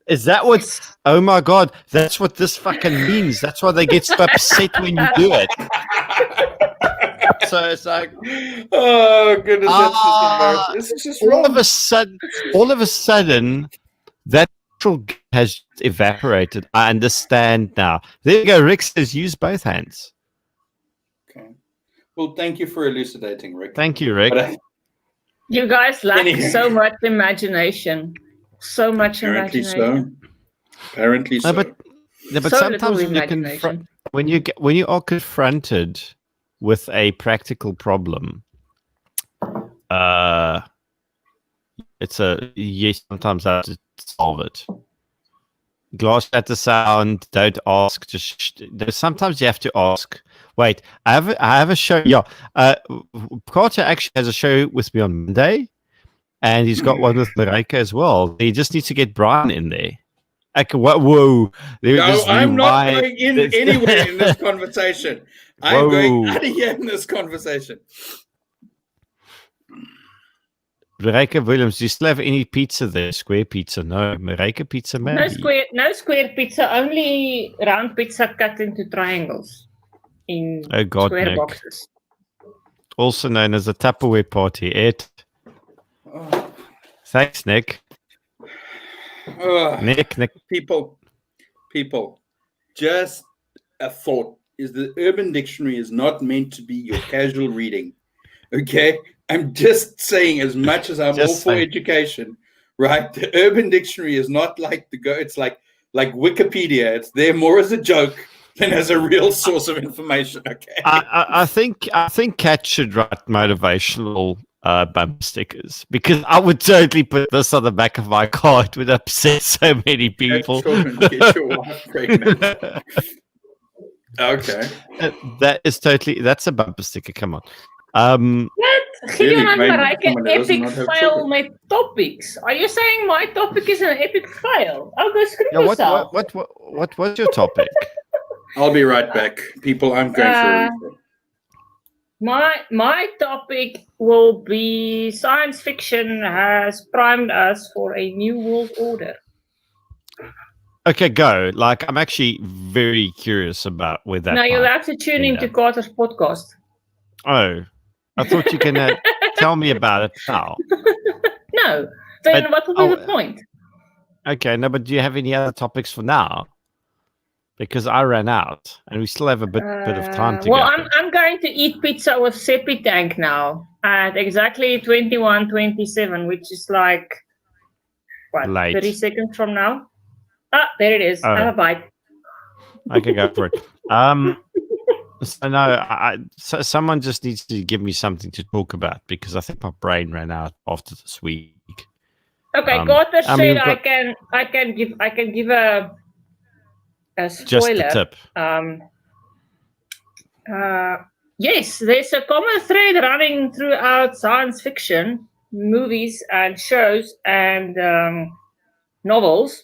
Is that what? Oh my God, that's what this fucking means. That's why they get so upset when you do it. So it's like, oh goodness, that's just embarrassing. This is just wrong. All of a sudden, that has evaporated. I understand now. There you go. Rick says use both hands. Okay. Well, thank you for elucidating, Rick. Thank you, Rick. You guys lack so much imagination. So much Apparently imagination. so. Apparently so. But So sometimes little when you are confronted with a practical problem, it's sometimes I have to solve it. Glass shatter sound. Don't ask. Sometimes you have to ask. Wait, I have a show. Yeah, Carter actually has a show with me on Monday, and he's got one with Marika as well. He just needs to get Brian in there. Whoa! No, I'm not going in anywhere in this conversation. I'm going out of here in this conversation. Marika Williams, do you still have any pizza there? Square pizza? No. Marika pizza, maybe. No square pizza. Only round pizza cut into triangles in square Nick. boxes. Also known as a Tupperware party. Thanks, Nick. Nick. People, just a thought is the Urban Dictionary is not meant to be your casual reading. Okay? I'm just saying, as much as I'm all for education, right? The Urban Dictionary is not like it's like Wikipedia. It's there more as a joke than as a real source of information. Okay. I think Kat should write motivational bumper stickers, because I would totally put this on the back of my car. It would upset so many people. Get your wife pregnant. Okay. That's a bumper sticker. Come on. Gideon and Marika epic fail my topics. Are you saying my topic is an epic fail? I'll go screw yourself. What's your topic? I'll be right back. People, I'm going for a My topic will be science fiction has primed us for a new world order. Okay, go. Like, I'm actually very curious about where that. Now you'll have to tune into Carter's podcast. Oh, I thought you were going to tell me about it now. No. Then what will be the point? Okay, no, but do you have any other topics for now? Because I ran out, and we still have a bit of time to go. Well, I'm going to eat pizza with Seppi Tank now at exactly 21:27, which is like, what, late. 30 seconds from now? Ah, there it is. Have a bite. Okay, go for it. So no, so someone just needs to give me something to talk about, because I think my brain ran out after this week. Okay, Carter said I can give a spoiler. Just a tip. Yes, there's a common thread running throughout science fiction movies and shows and novels.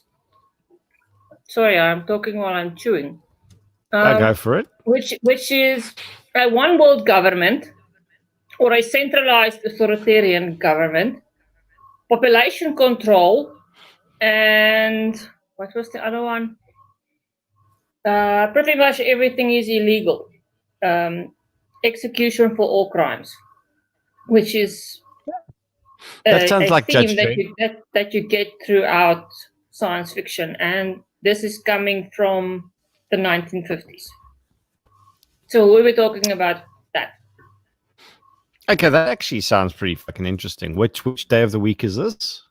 Sorry, I'm talking while I'm chewing. Go for it. Which is a one world government or a centralized authoritarian government, population control, and what was the other one? Pretty much everything is illegal. Execution for all crimes, which is that sounds like theme that you get throughout science fiction, and this is coming from the 1950s. So we'll be talking about that. Okay, that actually sounds pretty fucking interesting. Which day of the week is this?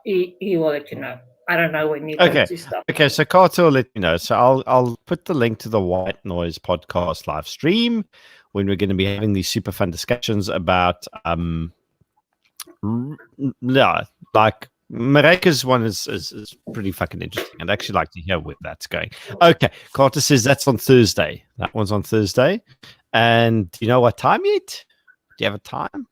He will let you know. I don't know when you go to stuff. Okay, so Carter will let you know. So I'll put the link to the White Noise podcast live stream when we're going to be having these super fun discussions about like Marika's one is pretty fucking interesting. I'd actually like to hear where that's going. Okay, Carter says that's on Thursday. That one's on Thursday. And do you know what time yet? Do you have a time?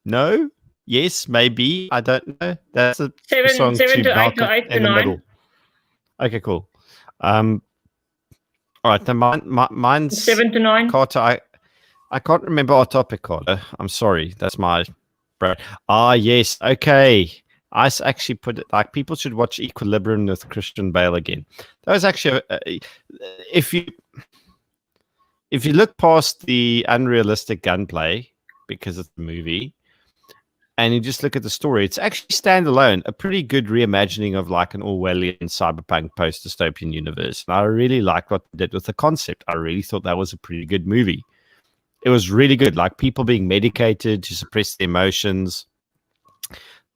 No? Yes, maybe. I don't know. That's a 7 to 8 to 8 to 9. Okay, cool. All right, then mine's 7 to 9. Carter, I can't remember our topic, Carter. I'm sorry. That's my brain. Yes. Okay. I actually put it like people should watch Equilibrium with Christian Bale again. That was actually if you look past the unrealistic gunplay because of the movie, and you just look at the story, it's actually standalone, a pretty good reimagining of like an Orwellian cyberpunk post-dystopian universe. And I really liked what they did with the concept. I really thought that was a pretty good movie. It was really good, like people being medicated to suppress their emotions.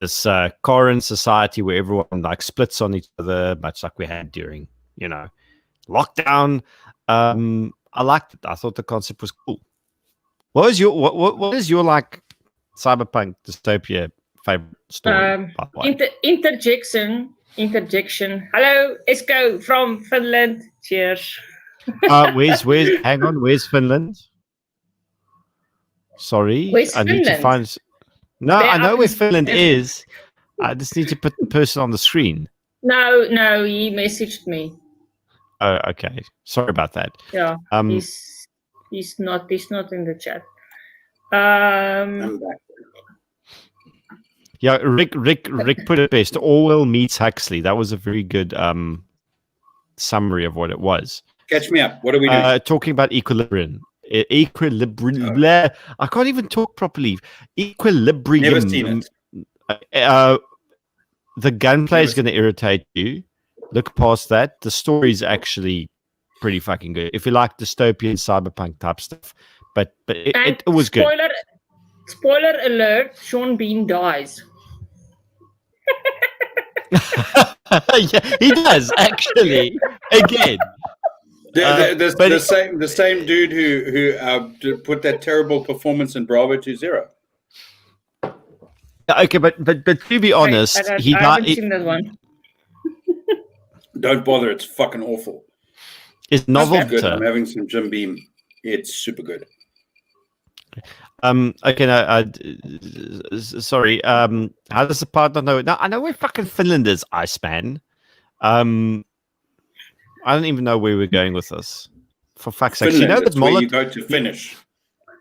this current society where everyone like splits on each other, much like we had during, lockdown. I liked it. I thought the concept was cool. What is your like cyberpunk dystopia favorite story? By the way? Interjection. Hello, Esko from Finland. Cheers. Where's Finland? Sorry, Where's I need to Finland? find. No, I know where Finland is. I just need to put the person on the screen. No, he messaged me. Oh, okay. Sorry about that. Yeah, he's not in the chat. Yeah, Rick put it best. Orwell meets Huxley. That was a very good summary of what it was. Catch me up. What are we doing? Talking about equilibrium. I can't even talk properly. Equilibrium. Never seen it. The gunplay is going to irritate you. Look past that. The story is actually pretty fucking good. If you like dystopian cyberpunk type stuff, but it was good. Spoiler alert: Sean Bean dies. Yeah, he does actually. Again, the same dude who put that terrible performance in Bravo 2-0. Okay, but to be honest, I haven't seen that one. Don't bother; it's fucking awful. It's novel. Good. I'm having some Jim Beam. It's super good. Okay. Sorry. How does the partner know? Now I know where fucking Finland is. Iceman. I don't even know where we're going with this. For fuck's sake, you know that where you go to finish.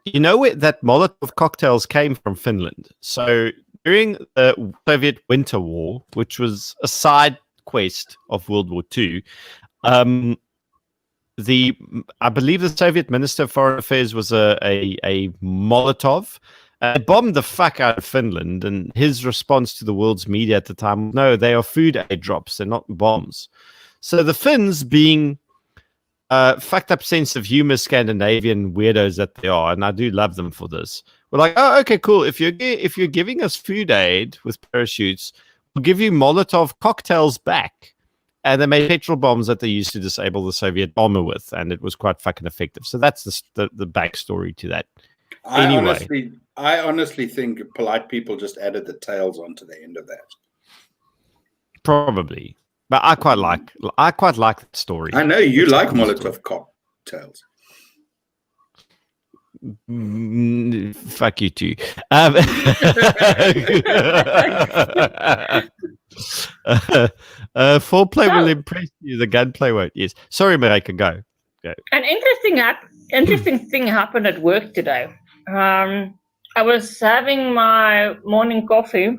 You know where that Molotov cocktails came from? Finland. So during the Soviet Winter War, which was a side quest of World War II, I believe the Soviet Minister of Foreign Affairs was a Molotov. Bombed the fuck out of Finland, and his response to the world's media at the time, no, they are food aid drops, they're not bombs. So the Finns, being fucked up sense of humor Scandinavian weirdos that they are, and I do love them for this, we're like, oh, okay, cool. If you're giving us food aid with parachutes, we'll give you Molotov cocktails back. And they made petrol bombs that they used to disable the Soviet bomber with, and it was quite fucking effective. So that's the backstory to that. Anyway, I honestly think polite people just added the tails onto the end of that. Probably, but I quite like that story. I know you like Molotov cocktails. Fuck you too. Foreplay will impress you. The gunplay won't. Yes. Sorry, Marika, go. An interesting thing happened at work today. I was having my morning coffee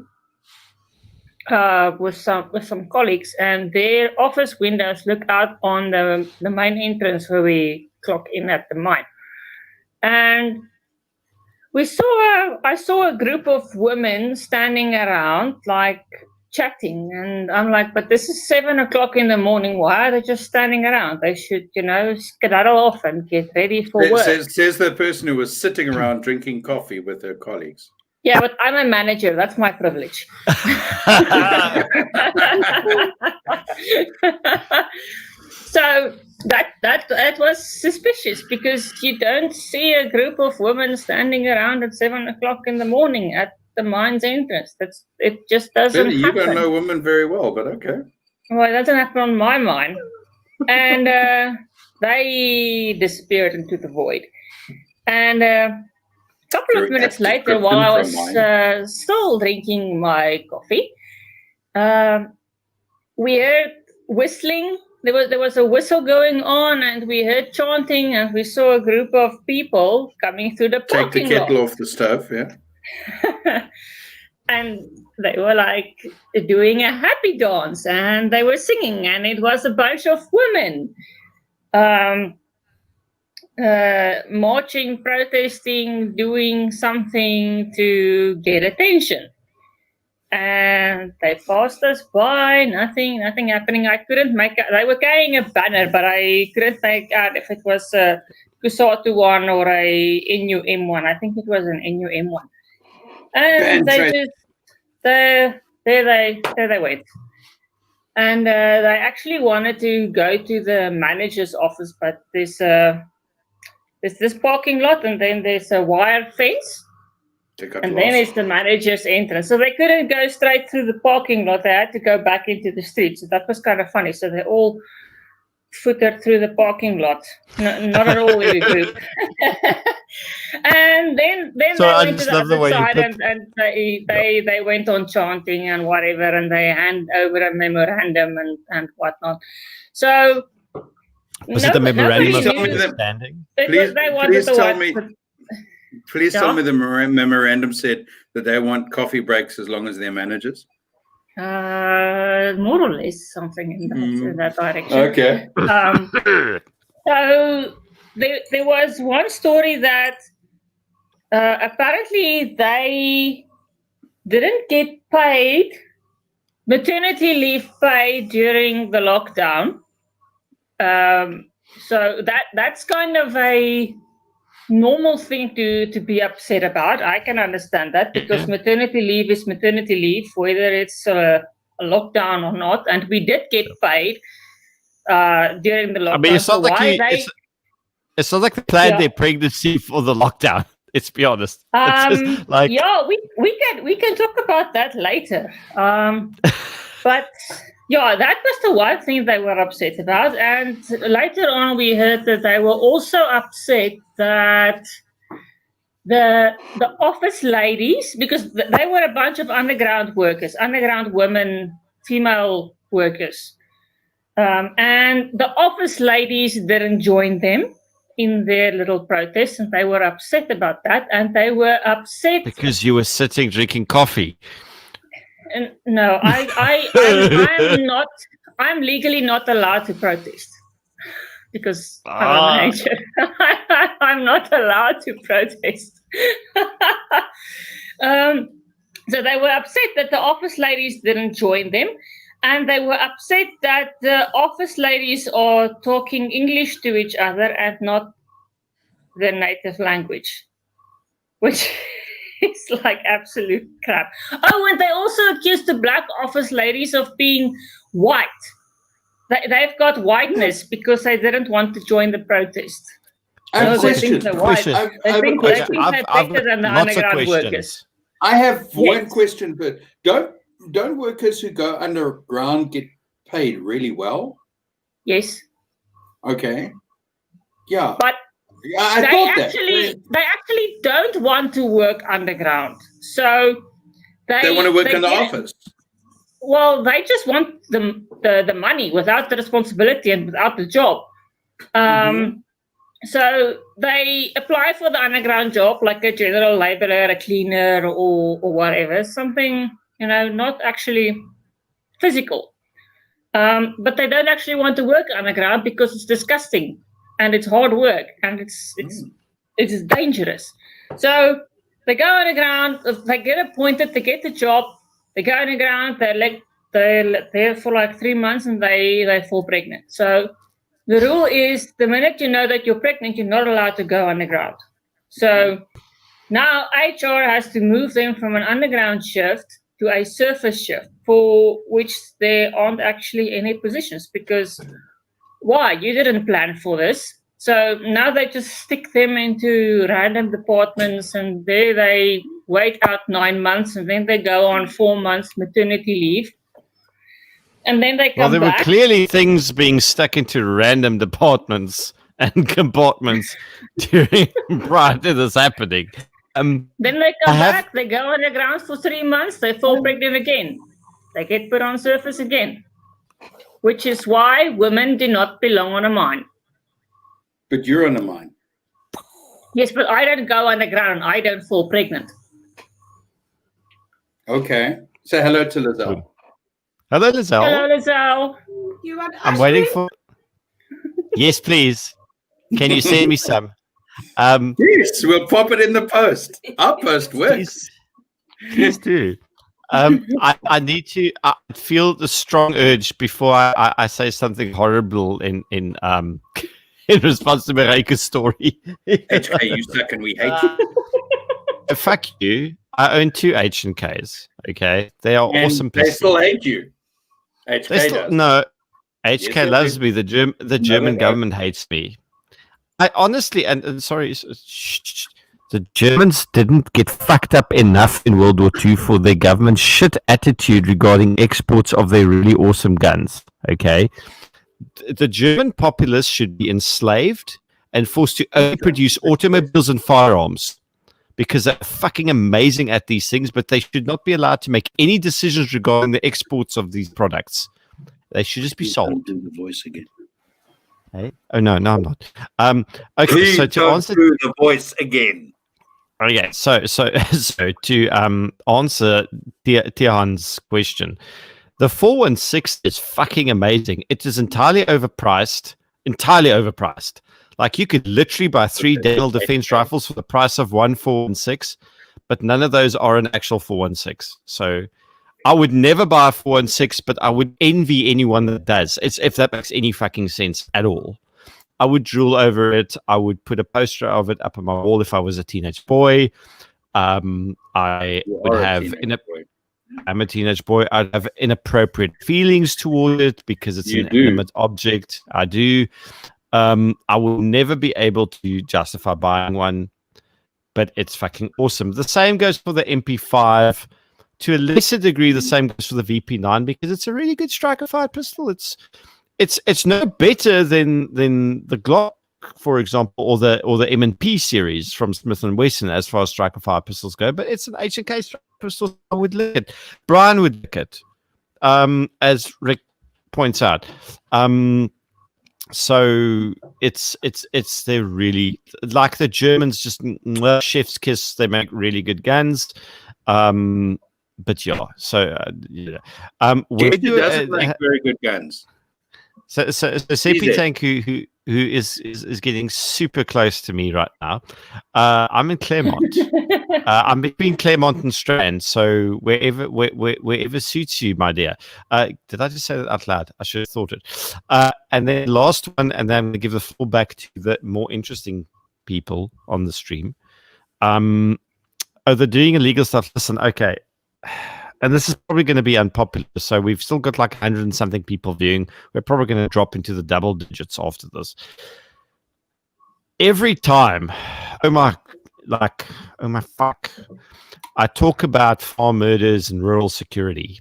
with some colleagues, and their office windows look out on the main entrance where we clock in at the mine. And I saw a group of women standing around, like chatting, and I'm like, but this is 7 o'clock in the morning. Why are they just standing around? They should, skedaddle off and get ready for work. Says the person who was sitting around drinking coffee with her colleagues. Yeah, but I'm a manager. That's my privilege. So that was suspicious, because you don't see a group of women standing around at 7 o'clock in the morning at the mine's entrance. It just doesn't happen. You don't know women very well, but okay. Well, it doesn't happen on my mine. And they disappeared into the void. And a couple of minutes later, while I was still drinking my coffee, we heard whistling. There was a whistle going on, and we heard chanting, and we saw a group of people coming through the parking lot. Take the kettle off the stove, yeah. And they were like doing a happy dance, and they were singing, and it was a bunch of women marching, protesting, doing something to get attention. And they passed us by, nothing happening. I couldn't make out. They were carrying a banner, but I couldn't make out if it was a Kusatu one or a NUM one. I think it was an NUM one. And they there they went. And they actually wanted to go to the manager's office, but there's this parking lot, and then there's a wire fence, and then it's the manager's entrance. So they couldn't go straight through the parking lot. They had to go back into the street. So that was kind of funny. So they all footed through the parking lot. No, not at all in a group. And then So they I went to just the love the other way you side, put- and they went on chanting and whatever, and they hand over a memorandum and whatnot. So Was it the memorandum of nobody knew. understanding? Please tell me the memorandum said that they want coffee breaks as long as they're managers. More or less something in that direction. Okay. So there was one story that apparently they didn't get paid maternity leave pay during the lockdown. So that's kind of a normal thing to be upset about. I can understand that, because maternity leave is maternity leave, whether it's a lockdown or not. And we did get paid during the lockdown. I mean, it's not it's not like they planned their pregnancy for the lockdown. Let's be honest. It's just like, yeah, we can talk about that later. But yeah, that was the one thing they were upset about. And later on, we heard that they were also upset that the office ladies, because they were a bunch of underground workers, underground women, female workers, and the office ladies didn't join them in their little protest, and they were upset about that. And they were upset because you were sitting drinking coffee. And no, I'm not. I'm legally not allowed to protest because I'm a manager. I'm not allowed to protest. So they were upset that the office ladies didn't join them, and they were upset that the office ladies are talking English to each other and not their native language, which it's like absolute crap. Oh, and they also accused the black office ladies of being white. They've got whiteness because they didn't want to join the protest. I have a question. They think they're better than the underground workers. I have one question, but don't workers who go underground get paid really well? Yes. Okay. Yeah. But they actually don't want to work underground. So they want to work in the office. Well, they just want the money without the responsibility and without the job. So they apply for the underground job, like a general laborer, a cleaner, or whatever, something, not actually physical. But they don't actually want to work underground because it's disgusting. And it's hard work, and it's dangerous. So they go underground. They get appointed. They get the job. They go underground. They're there for like 3 months, and they fall pregnant. So the rule is, the minute you know that you're pregnant, you're not allowed to go underground. So now HR has to move them from an underground shift to a surface shift, for which there aren't actually any positions, because why? You didn't plan for this. So now they just stick them into random departments, and there they wait out 9 months, and then they go on 4 months maternity leave. And then they come back. Well, there were clearly things being stuck into random departments and compartments prior to this happening. Then they come back, they go underground for 3 months, they fall pregnant again. They get put on surface again. Which is why women do not belong on a mine. But you're on a mine. Yes, but I don't go underground. I don't fall pregnant. Okay. Say hello to Lizelle. Hello, Lizelle. Hello, Lizelle. You want I'm waiting for... Yes, please. Can you send me some? Yes, we'll pop it in the post. Our post works. Please do. I need to. I feel the strong urge before I say something horrible in response to Marika's story. HK, you suck and we hate you. Fuck you. I own 2 H&Ks. Okay, they are And awesome they pistols. still hate you. HK They still does. no. HK Yes, they loves do. me. The No, German they government hates me. I honestly and sorry, the Germans didn't get fucked up enough in World War II for their government's shit attitude regarding exports of their really awesome guns. Okay, the German populace should be enslaved and forced to only produce automobiles and firearms because they're fucking amazing at these things, but they should not be allowed to make any decisions regarding the exports of these products. They should just be sold. Do the voice again. Hey? Oh no, I'm not. Okay, Please so to don't answer, do the voice again. okay, so to answer Tian's question, the 416 is fucking amazing. It is entirely overpriced. Like you could literally buy 3 Daniel defense rifles for the price of one 416, but none of those are an actual 416. So I would never buy a 416, but I would envy anyone that does. It's if that makes any fucking sense at all. I would drool over it. I would put a poster of it up on my wall if I was a teenage boy. I would have I'm a teenage boy. I'd have inappropriate feelings toward it because it's an inanimate object. I do. I will never be able to justify buying one, but it's fucking awesome. The same goes for the MP5. To a lesser degree, the same goes for the VP9 because it's a really good striker-fired pistol. It's no better than the Glock, for example, or the M&P series from Smith & Wesson as far as striker-fired pistols go. But it's an H&K striker pistol. I would lick it. Brian would lick it, as Rick points out. So it's they're really like the Germans, just chef's kiss. They make really good guns. But yeah, so yeah. He doesn't make very good guns. So Seppi Tank, who is getting super close to me right now. I'm in Claremont. I'm between Claremont and Strand, so wherever suits you, my dear. Did I just say that out loud? I should have thought it. And then last one, and then I'm going to give the floor back to the more interesting people on the stream. They're doing illegal stuff. Listen, okay. And this is probably going to be unpopular. So we've still got like 100 and something people viewing. We're probably going to drop into the double digits after this. Every time, oh my fuck, I talk about farm murders and rural security.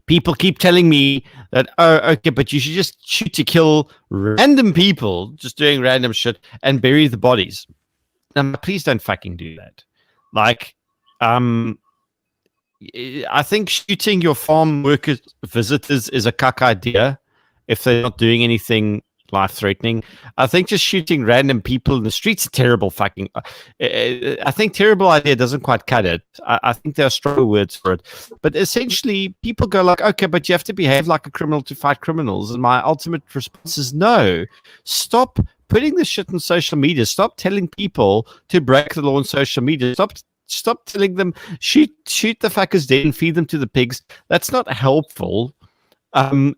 People keep telling me that, oh, okay, but you should just shoot to kill random people just doing random shit and bury the bodies. Now, please don't fucking do that. Like, I think shooting your farm workers visitors is a cuck idea if they're not doing anything life-threatening. I think just shooting random people in the streets is terrible fucking. I think terrible idea doesn't quite cut it. I think there are stronger words for it. But essentially, people go like, okay, but you have to behave like a criminal to fight criminals. And my ultimate response is no. Stop putting this shit on social media. Stop telling people to break the law on social media. Stop telling them shoot the fuckers dead and feed them to the pigs. That's not helpful.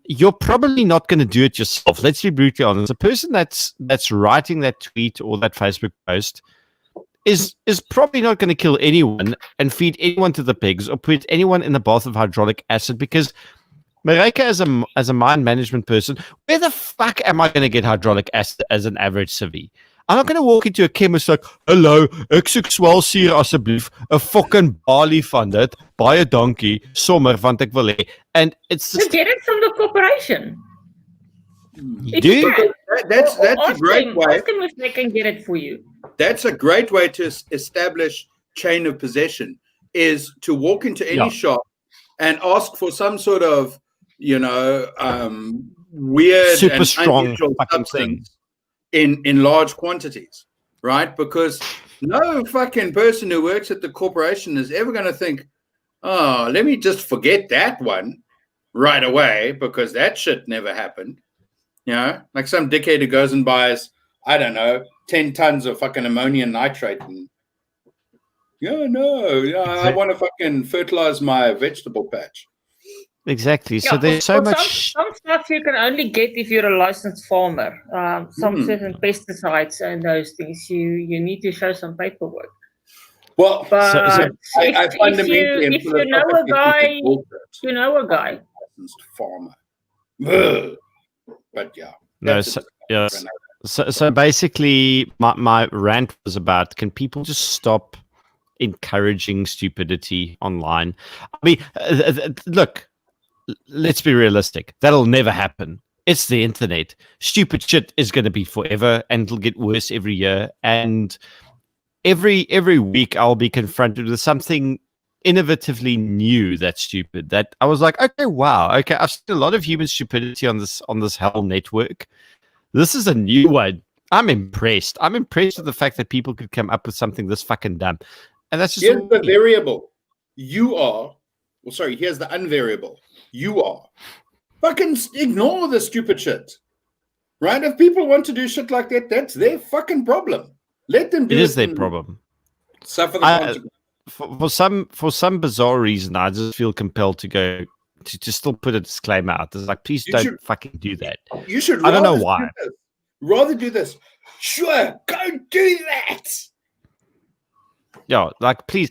You're probably not going to do it yourself. Let's be brutally honest. The person that's writing that tweet or that Facebook post is probably not going to kill anyone and feed anyone to the pigs or put anyone in the bath of hydraulic acid because Mareka, as a mind management person, where the fuck am I going to get hydraulic acid as an average civvy? I'm not going to walk into a chemist like, hello, ek soek swelsuur asseblief, 'n fucking balie van dit, baie dankie, sommer want ek wil hê. And it's just, you get it from the corporation. That's a great way. Ask them if they can get it for you. That's a great way to establish chain of possession, is to walk into any shop and ask for some sort of, weird super and strong fucking things in large quantities, right? Because no fucking person who works at the corporation is ever going to think, oh, let me just forget that one right away because that shit never happened. Like some dickhead who goes and buys, I don't know, 10 tons of fucking ammonium nitrate and I want to fucking fertilize my vegetable patch. Exactly. So there's so much. Some stuff you can only get if you're a licensed farmer. Some certain pesticides and those things, you need to show some paperwork. Well, But I fundamentally am if you know a guy, you know a guy. Farmer. But yeah. No, yes. So basically, my rant was about, can people just stop encouraging stupidity online? I mean, look, let's be realistic. That'll never happen. It's the internet. Stupid shit is going to be forever, and it'll get worse every year. And every week, I'll be confronted with something innovatively new that's stupid. That I was like, okay, wow, okay, I've seen a lot of human stupidity on this hell network. This is a new one. I'm impressed. I'm impressed with the fact that people could come up with something this fucking dumb. And that's just here's the variable. You are. Well, sorry. Here's the unvariable. You are. Fucking ignore the stupid shit. Right? If people want to do shit like that, that's their fucking problem. Let them do it. It is their problem. Suffer the consequences. For some bizarre reason, I just feel compelled to go to still put a disclaimer out. It's like, please don't fucking do that. You should. I don't know why. Rather do this. Sure, go do that. Yeah, like please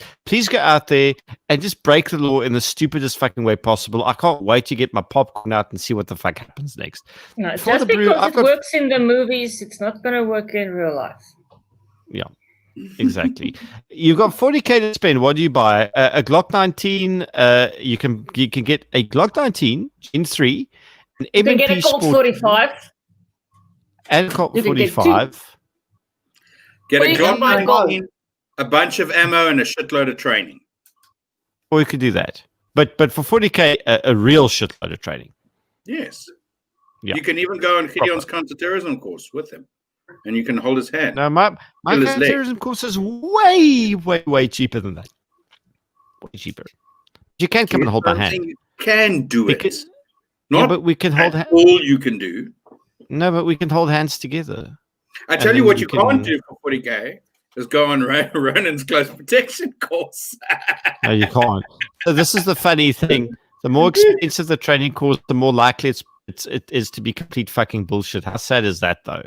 go out there and just break the law in the stupidest fucking way possible. I can't wait to get my popcorn out and see what the fuck happens next. No, just because it works in the movies, it's not going to work in real life. Yeah. Exactly. You've got 40K to spend. What do you buy? A Glock 19. You can get a Glock 19 Gen 3, an You can M&P get a Colt Sport 45. and Colt You can get 45. Get Or a you can buy Glock gold. 19, a bunch of ammo, and a shitload of training. Or you could do that. But for 40K, a real shitload of training. Yes. Yeah. You can even go on Gideon's counterterrorism course with him, and you can hold his hand. No, my counterterrorism course is way cheaper than that. Way cheaper. You can come and hold my hand. You can do it. Yeah, but we can hold hands. All you can do. No, but we can hold hands together. I tell you what you can't do for 40K is go on Ronan's close protection course. No, you can't. So this is the funny thing. The more expensive the training course, the more likely it is to be complete fucking bullshit. How sad is that, though?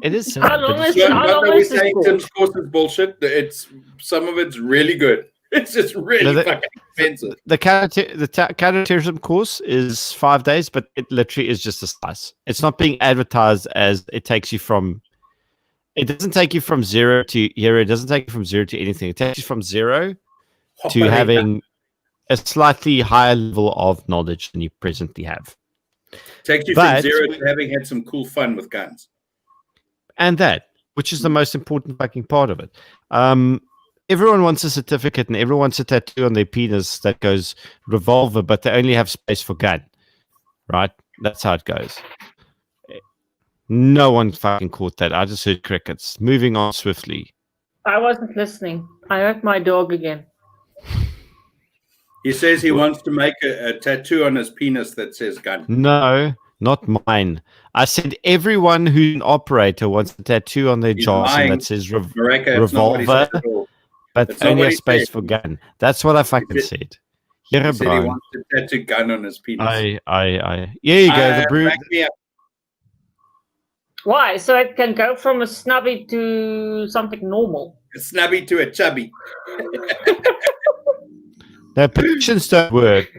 It is sad. How long is saying Tim's course is bullshit. Some of it's really good. It's just really fucking expensive. The counterterrorism course is 5 days, but it literally is just a slice. It's not being advertised as it takes you from. It doesn't take you from 0 to hero. It doesn't take you from 0 to anything. It takes you from 0 to having a slightly higher level of knowledge than you presently have. Takes you from 0 to having had some cool fun with guns. And that, which is the most important fucking part of it. Everyone wants a certificate and everyone wants a tattoo on their penis that goes revolver, but they only have space for gun. Right? That's how it goes. No one fucking caught that. I just heard crickets. Moving on swiftly. I wasn't listening. I heard my dog again. He says he wants to make a tattoo on his penis that says gun. No, not mine. I said everyone who's an operator wants a tattoo on their Johnson that says revolver, but only have space for gun. That's what I fucking said. He said he wants to tattoo gun on his penis. Here you go. The brew. Why? So it can go from a snubby to something normal. A snubby to a chubby. No, petitions don't work.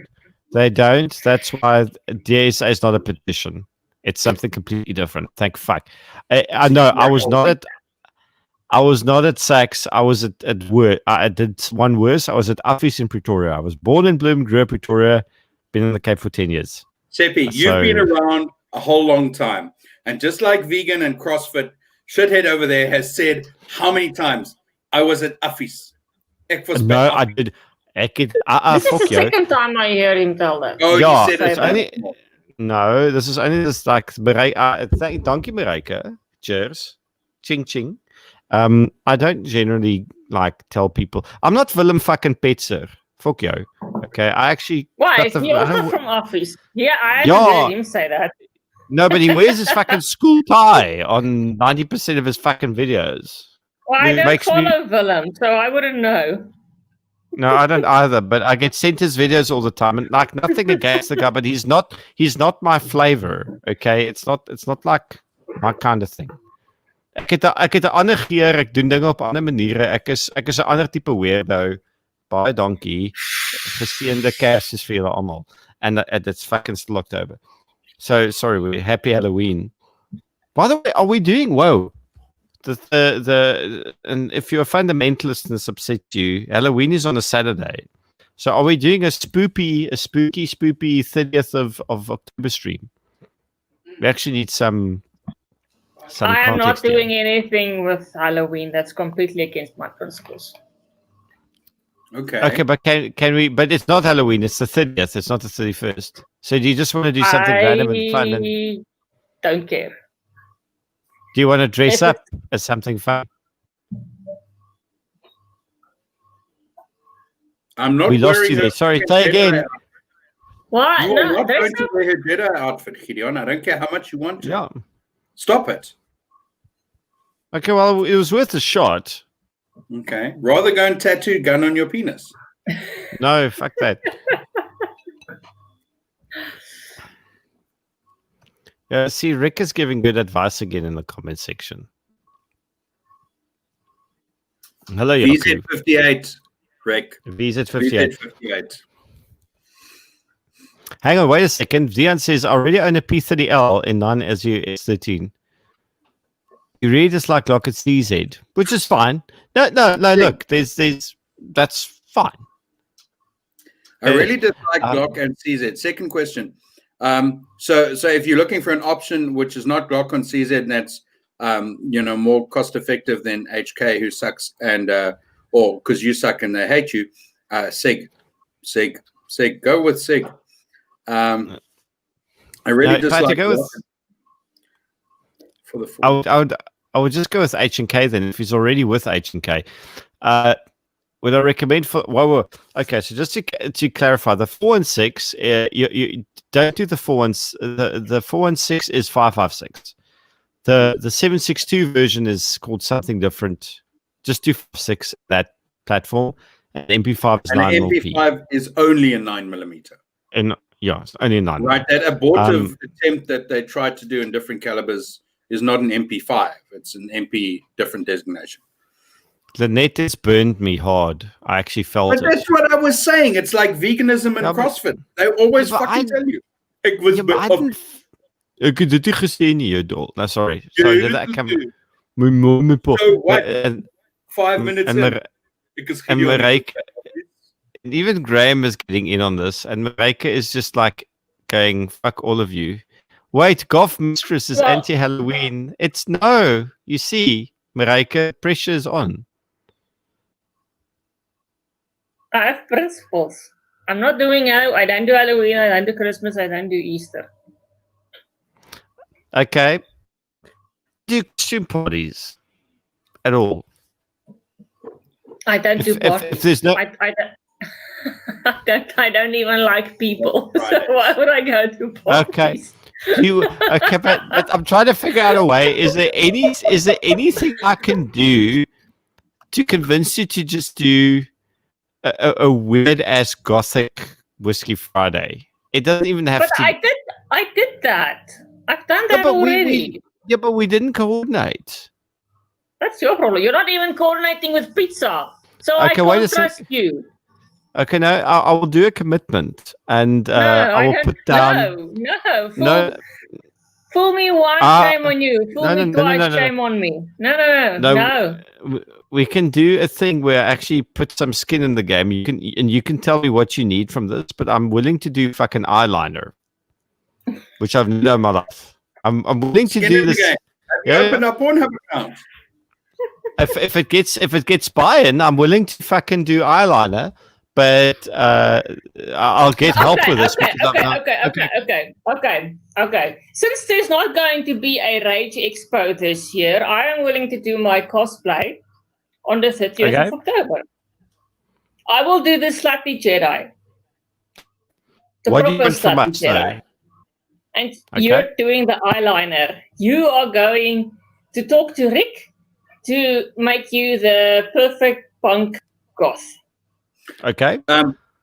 They don't. That's why DSA is not a petition. It's something completely different. Thank fuck. I know. I was not at Saks. I was at work. I did one worse. I was at Office in Pretoria. I was born in Bloem, grew up in Pretoria, been in the Cape for 10 years. Seppi, you've been around a whole long time. And just like vegan and CrossFit, shithead over there has said how many times I was at Office. No, I did. This is the second time I hear him tell that. Oh, yeah, you said it's only. No, this is only this like thank you, Marika. Cheers. Ching ching. I don't generally like tell people. I'm not Willem fucking Petzer. Fuck you. Okay, I actually. Why? Is he also from Office? Yeah, I haven't heard him say that. No, but he wears his fucking school tie on 90% of his fucking videos. Well, I don't follow Willem, so I wouldn't know. No, I don't either, but I get sent his videos all the time, and like nothing against the guy, but he's not my flavor. Okay, it's not like my kind of thing. Ek het 'n ander geur, ek doen dinge op ander maniere. Ek is 'n ander tipe weirdo. Baie dankie. Geseënde Kersfees vir julle almal. And it's fucking still October. So sorry, happy Halloween. By the way, are we doing and if you're a fundamentalist and this upsets you, Halloween is on a Saturday. So are we doing a spooky 30th of October stream? We actually need some I am not context here. doing anything with Halloween. That's completely against my principles. Okay. But can we? But it's not Halloween. It's the 30th. It's not the 31st. So do you just want to do something random and fun? And don't care. do you want to dress up as something fun? I'm not We lost wearing you there. a Sorry, fucking say Jedi again. outfit. What? You are No, not there's going to no. wear a Jedi outfit, Gideon. I don't care how much you want to. Yeah. Stop it. Okay. Well, it was worth a shot. Okay. Rather go and tattoo gun on your penis. No, fuck that. Yeah. See, Rick is giving good advice again in the comment section. Hello, Yaku. VZ58, Rick. VZ58. VZ58. Hang on, wait a second. Dion says, I already own a P30L in 9SU S13. You really dislike Glock at CZ, which is fine. No, look, that's fine. I really dislike Glock and CZ. Second question. So if you're looking for an option which is not Glock on CZ, and that's more cost effective than HK, who sucks, and or because you suck and they hate you, Sig, go with Sig. I really dislike go with, for the full. I would just go with H&K then if he's already with H&K. Would I recommend for okay? So just to clarify, the 416, you don't do the 416. The 416 is 5.56. The 7.62 version is called something different. Just do 6 that platform. And MP5 is 9 MP5 is only a 9mm. And yeah, it's only a 9. Right, that abortive attempt that they tried to do in different calibers is not an MP5. It's an MP different designation. The net has burned me hard. I actually felt but that's what I was saying. It's like veganism and CrossFit. They always fucking tell you. Ek was ek het dit gesê nie, jy dol. No, sorry. Sorry, that can my mom pop. So what? 5 minutes and Marika, and even Graham is getting in on this, and Marika is just like going, fuck all of you. Wait, Golf Mistress is anti-Halloween. It's no. You see, Marika, pressure is on. I have principles. I'm not doing I don't do Halloween, I don't do Christmas, I don't do Easter. Okay. Do costume parties at all? I don't do parties. If there's no... I don't even like people. So why would I go to parties? Okay. But I'm trying to figure out a way. Is there anything I can do to convince you to just do a weird ass gothic Whiskey Friday? It doesn't even have to. I did that. I've done that already. But we didn't coordinate. That's your problem. You're not even coordinating with pizza. So I can't trust you. Okay, no, I will do a commitment, and I will put down. No. Fool me once, shame on you. Fool me twice, shame on me. No. We can do a thing where I actually put some skin in the game. You can tell me what you need from this, but I'm willing to do fucking eyeliner, which I've never in my life. I'm willing to do this. Open up Pornhub account. If it gets buy-in, I'm willing to fucking do eyeliner. But I'll get help with this. Okay. Since there's not going to be a Rage Expo this year, I am willing to do my cosplay on the 30th of October. I will do the Slutty Jedi. What do you want from us, though? And you're doing the eyeliner. You are going to talk to Rick to make you the perfect punk goth. Okay.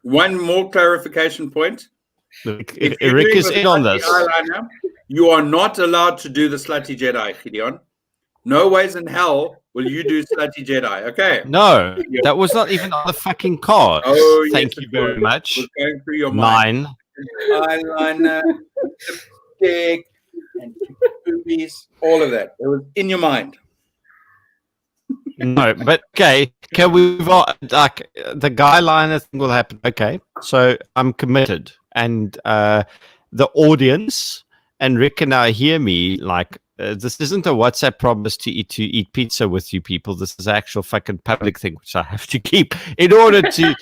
One more clarification point. Rick is in on this. Eyeliner, you are not allowed to do the Slutty Jedi, Gideon. No ways in hell will you do slutty Jedi. Okay. No, that was not even on the fucking card. Oh, Thank yes, you it very was. much. It was going through your mind. 9. Eyeliner, lipstick, and boobies, all of that. It was in your mind. No, but okay. Can we move on? Like the guy liner thing will happen. Okay, so I'm committed, and the audience and Rick and I hear me like this isn't a WhatsApp promise to eat pizza with you people. This is actual fucking public thing which I have to keep in order to.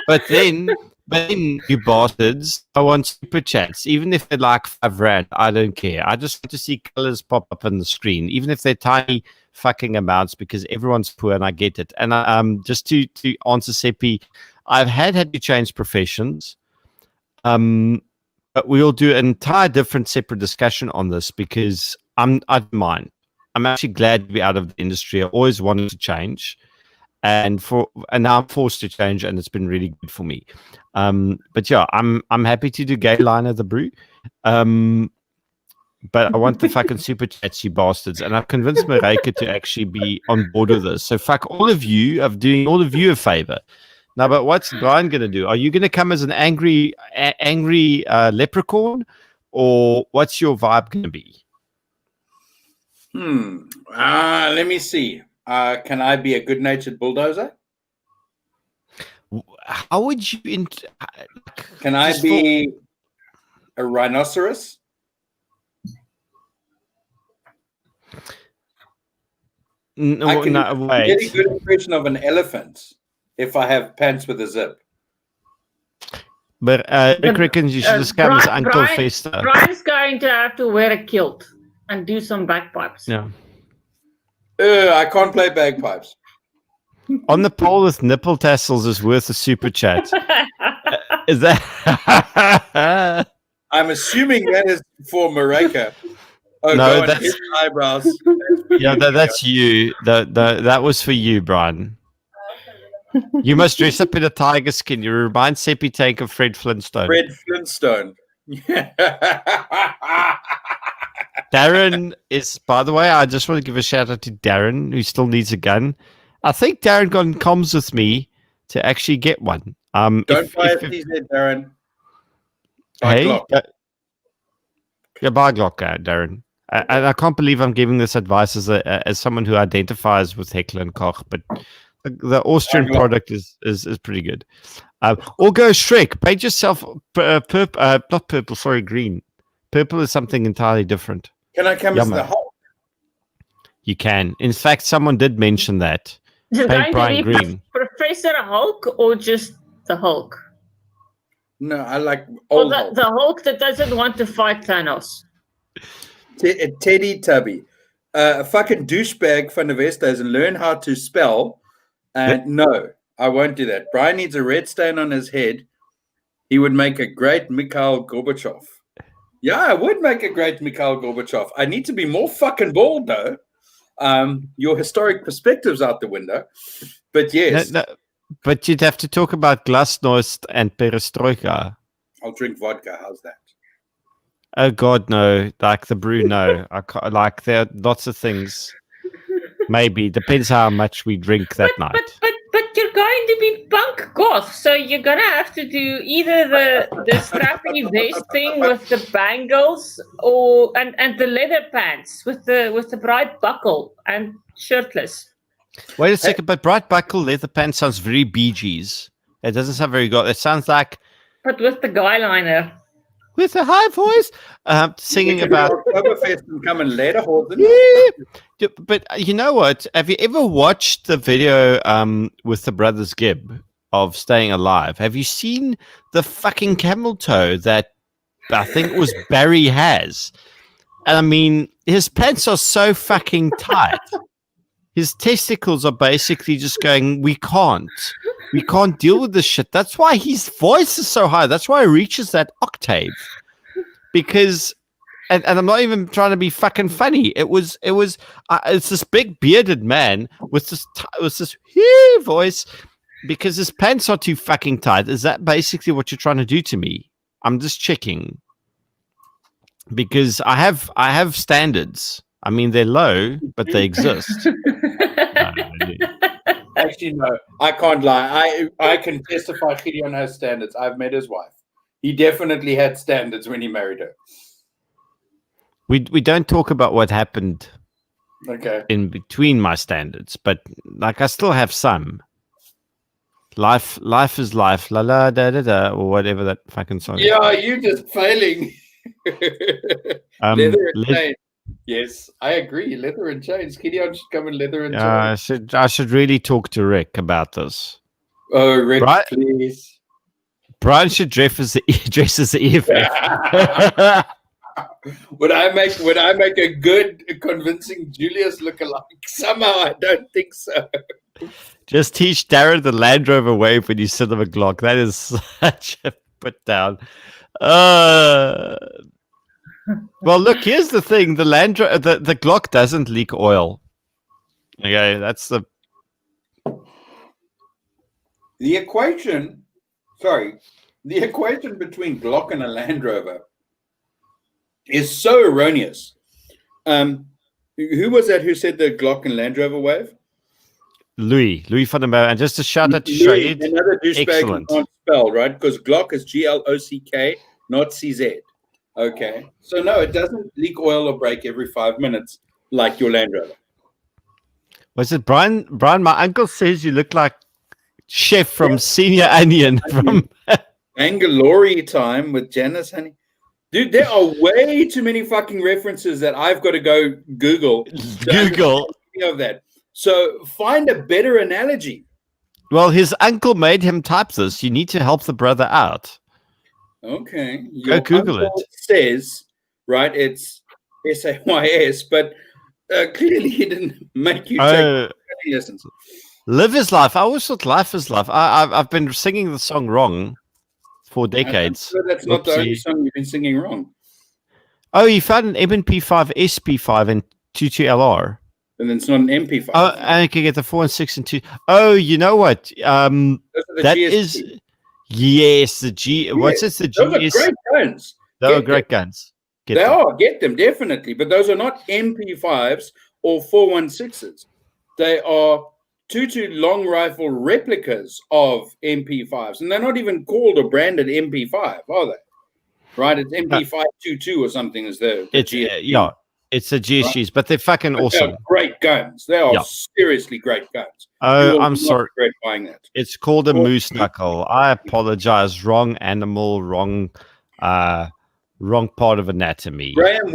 But then, you bastards, I want super chats, even if they're like 5 rand. I don't care. I just want to see colors pop up on the screen, even if they're tiny fucking amounts, because everyone's poor and I get it. And just to answer Seppi, I've had to change professions. But we'll do an entire different separate discussion on this because I don't mind. I'm actually glad to be out of the industry. I always wanted to change, and now I'm forced to change, and it's been really good for me. But yeah, I'm happy to do Gay Liner the Brew. But I want the fucking super chats, you bastards. And I've convinced Marika to actually be on board with this. So fuck all of you. I'm doing all of you a favor. Now, but what's Brian going to do? Are you going to come as an angry leprechaun? Or what's your vibe going to be? Let me see. Can I be a good-natured bulldozer? How would you... Can I be a rhinoceros? No, I can wait. get a good impression of an elephant if I have pants with a zip. But Rick reckons you should just come as Uncle Fester. Brian's going to have to wear a kilt and do some bagpipes. Yeah. I can't play bagpipes. On the pole with nipple tassels is worth a super chat. Is that? I'm assuming that is for Marika. Oh, no, that's his eyebrows. Yeah, that's you. That was for you, Brian. You must dress up in a tiger skin. You remind Seppi Tank of Fred Flintstone. Fred Flintstone. Darren is, by the way, I just want to give a shout out to Darren, who still needs a gun. I think Darren got in comms with me to actually get one. Don't buy a TZ, Darren. Hey, buy a Glock, Darren. And I can't believe I'm giving this advice as someone who identifies with Heckler and Koch, but the Austrian product is pretty good. Or go Shrek. Paint yourself not purple, sorry, green. Purple is something entirely different. Can I come as the Hulk? You can. In fact, someone did mention that. Paint Brian green. Professor Hulk or just the Hulk? No, I like old Hulk. The Hulk that doesn't want to fight Thanos. Teddy Tubby. A fucking douchebag van der Westhuizen and learn how to spell. And no, I won't do that. Brian needs a red stain on his head. He would make a great Mikhail Gorbachev. Yeah, I would make a great Mikhail Gorbachev. I need to be more fucking bald, though. Your historic perspective's out the window. But yes. No, but you'd have to talk about glasnost and perestroika. I'll drink vodka. How's that? Oh, God, no. Like the brew, no. Like there are lots of things. Maybe. Depends how much we drink that night. But you're going to be punk goth, so you're going to have to do either the strappy vest thing with the bangles and the leather pants with the bright buckle and shirtless. Wait a second, but bright buckle leather pants sounds very Bee Gees. It doesn't sound very good. It sounds like... But with the guy liner. With a high voice, singing about Oktoberfest and come and later. Yeah. But you know what? Have you ever watched the video with the brothers Gibb of Staying Alive? Have you seen the fucking camel toe that I think it was Barry has? And I mean, his pants are so fucking tight. His testicles are basically just going, we can't deal with this shit. That's why his voice is so high. That's why he reaches that octave. Because, and I'm not even trying to be fucking funny. It's this big bearded man with this voice because his pants are too fucking tight. Is that basically what you're trying to do to me? I'm just checking because I have standards. I mean, they're low, but they exist. Actually, no, I can't lie. I can testify Gideon has standards. I've met his wife. He definitely had standards when he married her. We don't talk about what happened in between my standards, but like I still have some. Life is life, la la da da da, or whatever that fucking song is. Yeah, you just failing. Leather and chains. Yes, I agree. Leather and chains. Gideon should come in leather and chains. I should really talk to Rick about this. Oh, Rick, please. Brian should dress as the EFF. Would I make a good, convincing Julius lookalike? Somehow, I don't think so. Just teach Darren the Land Rover wave when you sit on a Glock. That is such a put down. Well, look, here's the thing: the the Glock doesn't leak oil. Okay, that's the equation. Sorry, the equation between Glock and a Land Rover is so erroneous. Who was that who said the Glock and Land Rover wave? Louis van der Merwe. And just a shout out to Shade. Another douchebag can't spell, right? Because Glock is GLOCK, not CZ. Okay. So no, it doesn't leak oil or break every 5 minutes like your Land Rover. Was it Brian? Brian, my uncle says you look like Chef from Senior Onion from Bangalore time with Janice Honey. Dude, there are way too many fucking references that I've got to go Google. Of that. So find a better analogy. Well, his uncle made him type this. You need to help the brother out. Okay. Go Google it. Says, right, it's SAYS, but clearly he didn't make you take lessons. Live is life. I always thought life is life. I've been singing the song wrong for decades. Sure that's not the only song you've been singing wrong. Oh, you found an MP5, SP5, and 22LR. And then it's not an MP5. Oh, and you can get the 4 and 6 and 2. Oh, you know what? That is, yes, the G. Yeah. What's this? The G. Those are great guns. Those are great guns. Get them definitely. But those are not MP5s or 416s. They are 22 long rifle replicas of MP5s, and they're not even called a branded MP5, are they? Right? It's MP522 or something. Is the yeah. It's the GSGs, right? But they're fucking awesome. They're great guns. They are seriously great guns. Oh, I'm sorry. Regret buying that. It's called a moose knuckle. I apologize. Wrong animal, wrong part of anatomy. Graham,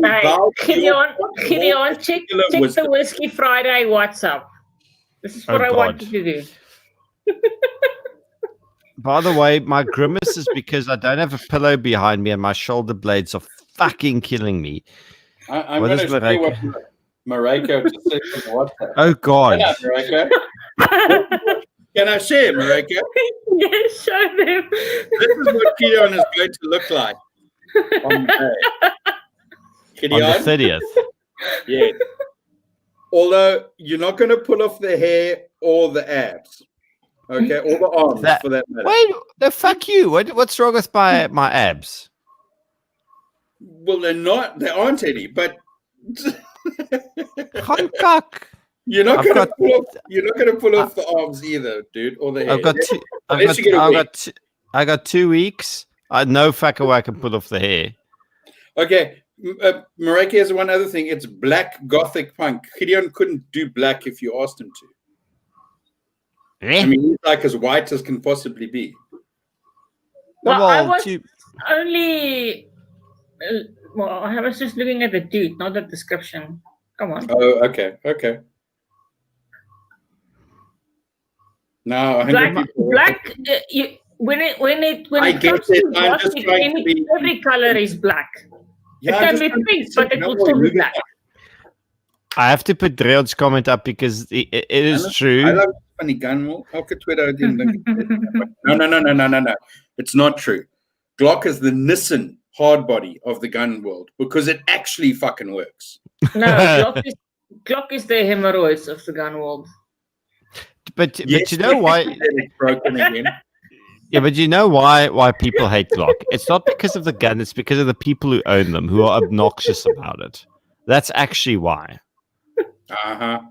Gideon, check the Whiskey Friday WhatsApp. This is what I want you to do. By the way, my grimace is because I don't have a pillow behind me and my shoulder blades are fucking killing me. I'm going to see what Mareko just said on WhatsApp. Oh, God. Can I share, Mareko? Yes, show them. This is what Gideon is going to look like on the day. On the 30th. Yeah. Although you're not going to pull off the hair or the abs. Okay, or the arms for that matter. Wait, no, fuck you. What's wrong with my abs? Well, there aren't any, but Cock. You're not going to pull off the arms either, dude, or the hair. I got 2 weeks. No fucking way I can pull off the hair. Okay, Mareke has one other thing. It's black gothic punk. Gideon couldn't do black if you asked him to. I mean, he's like as white as can possibly be. Well, I was only... Well, I was just looking at the dude, not the description. Come on. Oh, okay. Now, black. When it comes to gothic, every color is black. Yeah, it can be pink, but it will still be black. I have to put Dreon's comment up because it is true. I love funny gun. How could Twitter didn't think No. It's not true. Glock is the Nissan hardbody of the gun world because it actually fucking works. No, Glock is the hemorrhoids of the gun world. But you know why? It's broken again. Yeah, but you know why people hate Glock? It's not because of the gun. It's because of the people who own them, who are obnoxious about it. That's actually why. Uh-huh.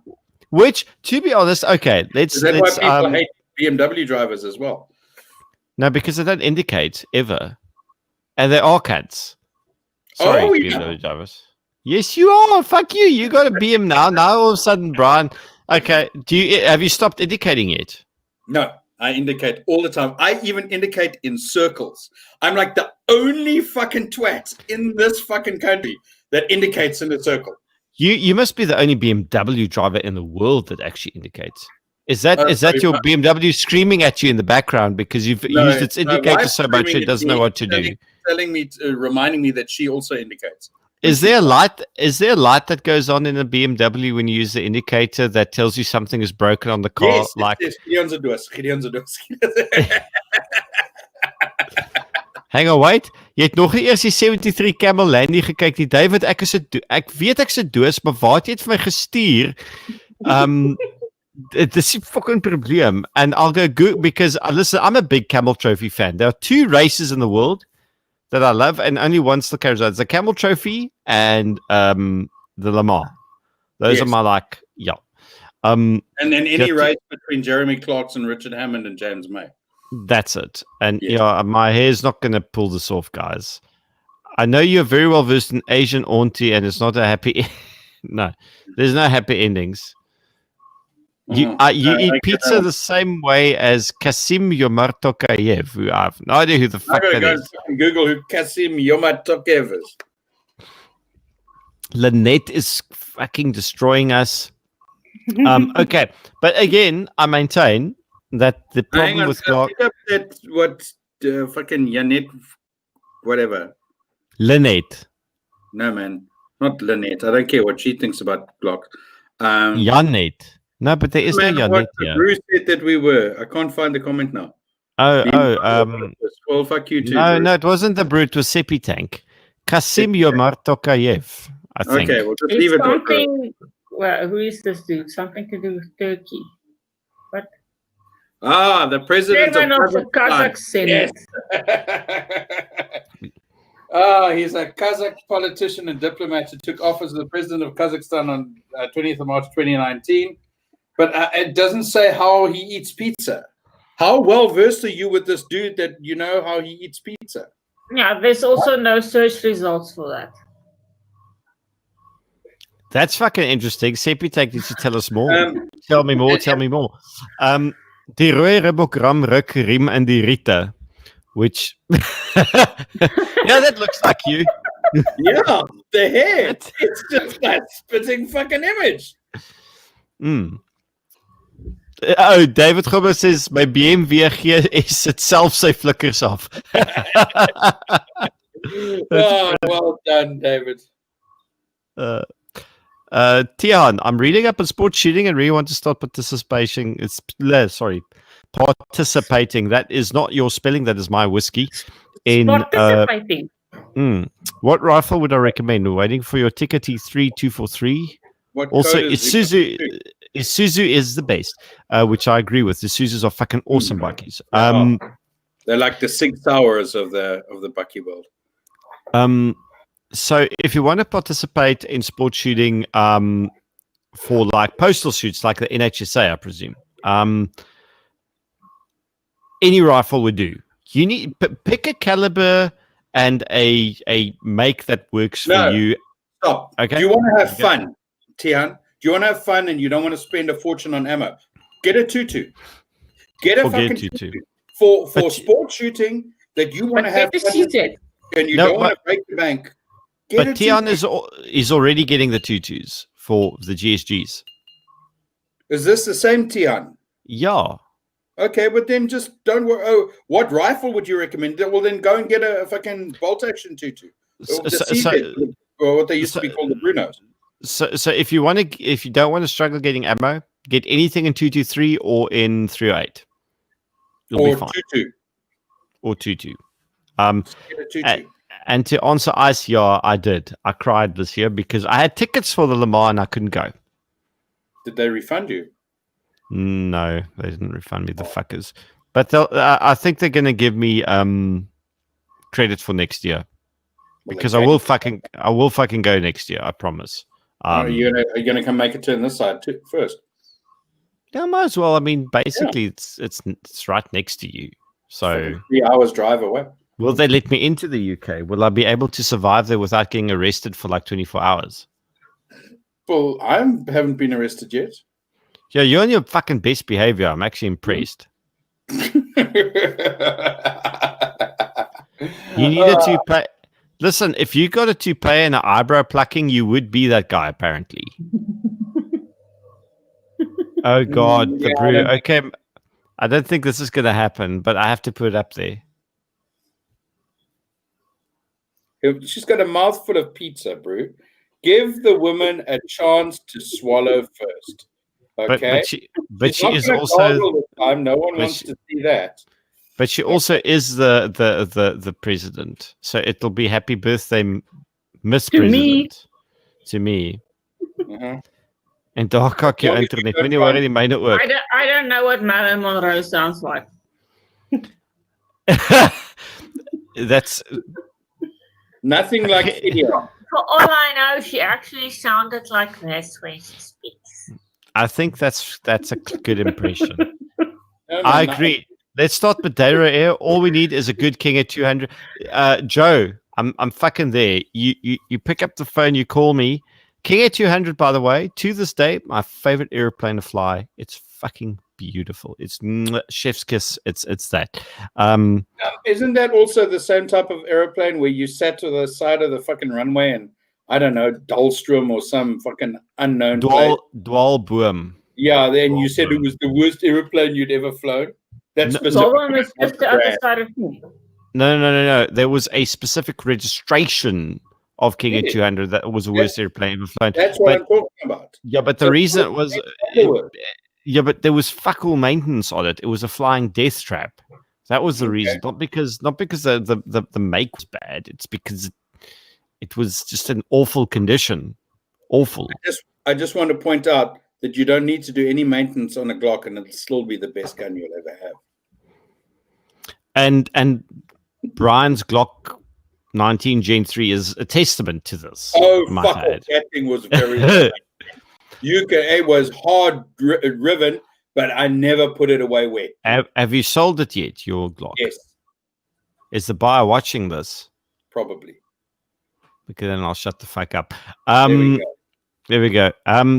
Which, to be honest, okay, Is that why people hate BMW drivers as well? No, because they don't indicate ever. And they are cats. Sorry, BMW drivers. Yes, you are. Fuck you. You got a BM now. Now all of a sudden, Brian. Okay. Have you stopped indicating yet? No, I indicate all the time. I even indicate in circles. I'm like the only fucking twat in this fucking country that indicates in a circle. You must be the only BMW driver in the world that actually indicates. Is that your BMW screaming at you in the background because you've used its indicator so much it doesn't know what to do? Telling me, reminding me that she also indicates. Is there a light? Is there a light that goes on in a BMW when you use the indicator that tells you something is broken on the car? Yes, like Hang on, wait. Jy het nog nie eers die 73 Camel Landy gekyk nie. David, ek weet ek se doos, maar waar het jy dit vir my gestuur? This is fucking problem. And I'll go good because listen, I'm a big Camel Trophy fan. There are 2 races in the world that I love, and only one still carries on. It's the Camel Trophy and the Le Mans. Those are my and then any race between Jeremy Clarkson, Richard Hammond, and James May. That's it. And my hair's not going to pull this off, guys. I know you're very well versed in Asian auntie, and it's not a happy. No, there's no happy endings. You eat pizza the same way as Kasim Yomar Tokayev, who I have no idea who the fuck that is. Google who Kasim Yomar Tokayev is. Lynette is fucking destroying us. Okay, but again, I maintain that the problem with Clark. Fucking Janet, whatever. Lynette. No, man, not Lynette. I don't care what she thinks about Clark. Janet. No, but there is no Janet here. Bruce said that we were. I can't find the comment now. Well, fuck you too. No, it wasn't the brute. It was Seppi Tank. Kasim Yomar Tokayev, I think. Okay, well, just leave it. Well, who is this dude? Something to do with Turkey. What? The president of the Kazakhstan. Yes. He's a Kazakh politician and diplomat who took office as the president of Kazakhstan on 20th of March 2019. But it doesn't say how he eats pizza. How well versed are you with this dude that you know how he eats pizza? Yeah, there's also no search results for that. That's fucking interesting. Seppi Tank needs to tell us more. Tell me more. Die rooi ribogram ruk riem in die riete. Which that looks like you. Yeah, the hair. It's just that spitting fucking image. Oh, David Gobber says my BMW GS itself sy flikkers af. Well done, David. Tian, I'm reading up on sports shooting and really want to start participating. Participating. That is not your spelling. That is my whiskey. Participating. What rifle would I recommend? We're waiting for your ticket T3243. Also, Isuzu is the best, which I agree with. The Isuzus are fucking awesome bikies. They're like the Sig Sauers of the Bucky world. So if you want to participate in sports shooting for like postal shoots like the NHSA, I presume, any rifle would do. You need pick a caliber and a make that works for you. Stop. Okay. Do you want to have fun, Tian? Do you want to have fun and you don't want to spend a fortune on ammo? Get a tutu. Get a fucking tutu. For sport shooting that you want to have fun and you don't want to break the bank. But Tian is already getting the tutus for the GSGs. Is this the same Tian? Yeah. Okay, but then just don't worry. Oh, what rifle would you recommend? Well, then go and get a fucking bolt action tutu. Or what they used to be called the Brunos. So if you don't want to struggle getting ammo, get anything in 223 or in 308. You'll be fine. Or tutu. And to answer ice, yeah, I did. I cried this year because I had tickets for the Le Mans and I couldn't go. Did they refund you? No, they didn't refund me, the fuckers. But I think they're going to give me credit for next year. Because I will fucking go next year. I promise. Are you gonna come make a turn this side too, first? Yeah, might as well. I mean, basically, it's right next to you. So 3 hours drive away. will they let me into the UK? Will I be able to survive there without getting arrested for like 24 hours? Well, I haven't been arrested yet. Yeah, you're on your fucking best behavior. I'm actually impressed. You need a toupee. Listen, if you got a toupee and an eyebrow plucking, you would be that guy, apparently. Oh, God. The brew. Okay. I don't think this is going to happen, but I have to put it up there. She's got a mouthful of pizza, Brew. Give the woman a chance to swallow first. Okay? But she is also... All the time. No one wants to see that. But she also is the president. So it'll be happy birthday, Miss President. To me. En daar kak jou internet. Moenie worry die myne ook. I don't know what Marilyn Monroe sounds like. That's nothing like video. For all I know, she actually sounded like this when she speaks. I think that's a good impression. I agree. Let's start Madeira Air. All we need is a good King at 200. Joe, I'm fucking there. You pick up the phone, you call me. King at 200, by the way, to this day, my favorite airplane to fly. It's fucking beautiful. It's chef's kiss. It's that. Isn't that also the same type of airplane where you sat to the side of the fucking runway and I don't know, Dahlstrom or some fucking unknown Dwaalboom. Yeah, then you said it was the worst airplane you'd ever flown. That's Dwaalboom is just the other side of me. No. There was a specific registration of King at 200 that was the worst airplane ever flown. That's what I'm talking about. Yeah, but the reason was... Yeah, but there was fuck all maintenance on it. It was a flying death trap. That was the reason. Not because the make was bad. It's because it was just an awful condition. Awful. I just want to point out that you don't need to do any maintenance on a Glock and it'll still be the best gun you'll ever have. And Brian's Glock 19 Gen 3 is a testament to this. Oh, fuck off. That thing was very UK was hard driven, but I never put it away wet. Have you sold it yet, your Glock? Yes. Is the buyer watching this? Probably. Okay, then I'll shut the fuck up. There we go.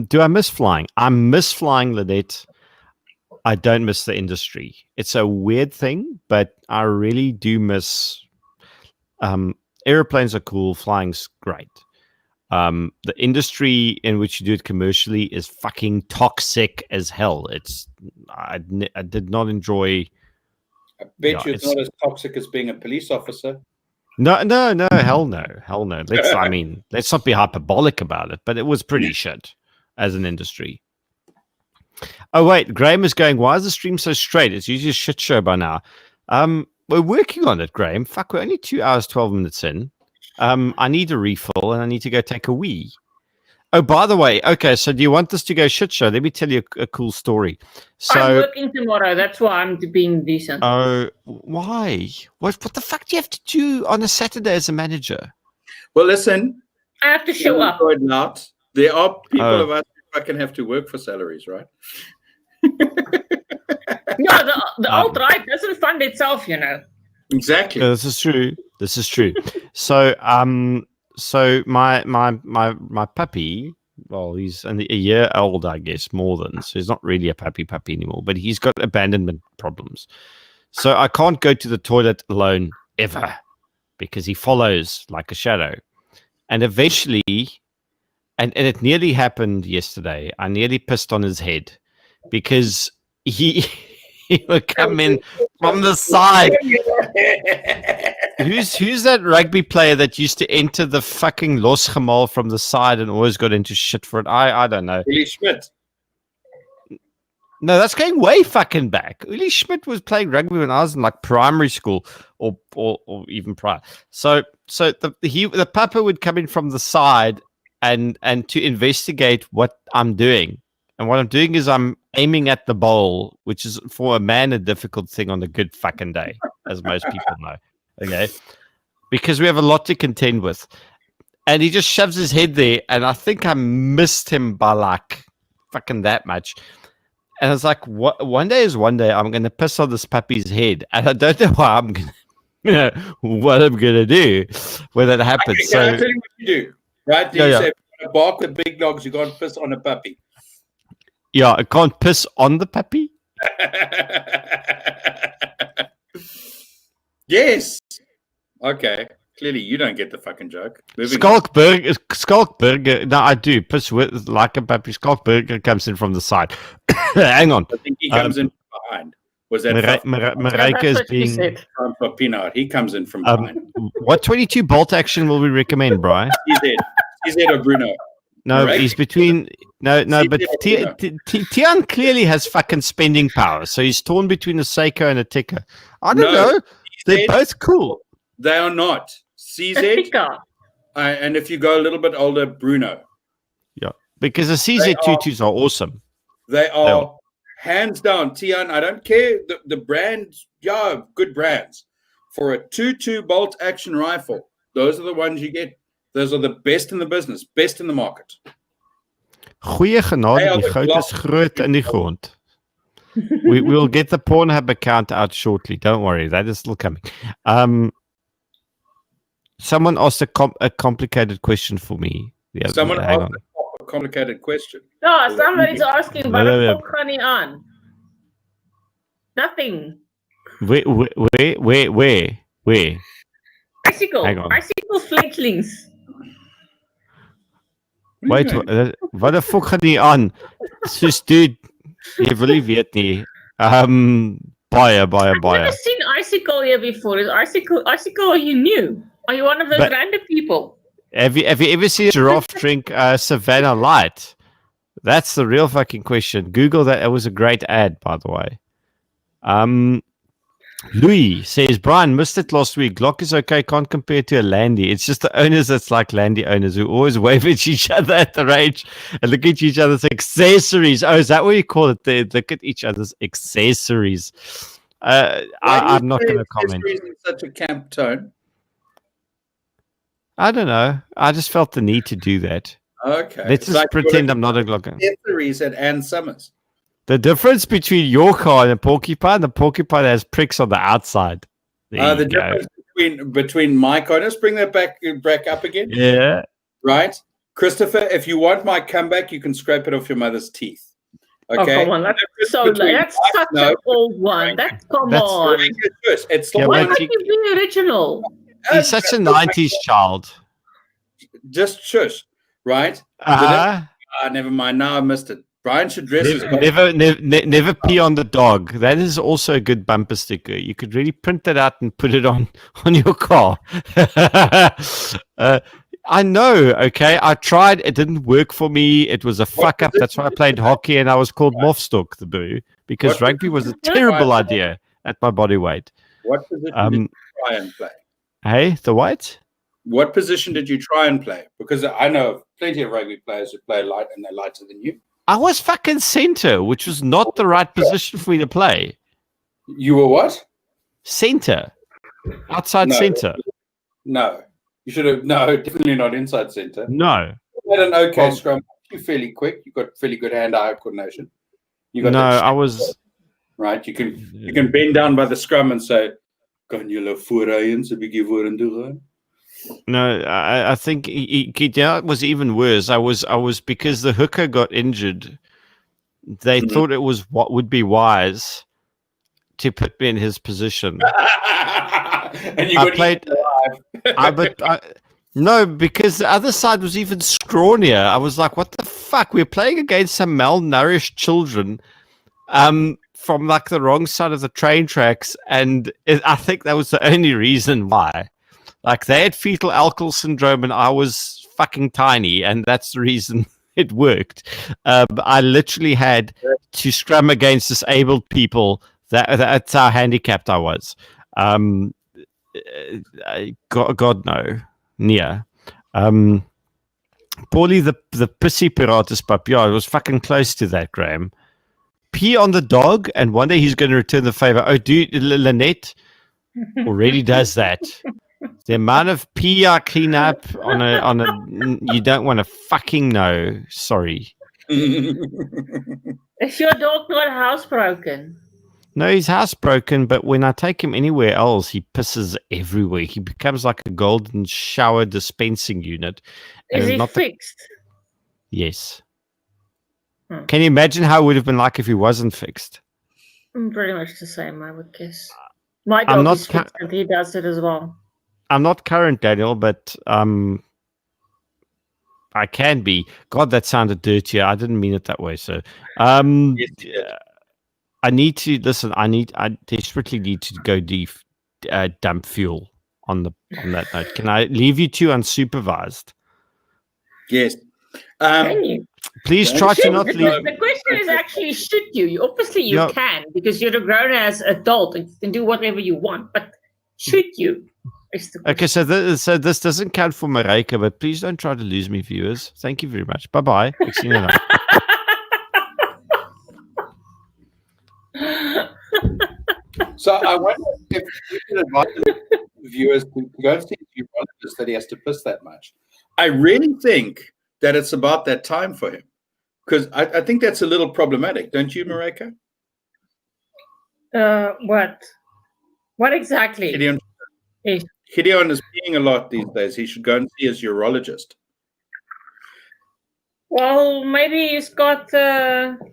Do I miss flying? I miss flying, Lynette. I don't miss the industry. It's a weird thing, but I really do miss... airplanes are cool. Flying's great. The industry in which you do it commercially is fucking toxic as hell. I did not enjoy... I bet you it's not as toxic as being a police officer. No, hell no. Let's not be hyperbolic about it, but it was pretty shit as an industry. Oh, wait, Graham is going, why is the stream so straight? It's usually a shit show by now. We're working on it, Graham. Fuck, we're only 2 hours, 12 minutes in. I need a refill and I need to go take a wee. Oh, by the way, okay, so do you want this to go shit show? Let me tell you a cool story. So, I'm working tomorrow. That's why I'm being decent. Oh, why? What the fuck do you have to do on a Saturday as a manager? Well, listen. I have to show up. Not. There are people of us who fucking have to work for salaries, right? No, the alt-right doesn't fund itself, you know. Exactly. Yeah, this is true. So, so my puppy, well, he's a year old, I guess, more than, so he's not really a puppy anymore, but he's got abandonment problems. So I can't go to the toilet alone ever because he follows like a shadow. And eventually, and it nearly happened yesterday, I nearly pissed on his head because he would come in from the side. Who's that rugby player that used to enter the fucking losgemal from the side and always got into shit for it? I don't know. Uli Schmidt. No, that's going way fucking back. Uli Schmidt was playing rugby when I was in like primary school or even prior. So the papa would come in from the side and to investigate what I'm doing. And what I'm doing is I'm aiming at the bowl, which is for a man a difficult thing on a good fucking day, as most people know. Okay. because we have a lot to contend with. And he just shoves his head there, and I think I missed him by like fucking that much. And I was like, one day is one day, I'm going to piss on this puppy's head. And I don't know why I'm going to, what I'm going to do when that happens. Okay, can I tell you what you do? Right? You say, bark with big dogs, you can't piss on a puppy. Yeah, I can't piss on the puppy? Yes. Okay. Clearly, you don't get the fucking joke. Skulkburger. No, I do. Piss with like a puppy. Skulkburger comes in from the side. Hang on. I think he comes in from behind. Was that Mareike is being from Peanut? He comes in from behind. What 22 bolt action will we recommend, Brian? CZ or Bruno? No, Mareike? He's between. No, but Tian clearly has fucking spending power, so he's torn between a Seiko and a Ticker. I don't know. They're both cool. They are not. CZ, and if you go a little bit older, Bruno. Yeah, because the CZ22s are awesome. They are hands down. Tian, I don't care the brands. Yeah, good brands. For a 2.2 bolt action rifle, those are the ones you get. Those are the best in the business, best in the market. Goeie genade, die goud is groot in die grond. We will get the Pornhub account out shortly. Don't worry, that is still coming. Someone asked a complicated question for me. Someone asked a complicated question. No, somebody's asking what the fuck gaan nie aan? Nothing. Where? Icicle fledglings. Wait, wat the fuck gaan nie aan? Soos dude, jy wil nie weet nie. Baie. I've never seen Icicle here before. Is Icicle, are you new? Are you one of those random people? Have you ever seen a giraffe drink Savannah Light? That's the real fucking question. Google that. It was a great ad, by the way. Louis says, Brian, missed it last week. Glock is okay, can't compare to a Landy. It's just the owners that's like Landy owners who always wave at each other at the range and look at each other's accessories. Oh, is that what you call it? They look at each other's accessories. I'm not going to comment. In such a camp tone. I don't know. I just felt the need to do that. Okay. Let's just pretend I'm not a Glock. Accessories at Ann Summers. The difference between your car and a porcupine, the porcupine has pricks on the outside. The difference between my car, let's bring that back up again. Yeah. Right? Christopher, if you want my comeback, you can scrape it off your mother's teeth. Okay? Oh, come on. That's such an old one. Come on. It's why can't you be original? He's such a 90s child. Just shush. Right? Never mind. Now I missed it. Brian should dress never pee on the dog. That is also a good bumper sticker. You could really print that out and put it on your car. I know, okay. I tried. It didn't work for me. It was a fuck up. That's why I played hockey and I was called Moffstock, the boo, because rugby was a terrible idea at my body weight. What position did you try and play? Hey, the white? What position did you try and play? Because I know plenty of rugby players who play light and they're lighter than you. I was fucking center, which was not the right position for me to play. You were what? Center. Outside center. No. You should have. No, definitely not inside center. No. You had an okay scrum. You're fairly quick. You've got fairly good hand-eye coordination. I was. Right. You can bend down by the scrum and say, "Kan julle voorheen so 'n bietjie vorentoe gaan?" No, I think it was even worse. I was because the hooker got injured. They thought it was what would be wise to put me in his position. And you played. No, because the other side was even scrawnier. I was like, "What the fuck? We're playing against some malnourished children." From like the wrong side of the train tracks, and I think that was the only reason why. Like they had fetal alcohol syndrome and I was fucking tiny, and that's the reason it worked. I literally had to scrum against disabled people. That's how handicapped I was. God no. Yeah. Paulie the pissy piratus pup. Yeah, it was fucking close to that, Graham. Pee on the dog, and one day he's going to return the favor. Oh, dude, Lynette already does that. The amount of pee I clean up on a you don't want to fucking know. Sorry. Is your dog not housebroken? No, he's housebroken, but when I take him anywhere else, he pisses everywhere. He becomes like a golden shower dispensing unit. Is he fixed? Yes. Can you imagine how it would have been like if he wasn't fixed? Pretty much the same, I would guess. My dog is fixed and he does it as well. I'm not current, Daniel, but I can be. God, that sounded dirty. I didn't mean it that way. So, I need to listen. I desperately need to go dump fuel on that note. Can I leave you two unsupervised? Yes. Can you? Please try to not leave. The question is actually, should you? Obviously, you can, because you're a grown-ass adult and you can do whatever you want. But should you? Okay, so this doesn't count for Marika, but please don't try to lose me, viewers. Thank you very much. Bye-bye. So I wonder if you could advise viewers to go and see a urologist that he has to piss that much. I really think that it's about that time for him, because I think that's a little problematic, don't you, Marika? What exactly? Gideon is peeing a lot these days. He should go and see his urologist. Well, maybe he's got, tiny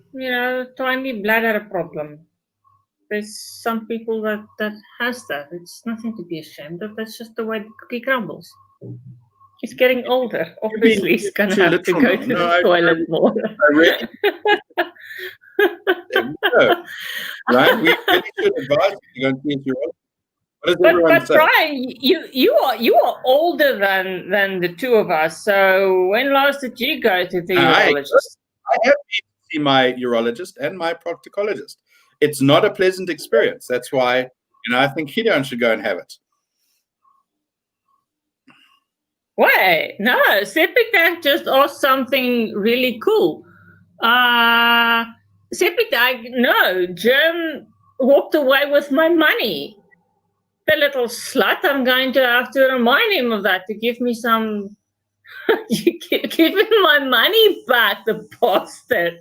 bladder problem. There's some people that has that. It's nothing to be ashamed of. That's just the way the cookie crumbles. He's getting older. Obviously, he's going to have to go to the toilet more. Right? We really should advise you to go and see his urologist. But Brian, you are older than the two of us. So when last did you go to the urologist? I have been to see my urologist and my proctologist. It's not a pleasant experience. That's why I think Gideon should go and have it. Wait, no, Sepik just asked something really cool. Sepik, no, Jim walked away with my money. The little slut, I'm going to have to remind him of that to give me some. Give him my money back, the bastard.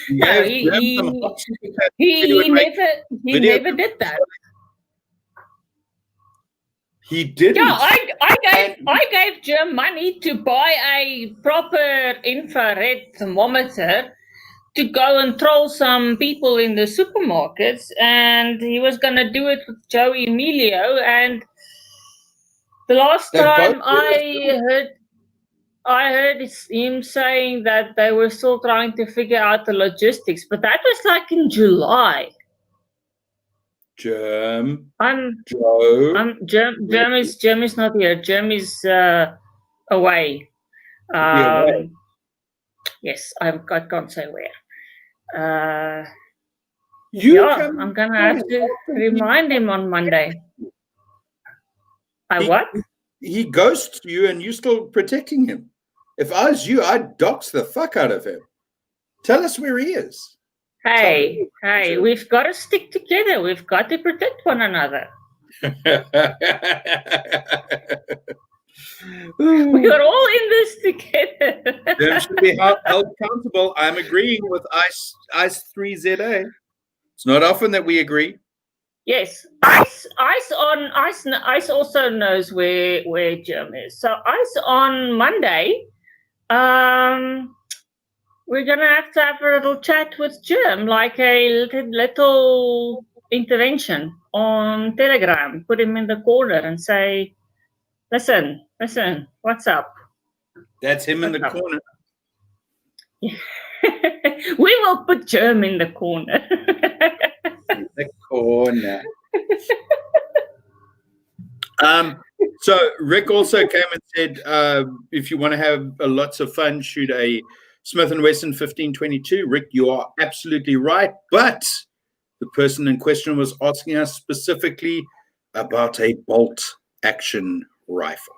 No, he never did that. He didn't. Yeah, I gave Jim money to buy a proper infrared thermometer to go and troll some people in the supermarkets, and he was going to do it with Joe Emilio. And the last time I heard him saying that they were still trying to figure out the logistics, but that was like in July. Jim is not here. Jim is away. Yes, I can't say where. I'm gonna have to remind him on Monday. What? He ghosts you and you're still protecting him. If I was you, I'd dox the fuck out of him. Tell us where he is. Hey, we've got to stick together. We've got to protect one another. We are all in this together. Them should be held accountable. I'm agreeing with Ice 3ZA. It's not often that we agree. Yes, Ice also knows where Jim is. So Ice on Monday, we're gonna have to have a little chat with Jim, like a little intervention on Telegram. Put him in the corner and say, Listen, what's up? That's him in the corner. We will put Jim in the corner. The corner. So Rick also came and said, if you want to have lots of fun, shoot a Smith & Wesson 1522. Rick, you are absolutely right. But the person in question was asking us specifically about a bolt action rifle.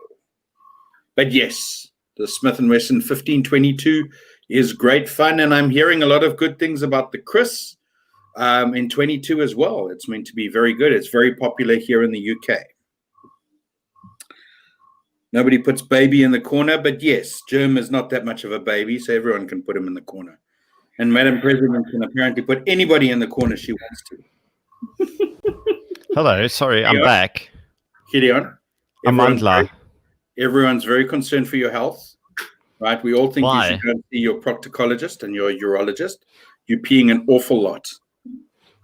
But yes, the Smith & Wesson 1522 is great fun, and I'm hearing a lot of good things about the Chris in 22 as well. It's meant to be very good. It's very popular here in the UK. Nobody puts baby in the corner, but yes, Germ is not that much of a baby, so everyone can put him in the corner. And Madam President can apparently put anybody in the corner she wants to. Hello, sorry, I'm Gideon. back. Gideon, Amandla. everyone's very concerned for your health, right? We all think Why? you should go and see your proctologist and your urologist. You're peeing an awful lot.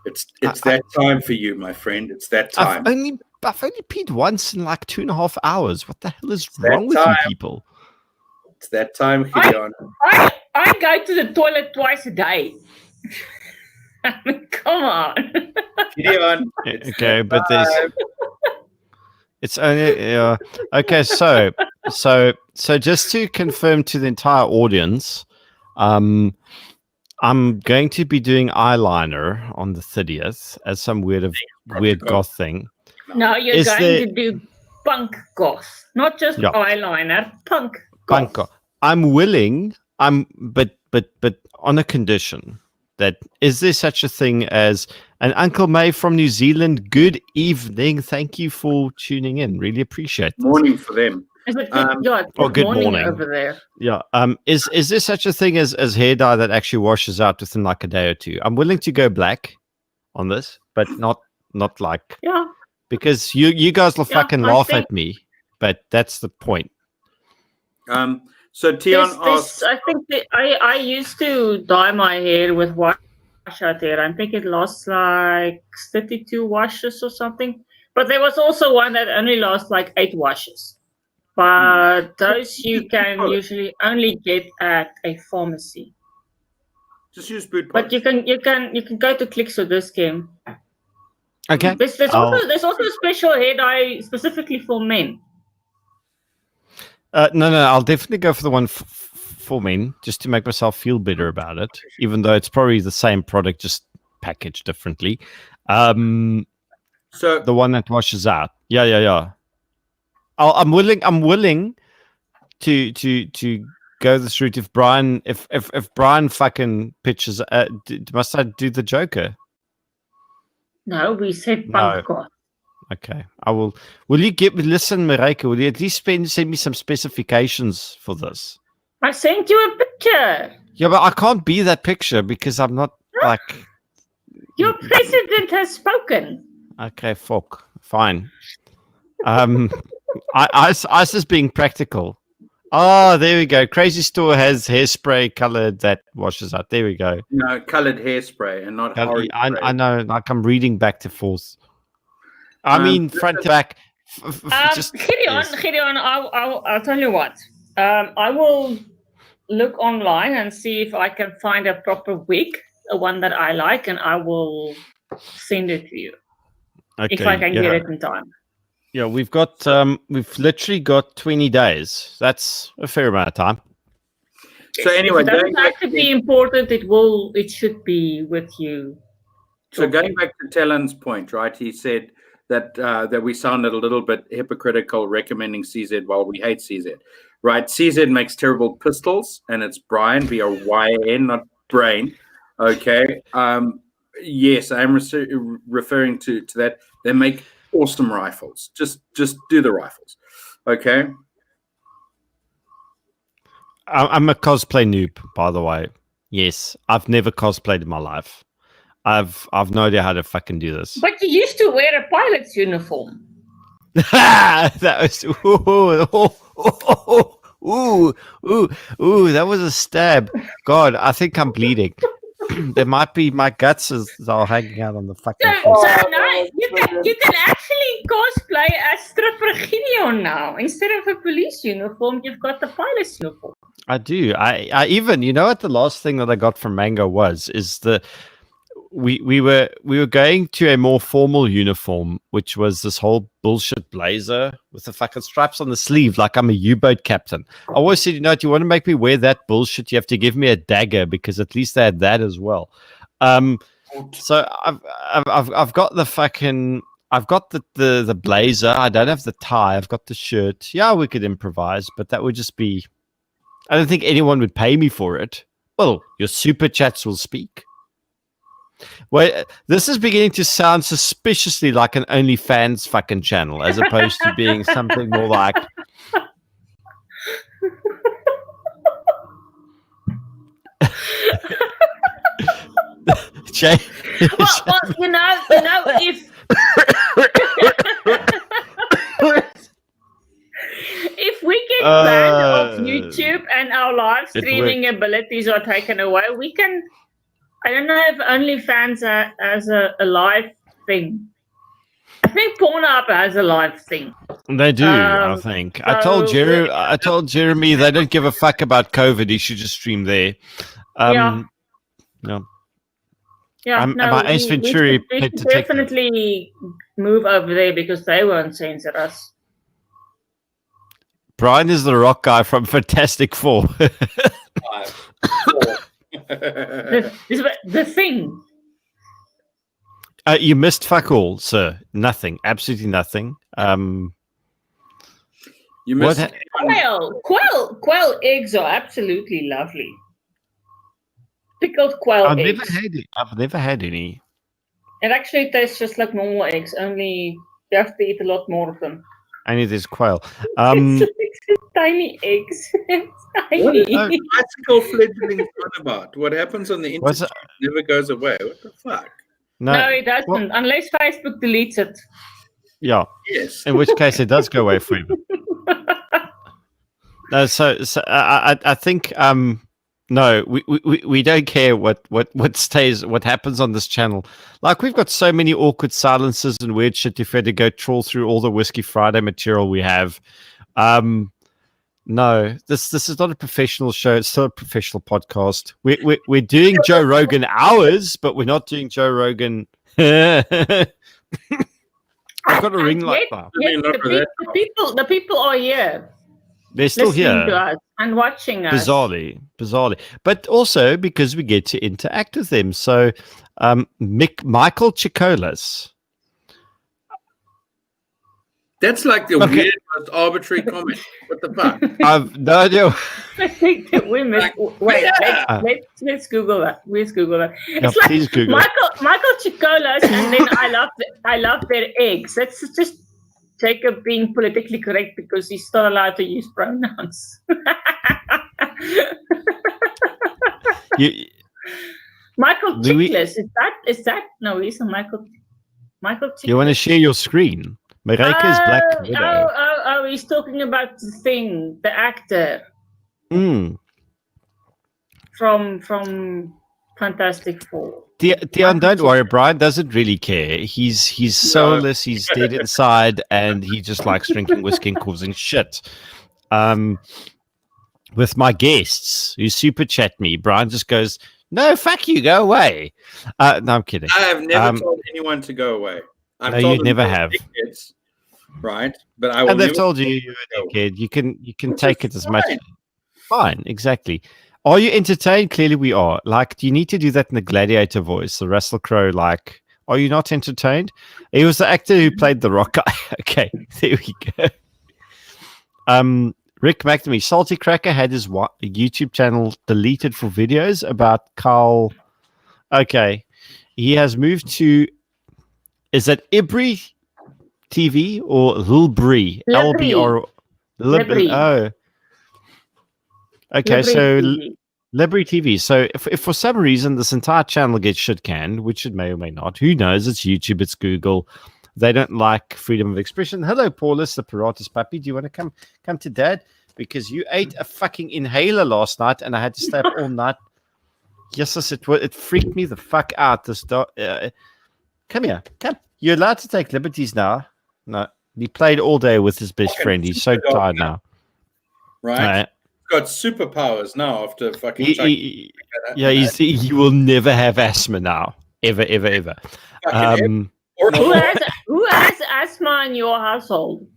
It's that time for you, my friend. It's that time. I've only peed once in like 2.5 hours. What the hell is wrong with you people? It's that time, Gideon. I go to the toilet twice a day. I mean, come on. Gideon. Okay, but there's it's only okay. So just to confirm to the entire audience, I'm going to be doing eyeliner on the 30th as some weird goth thing. No, you're going to do punk goth, not just eyeliner, punk goth. I'm willing. But on a condition that is there such a thing as an Uncle May from New Zealand? Good evening. Thank you for tuning in. Really appreciate it. Morning for them. Is it good morning over there? Yeah. Is there such a thing as hair dye that actually washes out within like a day or two? I'm willing to go black on this, but not like because you guys will fucking laugh at me, but that's the point. So Tion asks, I think I used to dye my hair with wash out hair. I think it lasts like 32 washes or something. But there was also one that only lasts like 8 washes. But those you can usually only get at a pharmacy. Just use boot. But you can go to Clicks or this game. Okay. There's also a special hair dye specifically for men. No, I'll definitely go for the one for men, just to make myself feel better about it, even though it's probably the same product, just packaged differently. So the one that washes out. Yeah. I'm willing to go this route if Brian fucking pitches. Must I do the Joker? No, we said punk goth. Okay, I will. Will you listen, Marika? Will you at least send me some specifications for this? I sent you a picture. Yeah, but I can't be that picture because I'm not like. Your president has spoken. Okay, fuck. Fine. Ice is being practical. Oh, there we go. Crazy Store has hairspray colored that washes out. There we go. No, colored hairspray and not. I know. Like I'm reading back to forth. I mean, front to back. Gideon, I'll tell you what. I will look online and see if I can find a proper wig, a one that I like, and I will send it to you. Okay, if I can get it in time. Yeah, we've literally got 20 days. That's a fair amount of time. So anyway, it doesn't have to be important. It should be with you. So going back to Tellen's point, right? He said that we sounded a little bit hypocritical recommending CZ while we hate CZ, right? CZ makes terrible pistols, and it's Brian, B-R-Y-N, not brain. Okay. Yes, I'm referring to that. They make awesome rifles. Just do the rifles. Okay. I'm a cosplay noob, by the way. Yes, I've never cosplayed in my life. I've no idea how to fucking do this. But you used to wear a pilot's uniform. That was that was a stab. God, I think I'm bleeding. There might be my guts are hanging out on the fucking. So nice. You can actually cosplay as Stripper Gideon now. Instead of a police uniform, you've got the pilot's uniform. I do. I even, you know what the last thing that I got from Mango is we were going to a more formal uniform, which was this whole bullshit blazer with the fucking stripes on the sleeve, like I'm a U-boat captain. I always said, you know, do you want to make me wear that bullshit? You have to give me a dagger because at least they had that as well. So I've got the fucking. I've got the blazer. I don't have the tie. I've got the shirt. Yeah, we could improvise, but that would just be. I don't think anyone would pay me for it. Well, your super chats will speak. Well, this is beginning to sound suspiciously like an OnlyFans fucking channel, as opposed to being something more like shame. Well, if we get banned off YouTube and our live streaming abilities are taken away, we can. I don't know if OnlyFans has a live thing. I think Pornhub has a live thing. They do, I think. I told Jeremy they don't give a fuck about COVID. He should just stream there. No. Yeah, my Ace Venturi we should definitely move over there because they won't censor us. Brian is the rock guy from Fantastic Four. The thing. You missed fuck all, sir. Nothing. Absolutely nothing. You missed quail eggs are absolutely lovely. Pickled quail eggs. I've never had any. It actually tastes just like normal eggs, only you have to eat a lot more of them. Only there's quail. It's tiny eggs. It's tiny. What is classical fledgling on about? What happens on the internet never goes away. What the fuck? No, it doesn't, unless Facebook deletes it. Yeah. Yes. In which case it does go away for you. No, so I think no, we don't care what stays, what happens on this channel. Like, we've got so many awkward silences and weird shit if we had to go trawl through all the Whiskey Friday material we have. No, this is not a professional show. It's still a professional podcast. We're doing Joe Rogan hours, but we're not doing Joe Rogan. I've got a ring like that. The people are here. They're still here to us and watching us. Bizarrely. But also because we get to interact with them. So Michael Chikolas. That's like the weird, most arbitrary comment. What the fuck? I've no idea. I think that women. Wait, let's Google that. Let's Google that. It's like please Google Michael Chikolas, and then I love their eggs. That's just Jacob being politically correct because he's not allowed to use pronouns. Michael Chikolas, is that? No, he's a Michael Chikolas. You want to share your screen? Marika's Black Widow. Oh, he's talking about the thing, the actor. From Fantastic Four. Dion, don't worry, Brian doesn't really care. He's soulless, he's dead inside, and he just likes drinking whiskey and causing shit. With my guests who super chat me, Brian just goes, "No, fuck you, go away." No, I'm kidding. I have never told anyone to go away. No, you never have. Dickheads, right? But I will. And they've told you you're a dickhead. You can take it as much. Fine, exactly. Are you entertained? Clearly we are. Like, do you need to do that in the gladiator voice, the Russell Crowe, like, are you not entertained? He was the actor who played the rock guy. Okay, there we go. Rick McNamee, Salty Cracker had his YouTube channel deleted for videos about Carl. Okay, he has moved to, is that Ibri TV or Lilbri? LBR. Libri. Oh. Okay, so Libri TV. So if for some reason this entire channel gets shit canned, which it may or may not, who knows? It's YouTube, it's Google. They don't like freedom of expression. Hello, Paulus, the Paratus puppy. Do you want to come to Dad? Because you ate a fucking inhaler last night, and I had to stay up all night. Yes, it freaked me the fuck out. This dog. Come here, come. You're allowed to take liberties now. No, he played all day with his best friend. He's so tired now. Right. Got superpowers now after fucking. He will never have asthma now, ever. Who has asthma in your household?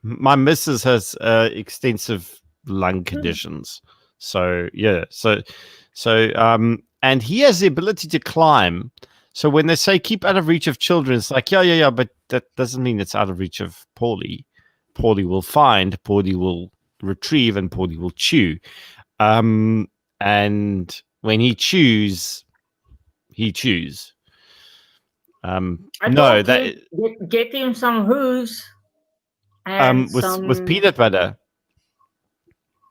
My missus has extensive lung conditions. So yeah, and he has the ability to climb. So when they say keep out of reach of children, it's like yeah, but that doesn't mean it's out of reach of Paulie. Paulie will find, Paulie will retrieve, and Paulie will chew. And when he chews, he chews. Get him some hooves. And with peanut butter.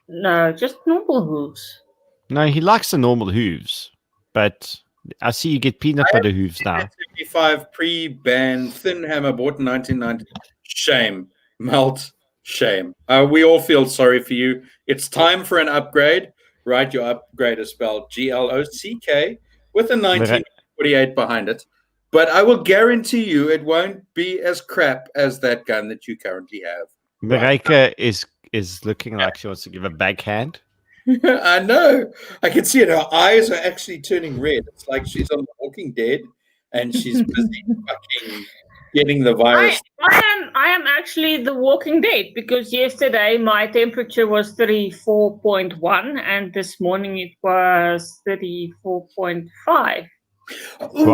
No, just normal hooves. No, he likes the normal hooves, but I see you get peanut butter hooves now. 75 pre-ban thin hammer bought in 1990. Shame, melt, shame. We all feel sorry for you. It's time for an upgrade. Right, your upgrade is spelled GLOCK with a 1948 behind it. But I will guarantee you it won't be as crap as that gun that you currently have. Mareike is looking like she wants to give a backhand. I know. I can see it. Her eyes are actually turning red. It's like she's on The Walking Dead and she's busy fucking getting the virus. I am actually The Walking Dead because yesterday my temperature was 34.1 and this morning it was 34.5. Why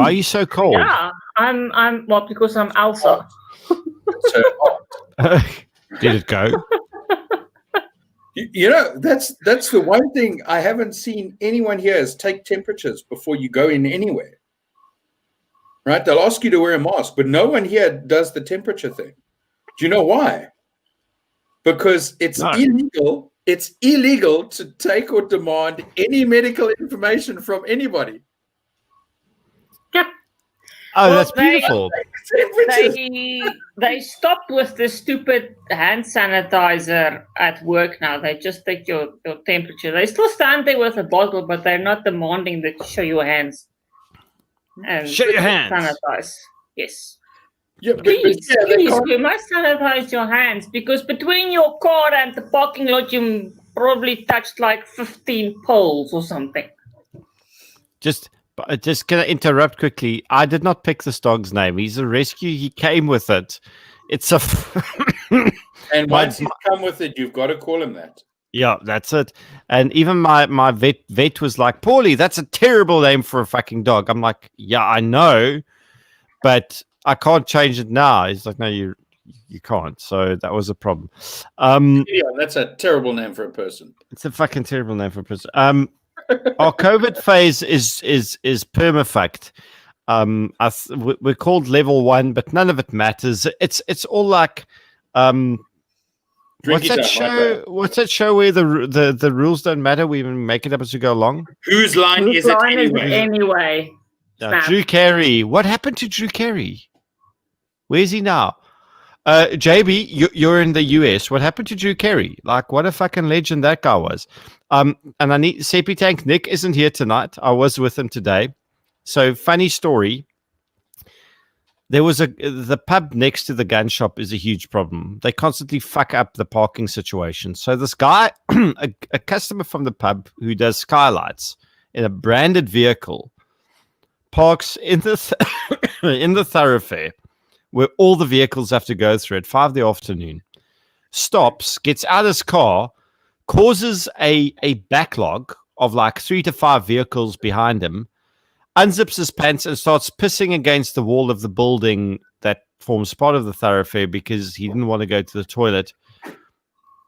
are you so cold? Yeah, I'm well because I'm Elsa. Did it go? You know, that's the one thing I haven't seen anyone here is take temperatures before you go in anywhere. Right? They'll ask you to wear a mask, but no one here does the temperature thing. Do you know why? Because it's illegal. It's illegal to take or demand any medical information from anybody. Yeah. Oh, that's beautiful. They stopped with the stupid hand sanitizer at work now. They just take your temperature. They still stand there with a bottle, but they're not demanding that you show your hands. And show your hands. Sanitize. Yes. Yeah, please, you must sanitize your hands because between your car and the parking lot, you probably touched like 15 poles or something. Just gonna interrupt quickly. I did not pick this dog's name. He's a rescue. He came with it. It's a. And once he's come with it, you've got to call him that. Yeah, that's it. And even my vet was like, Paulie, that's a terrible name for a fucking dog. I'm like, yeah, I know, but I can't change it now. He's like, no, you can't. So that was a problem. Yeah, that's a terrible name for a person. It's a fucking terrible name for a person. Our COVID phase is permafucked. We're called level 1, but none of it matters. It's all like what's that show? What's that show where the rules don't matter? We even make it up as we go along. Whose line is it anyway? Drew Carey. What happened to Drew Carey? Where's he now? JB, you're in the US. What happened to Drew Carey? Like, what a fucking legend that guy was. And I need Seppi Tank. Nick isn't here tonight. I was with him today. So, funny story. There was the pub next to the gun shop is a huge problem. They constantly fuck up the parking situation. So this guy, a customer from the pub who does skylights in a branded vehicle, parks in the in the thoroughfare where all the vehicles have to go through at 5 p.m. Stops, gets out of his car, causes a backlog of like 3 to 5 vehicles behind him, unzips his pants and starts pissing against the wall of the building that forms part of the thoroughfare because he didn't want to go to the toilet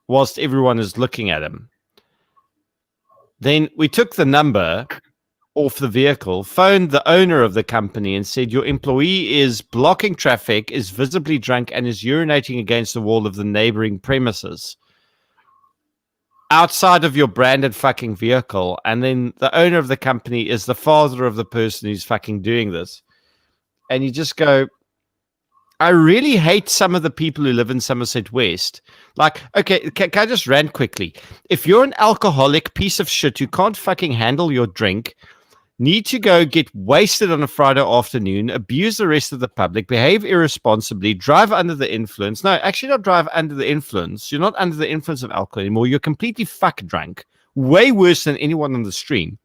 whilst everyone is looking at him. Then we took the number off the vehicle, phoned the owner of the company and said, your employee is blocking traffic, is visibly drunk, and is urinating against the wall of the neighboring premises outside of your branded fucking vehicle. And then the owner of the company is the father of the person who's fucking doing this. And you just go, I really hate some of the people who live in Somerset West. Like, okay, can I just rant quickly? If you're an alcoholic piece of shit who can't fucking handle your drink, need to go get wasted on a Friday afternoon, abuse the rest of the public, behave irresponsibly, drive under the influence. No, actually not drive under the influence. You're not under the influence of alcohol anymore. You're completely fuck drunk, way worse than anyone on the stream.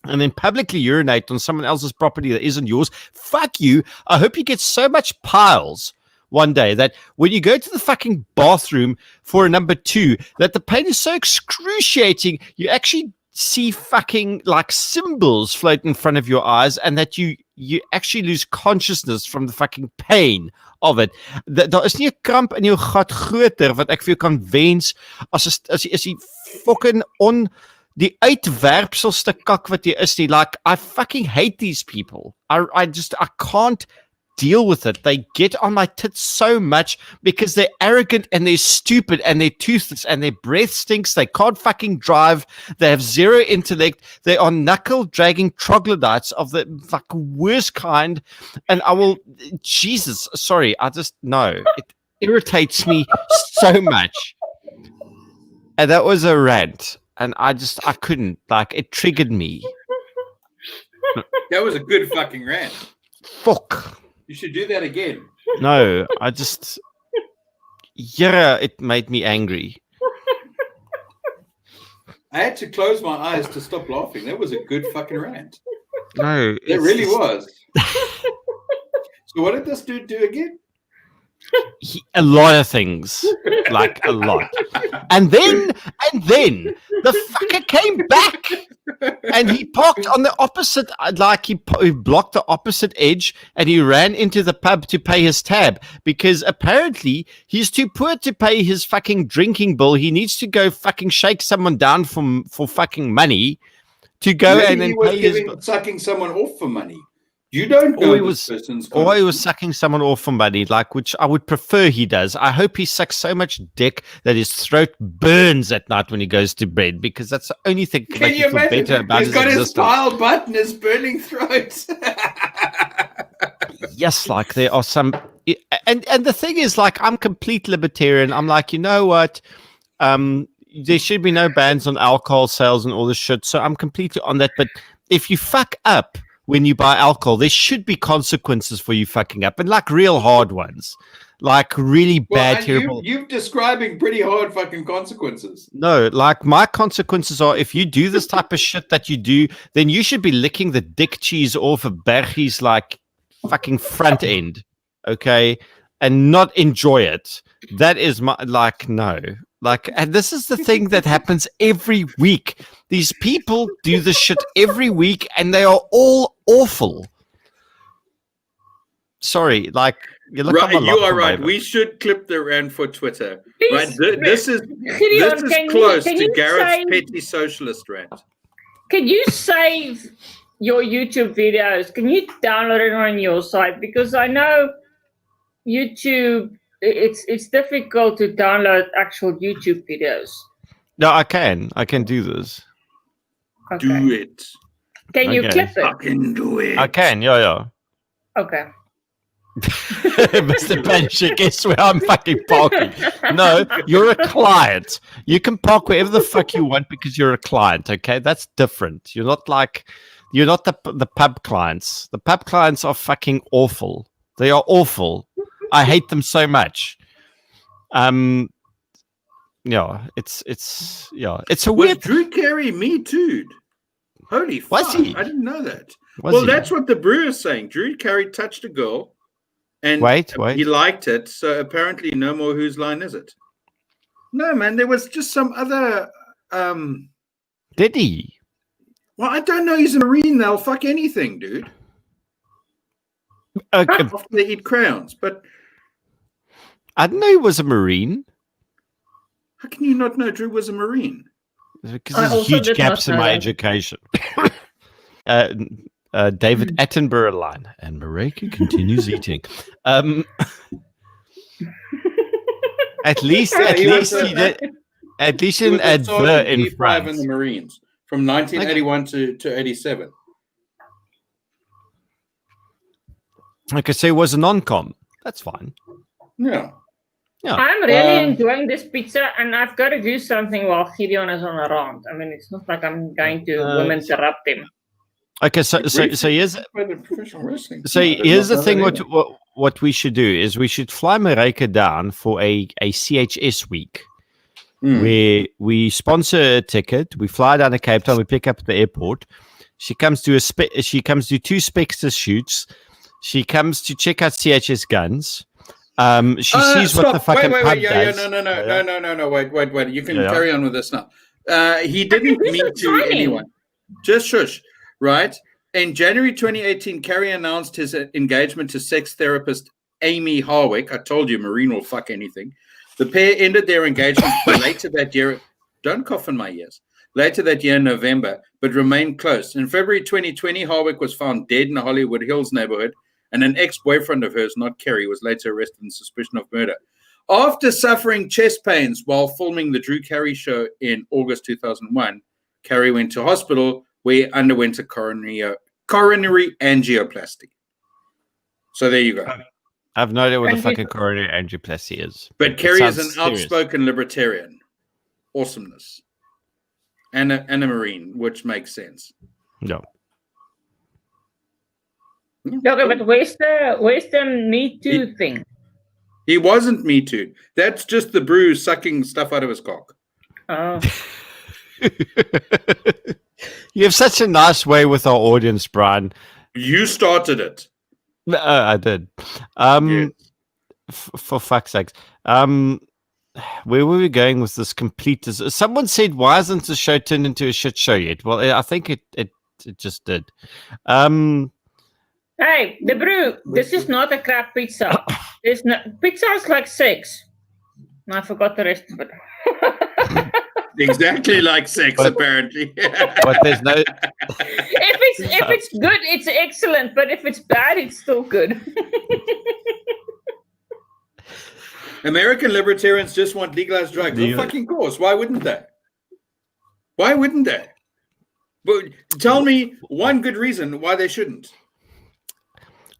And then publicly urinate on someone else's property that isn't yours. Fuck you. I hope you get so much piles one day that when you go to the fucking bathroom for a number 2, that the pain is so excruciating, you actually see fucking like symbols float in front of your eyes, and that you actually lose consciousness from the fucking pain of it. Daar is nie 'n kramp in jou gat groter wat ek vir jou kan wens as die fucking die uitwerpselste kak wat jy is nie. Like, I fucking hate these people. I can't deal with it. They get on my tits so much because they're arrogant and they're stupid and they're toothless and their breath stinks. They can't fucking drive. They have zero intellect. They are knuckle dragging troglodytes of the fucking worst kind. And I will, Jesus, sorry, I just, no, it irritates me so much. And that was a rant. And I couldn't, like, it triggered me. That was a good fucking rant. Fuck. You should do that again. No, yeah, it made me angry. I had to close my eyes to stop laughing. That was a good fucking rant. No. It really was. So what did this dude do again? A lot of things, like a lot, and then the fucker came back and he parked on the opposite, like he blocked the opposite edge, and he ran into the pub to pay his tab because apparently he's too poor to pay his fucking drinking bill. He needs to go fucking shake someone down for fucking money to go. Maybe and then he was pay sucking someone off for money. You don't know this person's or he was sucking someone off for money, like, which I would prefer he does. I hope he sucks so much dick that his throat burns at night when he goes to bed, because that's the only thing that makes me feel better about his existence. He's got his pile butt and his burning throat. Yes, like there are some, and the thing is, like, I'm complete libertarian. I'm like, you know what? There should be no bans on alcohol sales and all this shit. So I'm completely on that. But if you fuck up when you buy alcohol, there should be consequences for you fucking up, and like real hard ones, like really bad, terrible. You're describing pretty hard fucking consequences. No, like my consequences are, if you do this type of shit that you do, then you should be licking the dick cheese off of Bergie's like fucking front end, okay, and not enjoy it. That is my, like, no. Like, and this is the thing that happens every week. These people do this shit every week, and they are all awful. Sorry, like, you look right, at my you are right. Baby. We should clip the rant for Twitter. Please, right, this is close to Garrett's petty socialist rant. Can you save your YouTube videos? Can you download it on your site? Because I know YouTube, it's difficult to download actual YouTube videos. No, I can do this. Okay. Do it. Can you clip it? Fucking do it. I can, yeah. Okay. Mr. Banshee, guess where I'm fucking parking? No, you're a client. You can park wherever the fuck you want because you're a client, okay? That's different. You're not the pub clients. The pub clients are fucking awful. They are awful. I hate them so much. Yeah, it's a weird. Was Drew Carey Me Too? Holy fuck! Was he? I didn't know that. Was he? That's what the brew is saying. Drew Carey touched a girl, and wait, he liked it. So apparently, no more. Whose line is it? No, man. There was just some other. Did he? Well, I don't know. He's a Marine. They'll fuck anything, dude. Okay. After they eat crowns, but I didn't know he was a Marine. How can you not know Drew was a Marine? Because there's huge gaps in my education. David Attenborough line, and Mareka continues eating. At least he did. At least he didn't add the in front. In the Marines from 1981 to 87. Okay, so it was a non-com. That's fine. Yeah. Yeah. I'm really enjoying this pizza, and I've got to do something while Gideon is on a rant. I mean, it's not like I'm going to interrupt him. Okay, so here's the thing. What we should do is we should fly Mareka down for a CHS week, where we sponsor a ticket. We fly down to Cape Town. We pick up at the airport. She comes to two Spectre shoots. She comes to check out CHS guns. She sees what the fucking pub does. No. Wait. You can carry on with this now. He didn't meet to anyone. Just shush. Right? In January 2018, Carey announced his engagement to sex therapist Amy Harwick. I told you, Marine will fuck anything. The pair ended their engagement later that year. Don't cough in my ears. Later that year in November, but remained close. In February 2020, Harwick was found dead in the Hollywood Hills neighborhood and an ex-boyfriend of hers, not Kerry, was later arrested on suspicion of murder. After suffering chest pains while filming the Drew Carey show in August 2001, Carey went to hospital where he underwent a coronary angioplasty. So there you go. I have no idea what the fucking coronary angioplasty is. But Kerry is an outspoken libertarian. Awesomeness. And a Marine, which makes sense. No. Okay, but where's the Me Too thing? He wasn't Me Too. That's just the brew sucking stuff out of his cock. Oh. You have such a nice way with our audience, Brian. You started it. I did. Yes. For fuck's sakes. Where were we going with this complete? Someone said, "Why hasn't the show turned into a shit show yet?" Well, I think it just did. Hey, the brew. This is not a crap pizza. It's not. Pizza is like sex. I forgot the rest of it. Exactly like sex, apparently. But there's no. If it's good, it's excellent. But if it's bad, it's still good. American libertarians just want legalized drugs. Of fucking course. Why wouldn't they? Why wouldn't they? But tell me one good reason why they shouldn't.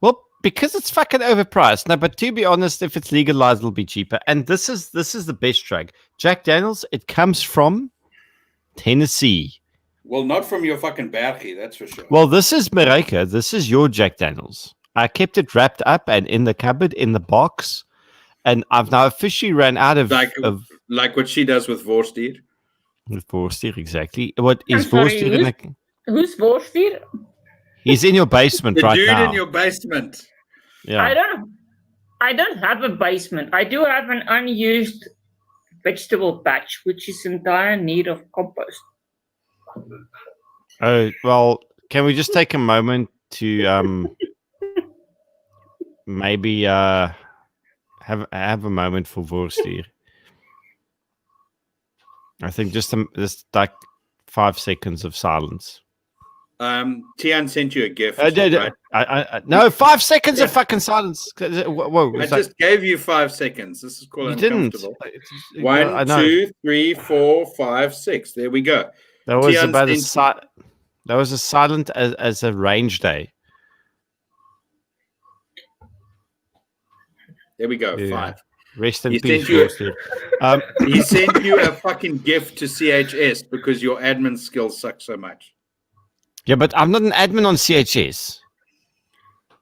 Well, because it's fucking overpriced. No, but to be honest, if it's legalized, it'll be cheaper. And this is the best drug. Jack Daniels, it comes from Tennessee. Well, not from your fucking Bergie, that's for sure. Well, this is Marika. This is your Jack Daniels. I kept it wrapped up and in the cupboard, in the box. And I've now officially ran out of... Like what she does with Vorstier? With Vorstier, exactly. What is Vorstier? Who's Vorstier? He's in your basement right now. The dude in your basement. Yeah. I don't have a basement. I do have an unused vegetable patch, which is in dire need of compost. Oh, well, can we just take a moment to maybe have a moment for Vorstier? I think just like 5 seconds of silence. Tian sent you a gift. No, 5 seconds of fucking silence. Whoa, I just gave you 5 seconds. This is called uncomfortable. Didn't. 1, 2, 3, 4, 5, 6. There we go. That was about that was as silent as a range day. There we go. Yeah. 5. Rest in peace. He sent you a fucking gift to CHS because your admin skills suck so much. Yeah, but I'm not an admin on CHS.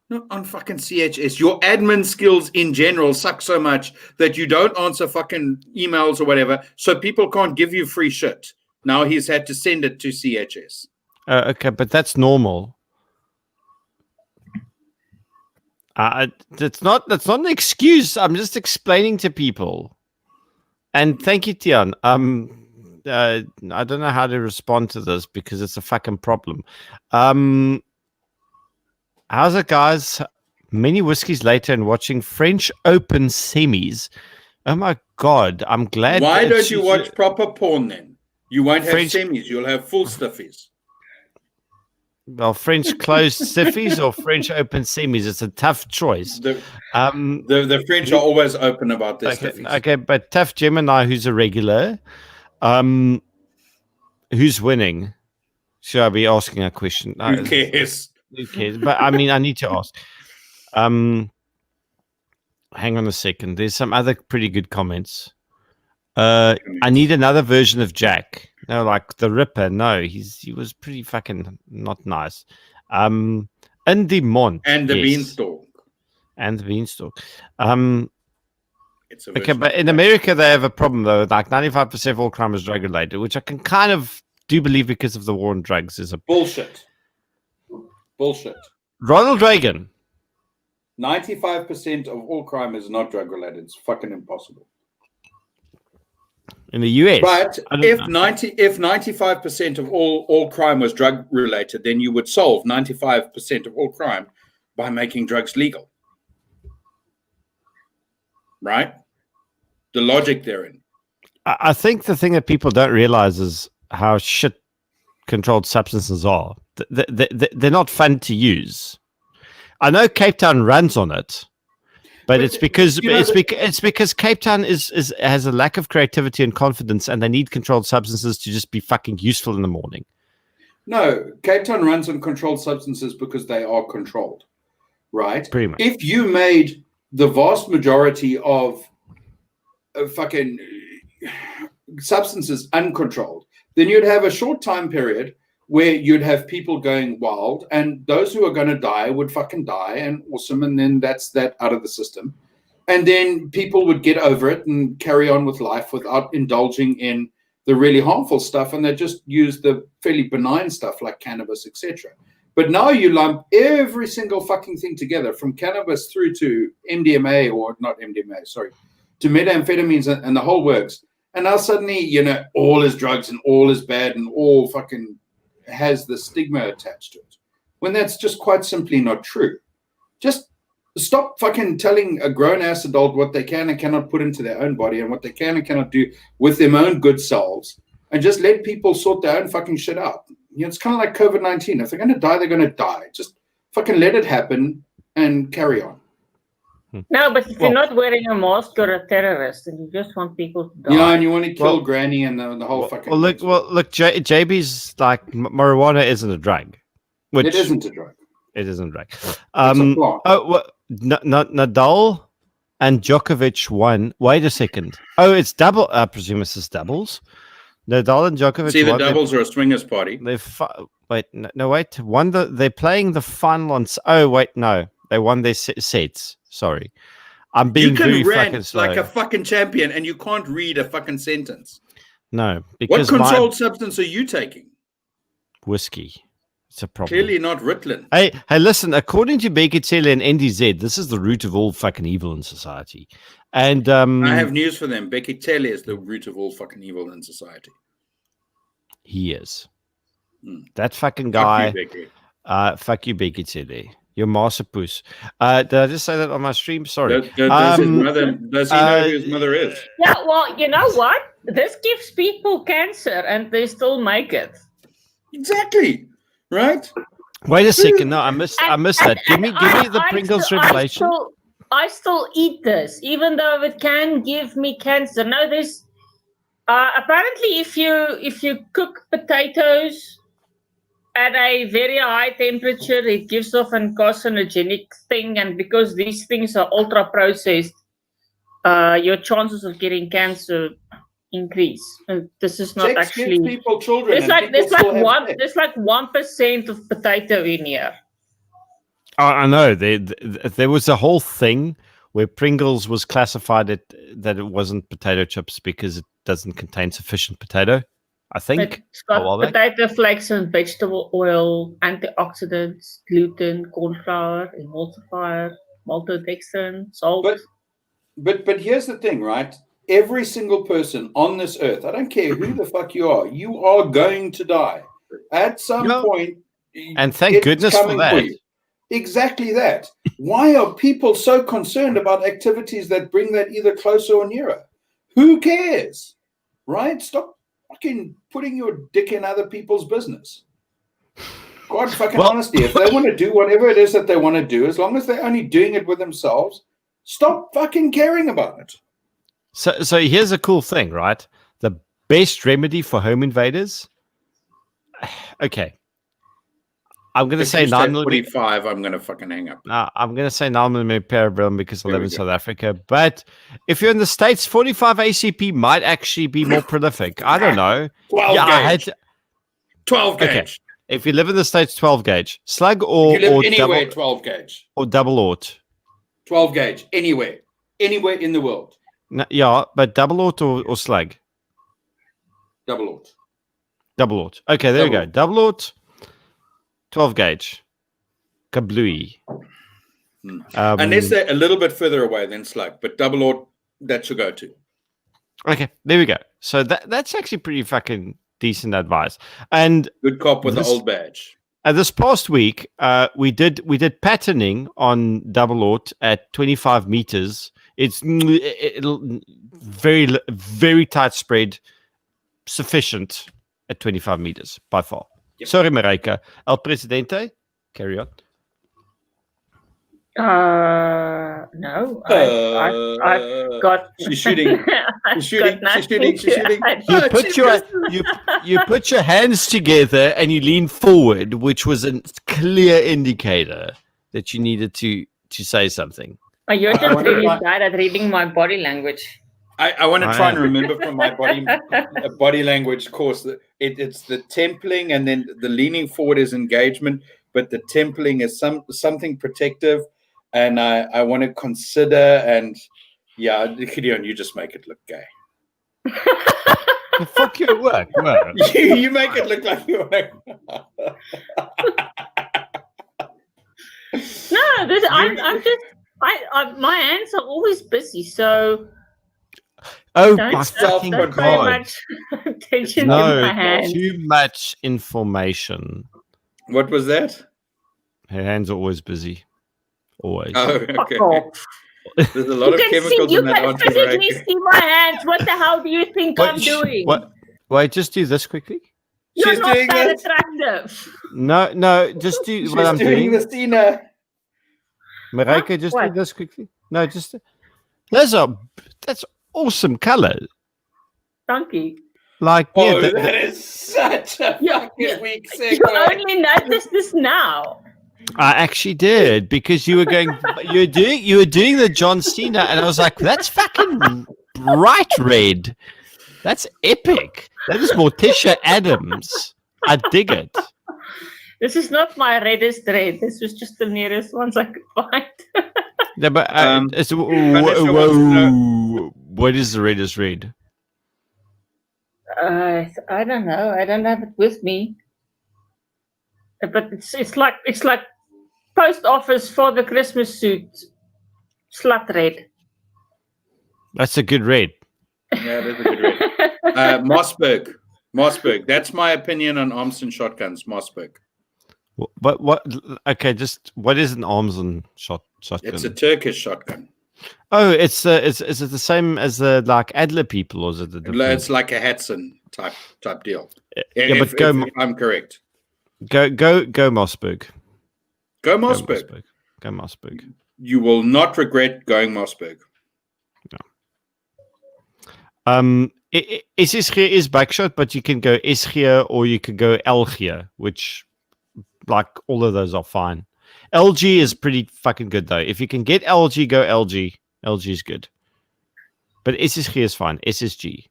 Not on fucking CHS. Your admin skills in general suck so much that you don't answer fucking emails or whatever, so people can't give you free shit. Now he's had to send it to CHS. Okay, but that's normal. That's not an excuse. I'm just explaining to people. And thank you, Tian. I don't know how to respond to this because it's a fucking problem. How's it, guys? Many whiskeys later and watching French Open semis. Oh my god, I'm glad. Why don't you watch proper porn then? You won't have semis, you'll have full stiffies. Well, French closed stiffies or French open semis. It's a tough choice. The French are always open about their stiffies. Okay, but Tough Gemini, who's a regular, who's winning? Should I be asking a question? Who cares? Who cares? But I mean, I need to ask. Hang on a second. There's some other pretty good comments. I need another version of Jack. No, like the Ripper. No, he was pretty fucking not nice. And the Mont. And the Beanstalk. And the Beanstalk. Okay, but in America they have a problem though. Like 95% of all crime is drug related, which I can kind of do believe because of the war on drugs is a bullshit. Ronald Reagan. 95% of all crime is not drug related. It's fucking impossible. In the US. But if 95% of all crime was drug related, then you would solve 95% of all crime by making drugs legal. Right? The logic therein. I think the thing that people don't realize is how shit controlled substances are. They're not fun to use. I know Cape Town runs on it, but it's because you know it's because Cape Town has a lack of creativity and confidence, and they need controlled substances to just be fucking useful in the morning. No, Cape Town runs on controlled substances because they are controlled, right? Pretty much. If you made the vast majority of fucking substances uncontrolled, then you'd have a short time period where you'd have people going wild, and those who are going to die would fucking die, and awesome, and then that's that out of the system. And then people would get over it and carry on with life without indulging in the really harmful stuff, and they just use the fairly benign stuff like cannabis, etc. But now you lump every single fucking thing together, from cannabis through to MDMA, or not MDMA, sorry, to methamphetamines and the whole works. And now suddenly, you know, all is drugs and all is bad and all fucking has the stigma attached to it, when that's just quite simply not true. Just stop fucking telling a grown-ass adult what they can and cannot put into their own body and what they can and cannot do with their own good selves, and just let people sort their own fucking shit out. You know, it's kind of like COVID-19. If they're going to die, they're going to die. Just fucking let it happen and carry on. No, but if you're not wearing a mask, you're a terrorist, and you just want people to die. Yeah, and you want to kill Granny and the whole fucking. Look, JB's like marijuana isn't a drug. Which it isn't a drug. It isn't a drug. Nadal and Djokovic won. Wait a second. Oh, it's double. I presume this is doubles. Nadal and Djokovic. See, the doubles are a swingers party. Wait. They're playing the final on. Oh wait, no, they won their sets. Sorry, I'm being you can very rant fucking slow. like a fucking champion, and you can't read a fucking sentence. No, because what controlled substance are you taking? Whiskey. It's a problem. Clearly not Ritalin. Hey, listen. According to Bekele and NDZ, this is the root of all fucking evil in society. And I have news for them. Bekele is the root of all fucking evil in society. He is. That fucking guy. Fuck you, Bekele. You're masterpoos. Did I just say that on my stream? Sorry. Does he know who his mother is? Yeah, well, you know what? This gives people cancer, and they still make it. Exactly. Right? Wait a second. No, I missed that. Give me the Pringles revelation. I still eat this, even though it can give me cancer. No, there's apparently if you cook potatoes at a very high temperature, it gives off a carcinogenic thing, and because these things are ultra processed, your chances of getting cancer increase. And this is not actually people children. There's like 1% of potato in here. I know there was a whole thing where Pringles was classified that it wasn't potato chips because it doesn't contain sufficient potato. I think it's got potato flakes and vegetable oil, antioxidants, gluten, corn flour, emulsifier, maltodextrin, salt. But here's the thing, right? Every single person on this earth, I don't care who the fuck you are going to die at some point. And thank goodness for that. Exactly that. Why are people so concerned about activities that bring that either closer or nearer? Who cares? Right? Stop fucking putting your dick in other people's business. God fucking honesty. If they want to do whatever it is that they want to do, as long as they're only doing it with themselves, stop fucking caring about it. So here's a cool thing, right? The best remedy for home invaders. Okay. I'm going to say 9mm. I'm going to fucking hang up. I'm going to say 9mm parabellum because I live in South Africa. But if you're in the States, 45 ACP might actually be more prolific. I don't know. 12 gauge. 12 gauge. Okay. If you live in the States, 12 gauge. Slug or anywhere, 12 gauge. Or double aught. 12 gauge. Anywhere in the world. No, yeah, but double aught or slug? Double aught. Double aught. Okay, there we go. Double aught. 12 gauge. Kablooey. Unless they're a little bit further away than slug, but double aught, that should go to. Okay, there we go. So that's actually pretty fucking decent advice. And good cop with the old badge. This past week, we did patterning on double aught at 25 meters. It's very, very tight spread, sufficient at 25 meters by far. Yep. Sorry, Mareike. El Presidente, carry on. No. I've got. She's shooting. I've She's shooting. got nothing She's shooting. She's to shooting. add. You put your hands together and you lean forward, which was a clear indicator that you needed to say something. Oh, you're I just wonder really why- bad at reading my body language. I want to I try and am. remember from my body language course that it's the templing, and then the leaning forward is engagement, but the templing is something protective, and I want to consider, and yeah, Gideon, you just make it look gay. The fuck you at work. You make it look like you're like, No, I'm just. My hands are always busy, so Oh don't my fucking pay god! much attention to No, my hands. too much information. what was that? Her hands are always busy. Always. Oh, Fuck okay. off. There's a lot of You can chemicals you in that can physically see my hands. What the hell do you think I'm doing? Wait, just do this quickly. You're She's not doing that this. attractive. No, just do She's what I'm doing. the Cena. Marika, just What? do this quickly. No, just that's awesome color. Donkey. Like, Oh, yeah, that is such a Yeah, fucking weak You segue. only noticed this now. I actually did because you were doing the John Cena, and I was like, that's fucking bright red. That's epic. That is Morticia Adams. I dig it. This is not my reddest red. This was just the nearest ones I could find. No, but Vanessa wants to know- what is the reddest red? I don't know. I don't have it with me. But it's like post office for the Christmas suit. Slut red. That's a good red. Yeah, that's a good red. Mossberg. That's my opinion on arms and shotguns. Mossberg. What? Okay, just what is an arms and shotgun? It's a Turkish shotgun. Oh, is it the same as the like Adler people, or is it the different? It's like a Hudson type deal. Yeah, if, but go if I'm correct. Go Mossberg. Go Mossberg. Go Mossberg. You will not regret going Mossberg. SSG is backshot, but you can go SG or you could go LG, which like all of those are fine. LG is pretty fucking good though. If you can get LG, go LG. LG is good. But SSG is fine. SSG.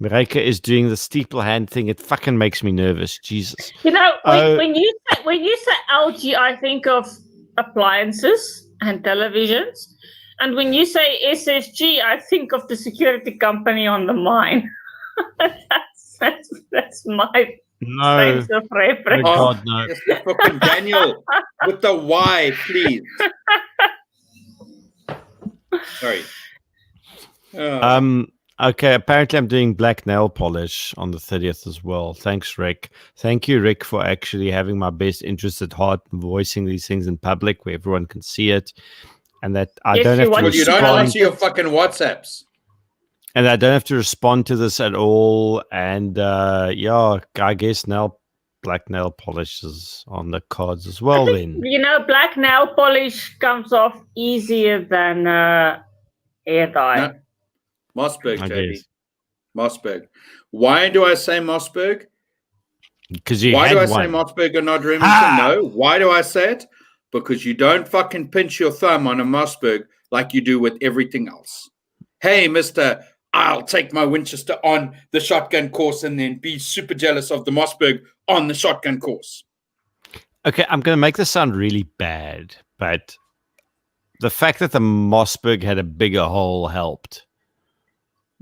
Marika is doing the steeple hand thing. It fucking makes me nervous. Jesus. You know, when you say LG, I think of appliances and televisions. And when you say SSG, I think of the security company on the mine. that's my sense of reference. Oh, God, no. Yes, fucking Daniel with the Y, please. Sorry. Okay, apparently I'm doing black nail polish on the 30th as well. Thanks, Rick. Thank you, Rick, for actually having my best interest at heart and voicing these things in public where everyone can see it. And that I don't have to Well, you don't respond. answer your fucking WhatsApps. And I don't have to respond to this at all. And yeah, I guess now black nail polish is on the cards as well. Then You know, black nail polish comes off easier than hair dye. No. Mossberg, I JB. guess. Mossberg. Why do I say Mossberg? Because you Why had do I one. say Mossberg and not Remington? No. Why do I say it? Because you don't fucking pinch your thumb on a Mossberg like you do with everything else. Hey, mister, I'll take my Winchester on the shotgun course and then be super jealous of the Mossberg on the shotgun course. Okay, I'm going to make this sound really bad, but the fact that the Mossberg had a bigger hole helped.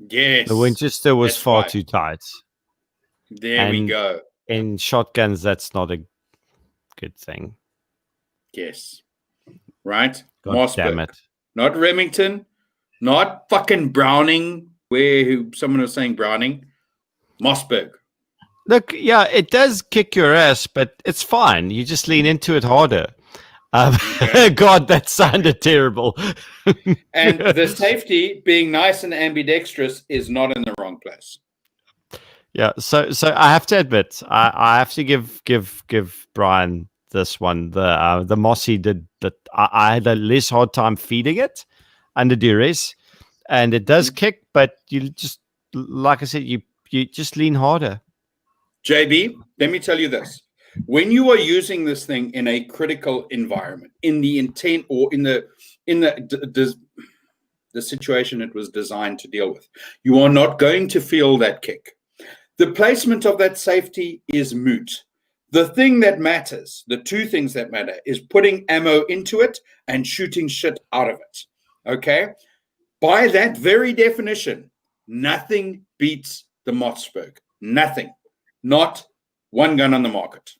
Yes. The Winchester was that's far right. too tight. There we And- go. In shotguns, that's not a good thing. Yes. Right? God Mossberg. damn it. Not Remington. Not fucking Browning, where someone was saying Browning. Mossberg. Look, yeah, it does kick your ass, but it's fine. You just lean into it harder. God, that sounded terrible. And the safety, being nice and ambidextrous, is not in the wrong place. Yeah, so I have to admit, I have to give Brian this one. The Mossy did that. I had a less hard time feeding it under duress, and it does kick, but you just, like I said, you just lean harder. JB, let me tell you this. When you are using this thing in a critical environment, in the intent or in the situation it was designed to deal with, you are not going to feel that kick. The placement of that safety is moot. The thing that matters, the two things that matter, is putting ammo into it and shooting shit out of it. Okay? By that very definition, nothing beats the Mossberg. Nothing. Not one gun on the market.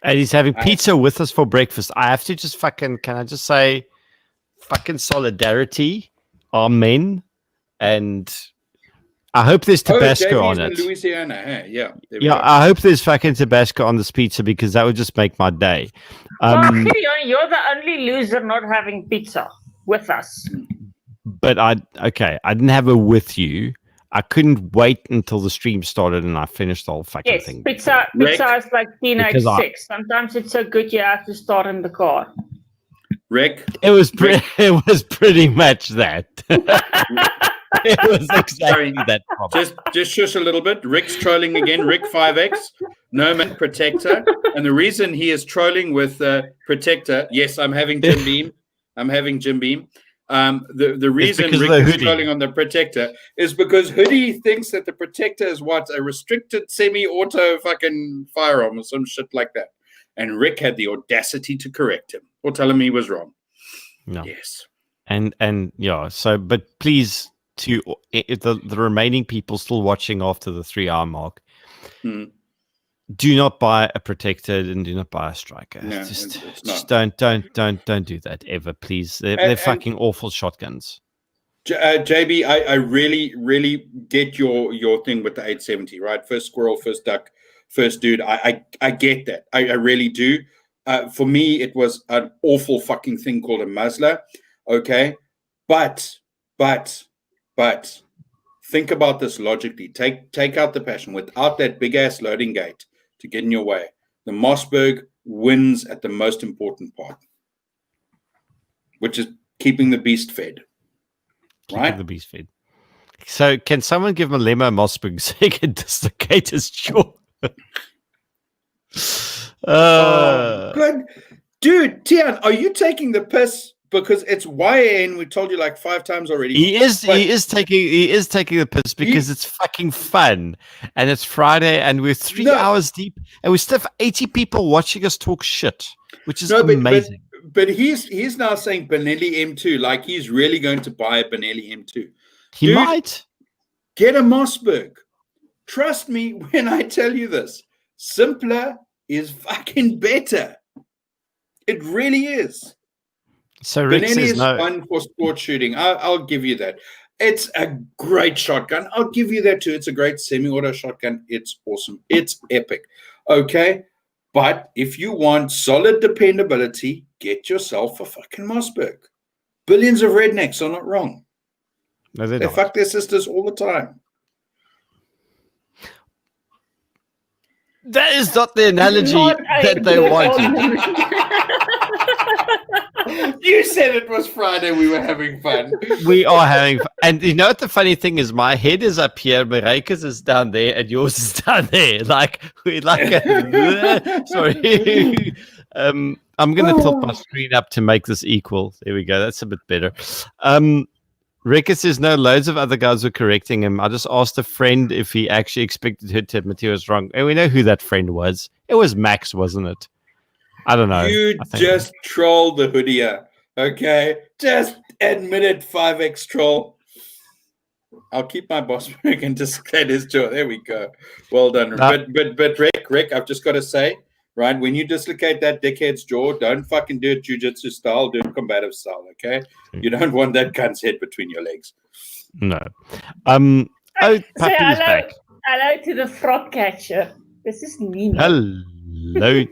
And he's having pizza with us for breakfast. I have to just can I just say, solidarity, amen, and I hope there's Tabasco on it. Louisiana, hey, yeah. Yeah, I hope there's Tabasco on this pizza, because that would just make my day. Well, Gideon, you're the only loser not having pizza with us. But I didn't have it with you. I couldn't wait until the stream started and I finished the whole thing. Pizza is like teenage sex. Sometimes it's so good you have to start in the car. Rick? It was pretty much that. It was exactly that problem. Just shush a little bit. Rick's trolling again. Rick 5X, Nomad Protector. And the reason he is trolling with Protector, yes, I'm having Jim Beam. The reason Rick is trolling on the Protector is because Hoodie thinks that the Protector is a restricted semi-auto fucking firearm or some shit like that. And Rick had the audacity to correct him or tell him he was wrong. No. Yes. And yeah, so, but please, to the remaining people still watching after the 3-hour mark, do not buy a Protector and do not buy a Striker. No, just don't do that ever, please. They're fucking awful shotguns. JB, I really, really get your thing with the 870, right? First squirrel, first duck, first dude. I get that. I really do. For me, it was an awful fucking thing called a muzzler. Okay, but think about this logically. Take out the passion. Without that big ass loading gate to get in your way, the Mossberg wins at the most important part, which is keeping the beast fed. Keeping the beast fed. So, can someone give Malema Mossberg so he can dislocate his jaw? Good. Dude, Tian, are you taking the piss? Because it's YN, we told you like 5 times already. He is taking the piss because it's fucking fun. And it's Friday and we're 3 hours deep and we still have 80 people watching us talk shit, which is amazing. But he's now saying Benelli M2, like he's really going to buy a Benelli M2. He might. Get a Mossberg. Trust me when I tell you this. Simpler is fucking better. It really is. So Rick Benelli says is no. fun for sport shooting. I'll give you that. It's a great shotgun. I'll give you that too. It's a great semi-auto shotgun. It's awesome. It's epic. Okay? But if you want solid dependability, get yourself a fucking Mossberg. Billions of rednecks are not wrong. No, they don't. Fuck their sisters all the time. That is not the analogy that they wanted. You said it was Friday. We were having fun. We are having fun. And you know what the funny thing is? My head is up here, Marika's is down there, and yours is down there. Sorry. I'm going to tilt my screen up to make this equal. There we go. That's a bit better. Reka says, no, loads of other guys were correcting him. I just asked a friend if he actually expected her to admit he was wrong. And we know who that friend was. It was Max, wasn't it? I don't know. You just trolled the hoodie, okay? Just admit it, 5X troll. I'll keep my Mossberg and dislocate his jaw. There we go. Well done. But Rick, I've just got to say, right, when you dislocate that dickhead's jaw, don't fucking do it jiu-jitsu style, do it combative style, okay? You don't want that gun's head between your legs. No. Puppy is back. Hello to the frog catcher. This is Nemo. Hello.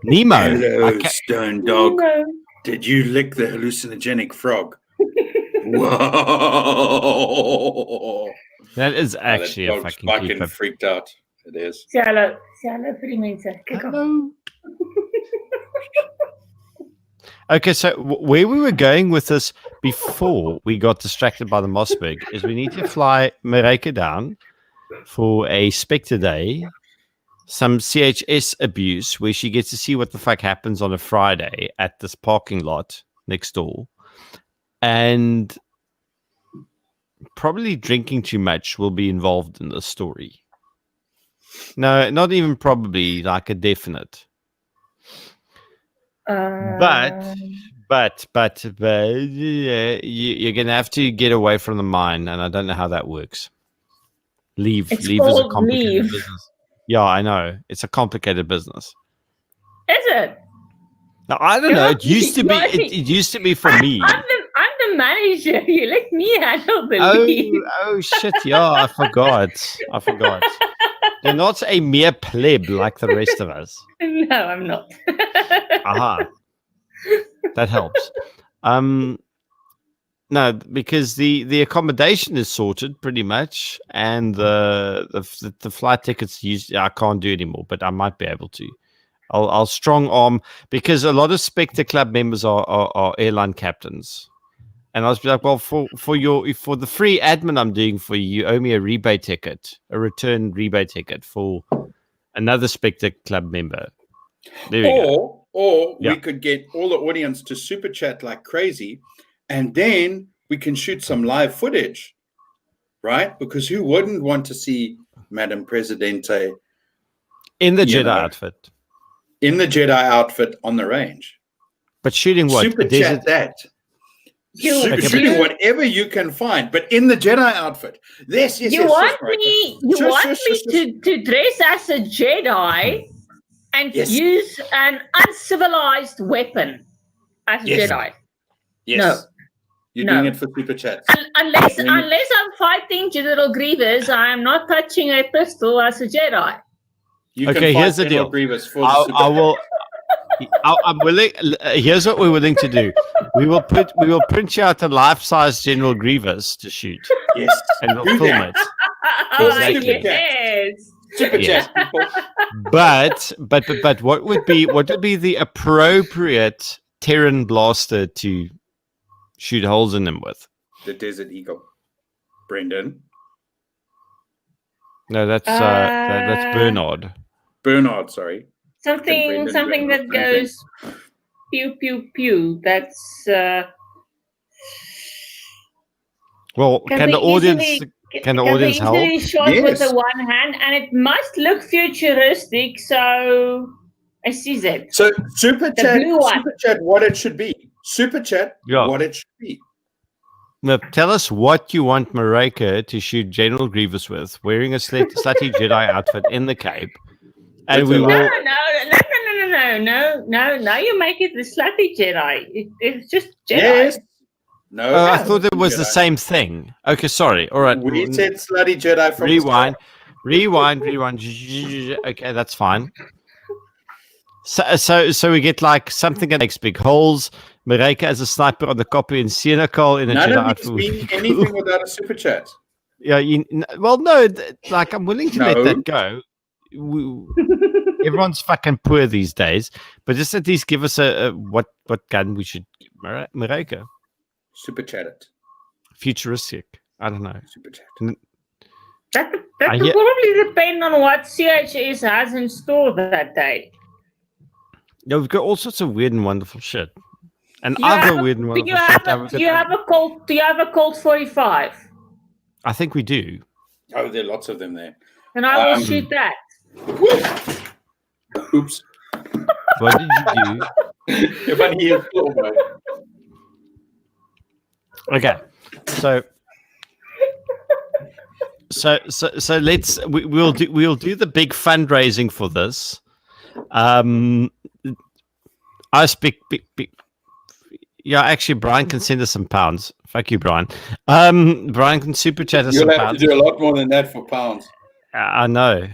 Nemo. Hello, stone dog. Nemo. Did you lick the hallucinogenic frog? Whoa. That is actually a fucking freaked out. It is. Sê hallo vir die mense. Kyk op. Hello. Okay, so where we were going with this before we got distracted by the Mossberg is we need to fly Marika down for a Spectre Day, some CHS abuse where she gets to see what the fuck happens on a Friday at this parking lot next door. And probably drinking too much will be involved in the story. No, not even probably, like a definite. But you're gonna have to get away from the mine, and I don't know how that works. Leave It's is a called complicated leave. business. Yeah, I know it's a complicated business. Is it? Now, I don't know. It used to be. It used to be for me. I'm the manager. You let me handle the leave. Oh shit! Yeah, I forgot. You're not a mere pleb like the rest of us. No, I'm not. Aha. That helps. No, because the accommodation is sorted pretty much, and the flight tickets I can't do anymore, but I might be able to. I'll strong arm, because a lot of Spectre Club members are airline captains. And I was like, well, for the free admin I'm doing for you, you owe me a rebate ticket, a return rebate ticket for another Spectre Club member. There we go. Or Yeah. we could get all the audience to super chat like crazy, and then we can shoot some live footage, right? Because who wouldn't want to see Madam Presidente In the you Jedi know, outfit. in the Jedi outfit on the range? But shooting what? Super A desert- chat that. You- Shooting whatever you can find, but in the Jedi outfit. Yes, You want me to dress as a Jedi and Yes. use an uncivilized weapon as a Yes. Jedi? Yes. No. You're No. doing it for super chat. Unless When- I'm fighting General Grievous, I am not touching a pistol as a Jedi. You Okay, can fight here's the General deal. Grievous for the I super will. I'm willing. Here's what we're willing to do. We will print you out a life-size General Grievous to shoot, Yes. and we'll Do film that. it. Oh, Exactly. yes. Super Yes. chat, people. But what would be the appropriate Terran blaster to shoot holes in them with? The Desert Eagle. Brendan. No, that's Bernard. Bernard, sorry. Something Brendan, that goes pew pew pew. That's Well, can the audience help? easily shot with Yes. the one hand, and it must look futuristic. So I see that. So super chat, blue one. super chat, what it should be. Super chat, Yeah. what it should be. Now, tell us what you want Marika to shoot General Grievous with, wearing a slutty Jedi outfit in the cape, and With we a will. No. You make it the slutty Jedi. It's just Jedi. Yes. No. Oh, I thought it was the Jedi. same thing. Okay, sorry. All right. We said slutty Jedi from the start. Rewind. Okay, that's fine. So we get like something that makes big holes. Marika as a sniper on the copy, and Sienna in a None Jedi of outfit. these would mean be cool. anything without a super chat. Yeah. Well, no. Like I'm willing to let No. that go. Everyone's fucking poor these days, but just at least give us a what gun we should give Marika. Super chat it. Futuristic. I don't know. Super chat. That I will hear- probably depend on what CHS has in store that day. Yeah, we've got all sorts of weird and wonderful shit. And Do I've got weird and wonderful shit. do you have a Colt 45? I think we do. Oh, there are lots of them there. And I will shoot that. Oops. What did you do? If I hear floor, bro. Okay, so we'll do the big fundraising for this. I speak. Yeah, actually, Brian can send us some pounds. Fuck you, Brian. Brian can super chat us You'll some have to pounds. do a lot more than that for pounds. I know.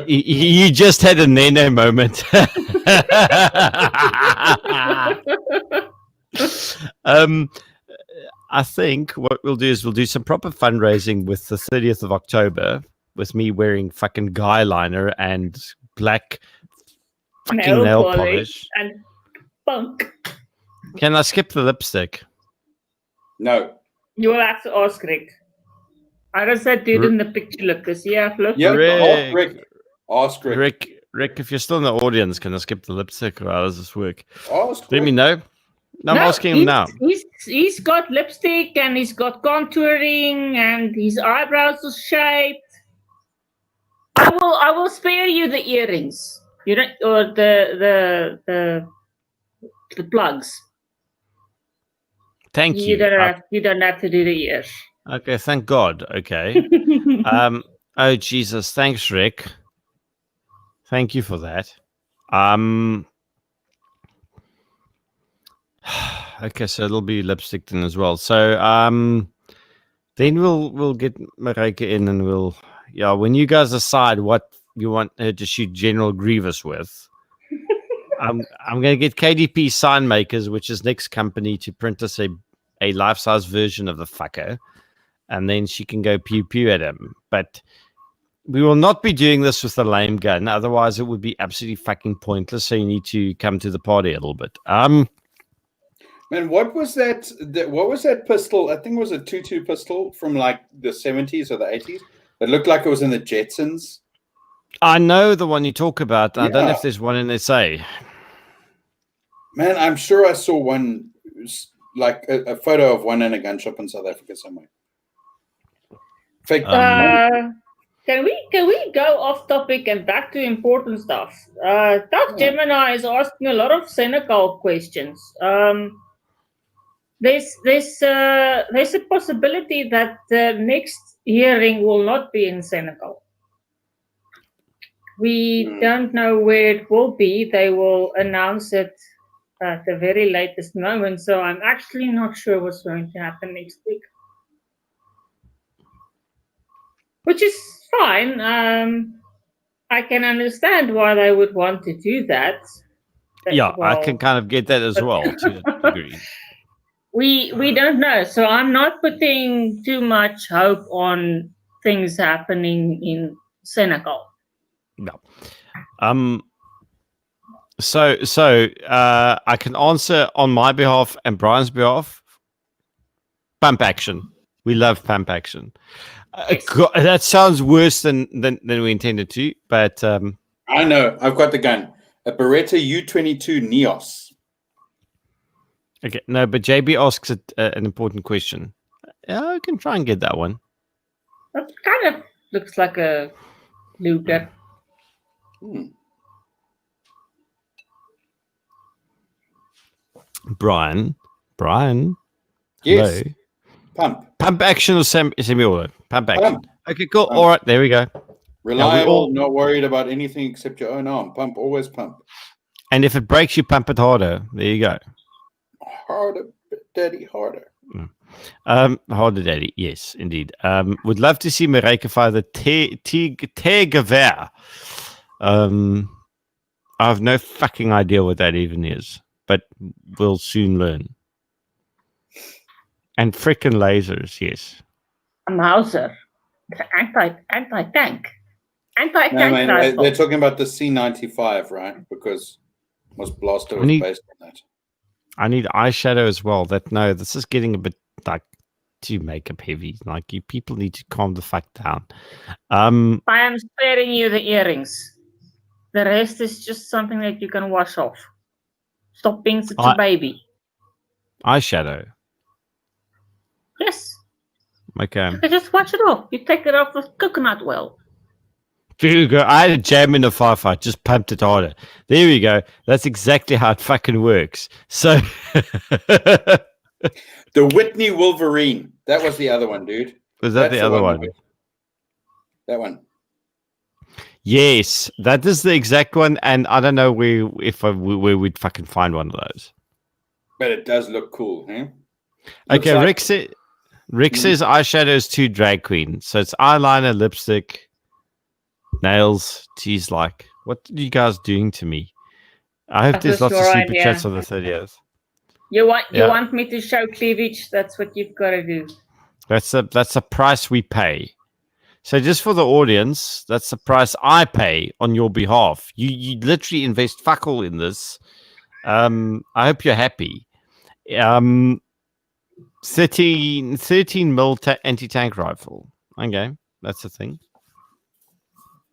You just had a Nene moment. I think what we'll do is we'll do some proper fundraising with the 30th of October, with me wearing fucking guy liner and black fucking nail polish. And punk. Can I skip the lipstick? No. You will have to ask Rick. I just said dude in the picture look, because look. Yeah, Rick. Rick. Ask Rick. Rick, if you're still in the audience, can I skip the lipstick or how does this work? Ask Let me Rick. know. No, I'm asking him now. He's got lipstick and he's got contouring and his eyebrows are shaped. I will spare you the earrings. You don't, or the plugs. Thank you. You don't have to do the ears. Okay, thank God. Okay. Oh Jesus, thanks, Rick. Thank you for that. Okay, so it'll be lipstick then as well. So then we'll get Marika in and when you guys decide what you want her to shoot General Grievous with, I'm gonna get KDP Sign Makers, which is Nick's company, to print us a life-size version of the fucker, and then she can go pew pew at him. But we will not be doing this with a lame gun, otherwise it would be absolutely fucking pointless. So you need to come to the party a little bit. Man, what was that? What was that pistol? I think it was a 2.2 pistol from like the 70s or the 80s. It looked like it was in the Jetsons. I know the one you talk about. I don't know if there's one in SA. Man, I'm sure I saw one, like a photo of one in a gun shop in South Africa somewhere. Fake. Can we go off topic and back to important stuff? Tough Gemini is asking a lot of cynical questions. There's a possibility that the next hearing will not be in Senegal. We don't know where it will be. They will announce it at the very latest moment. So I'm actually not sure what's going to happen next week. Which is fine. I can understand why they would want to do that. Yeah, I can kind of get that as well to a degree. We don't know. So I'm not putting too much hope on things happening in Senegal. No. So I can answer on my behalf and Brian's behalf. Pump action. We love pump action. Yes. God, that sounds worse than we intended to, but I know. I've got the gun. A Beretta U-22 Neos. Okay, no, but JB asks an important question. I can try and get that one. That kind of looks like a Luger. Brian. Yes. Hello? Pump action or semi-auto? Pump action. Pump. Okay, cool. All right, there we go. Reliable, not worried about anything except your own arm. Pump, always pump. And if it breaks, you pump it harder. There you go. Harder, daddy, harder. Harder, daddy. Yes, indeed. Would love to see Marika fire the Tegewehr. I have no fucking idea what that even is, but we'll soon learn. And frickin' lasers, yes. A Mauser. The anti-tank. Anti-tank No, rifle. they're talking about the C95, right? Because most blaster was based on that. I need eyeshadow as well. This is getting a bit like too makeup heavy. Like you people need to calm the fuck down. I am sparing you the earrings. The rest is just something that you can wash off. Stop being such a baby. Eyeshadow. Yes. Okay. You just wash it off. You take it off with coconut oil. There you go. I had a jam in the firefight, just pumped it harder. There we go. That's exactly how it fucking works. So the Whitney Wolverine. That was the other one, dude. Was that the other one? That one. Yes, that is the exact one, and I don't know where we'd fucking find one of those. But it does look cool, huh? Okay, like... Rick says eyeshadow is too drag queen, so it's eyeliner, lipstick, nails. Geez, like, what are you guys doing to me? I hope there's lots of super chats on the 30th. You want me to show cleavage? That's what you've got to do. That's a price we pay. So just for the audience, that's the price I pay on your behalf. You literally invest fuck all in this. I hope you're happy. 13 mil anti-tank rifle. Okay, that's the thing.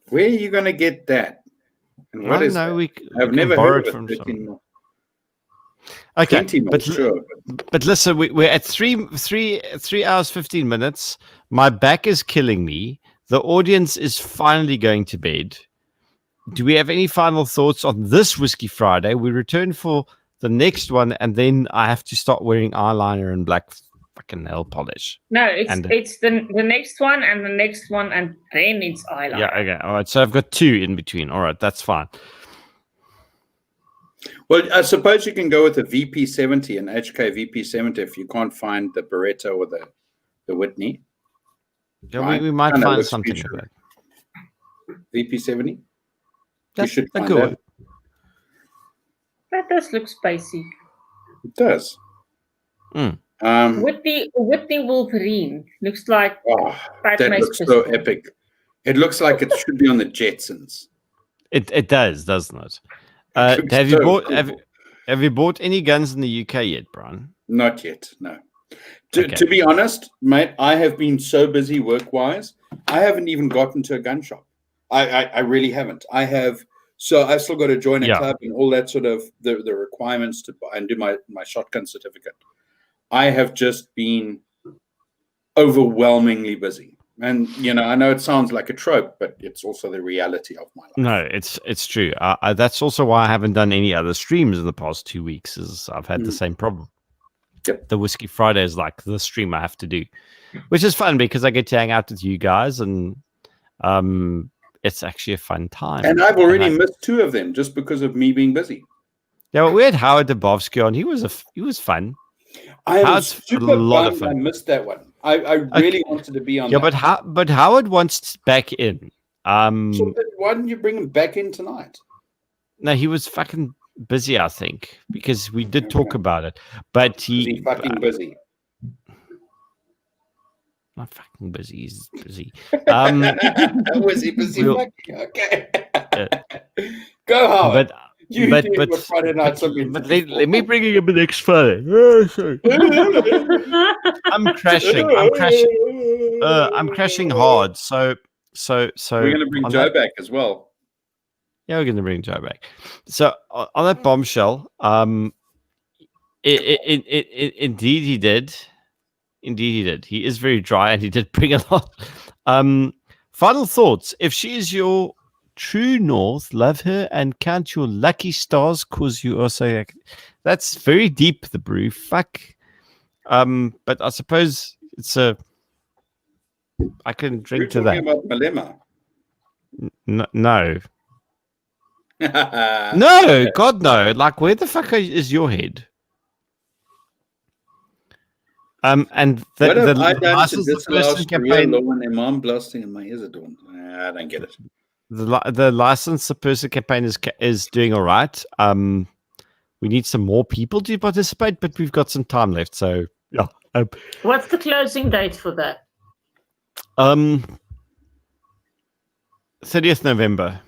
Where are you going to get that? And what I is don't know. that? I've never heard of it. 13 mil. Okay, 20 mil, but sure. but listen, we're at 3 hours 15 minutes. My back is killing me. The audience is finally going to bed. Do we have any final thoughts on this Whiskey Friday? We return for the next one, and then I have to start wearing eyeliner and black fucking nail polish. No, it's the next one and the next one, and then it's eyeliner. Yeah, okay. All right. So I've got 2 in between. All right, that's fine. Well, I suppose you can go with a VP70, an HK VP70, if you can't find the Beretta or the Whitney. Yeah, right? we might Kinda find looks something future. like that. VP70? That's you should a find good that. one. That does look spicy. It does. Mm. Whitney Wolverine looks like that looks so epic. It looks like it should be on the Jetsons. It does, doesn't it? It Have looks you bought cool. have you bought any guns in the UK yet, Brian? Not yet, no. Okay. To be honest, mate, I have been so busy work-wise, I haven't even gotten to a gun shop. I really haven't. I have, so I've still got to join a club and all that sort of the requirements to buy and do my shotgun certificate. I have just been overwhelmingly busy. And, I know it sounds like a trope, but it's also the reality of my life. No, it's true. That's also why I haven't done any other streams in the past 2 weeks, is I've had the same problem. Yep. The Whiskey Friday is like the stream I have to do, which is fun because I get to hang out with you guys, and it's actually a fun time. And I've already missed 2 of them just because of me being busy. Yeah, well, we had Howard Dubovsky on. He was fun. I am Howard's super a lot of bummed fun. I missed that one. I really wanted to be on. Yeah, that. but Howard wants back in. So why didn't you bring him back in tonight? No, he was fucking busy, I think, because we did talk about it. But He's fucking busy. Not fucking busy. He's busy. Was he busy? Okay. Go, Howard. But Friday night let me bring you up the next Friday. I'm crashing hard. So we're gonna bring Joe back as well. Yeah, we're gonna bring Joe back. So on that bombshell, indeed he did. Indeed he did. He is very dry, and he did bring a lot. Final thoughts. If she is your true north, love her and count your lucky stars, cause you also. That's very deep, the brew. Fuck. But I suppose it's a. I can drink to that. About Malema. No. No, God no. Like, where the fuck is your head? And the license the person campaign. Imam blasting in my ears are doing. I don't get it. The license the person campaign is doing all right. We need some more people to participate, but we've got some time left. So yeah. What's the closing date for that? 30th November.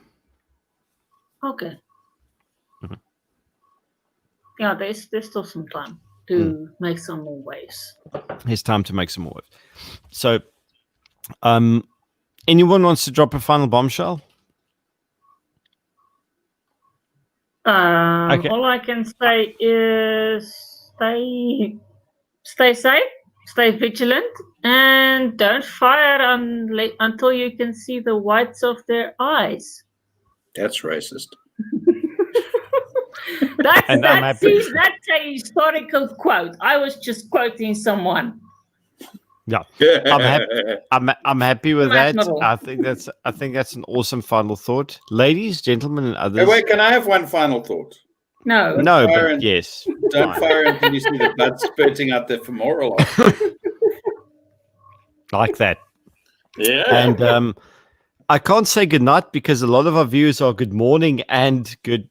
Okay. Mm-hmm. Yeah, there's still some time to make some more waves. It's time to make some more waves. So, anyone wants to drop a final bombshell? Okay. All I can say is stay safe, stay vigilant, and don't fire until you can see the whites of their eyes. That's racist. That's a historical quote. I was just quoting someone. Yeah, I'm happy with that. I think that's an awesome final thought, ladies, gentlemen, and others. Hey, wait, can I have one final thought? No, but yes. Don't fire until you see the blood spurting out the femoral. Like that. Yeah. And I can't say good night because a lot of our viewers are good morning and good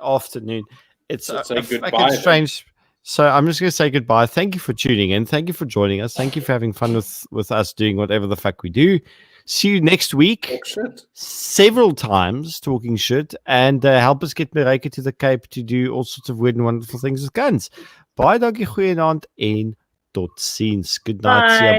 afternoon. It's a goodbye, strange So I'm just going to say goodbye. Thank you for tuning in. Thank you for joining us. Thank you for having fun with us doing whatever the fuck we do. See you next week. Several times talking shit and help us get Marika to the Cape to do all sorts of weird and wonderful things with guns. Baie dankie, goeienaand en tot ziens. Good night. Bye.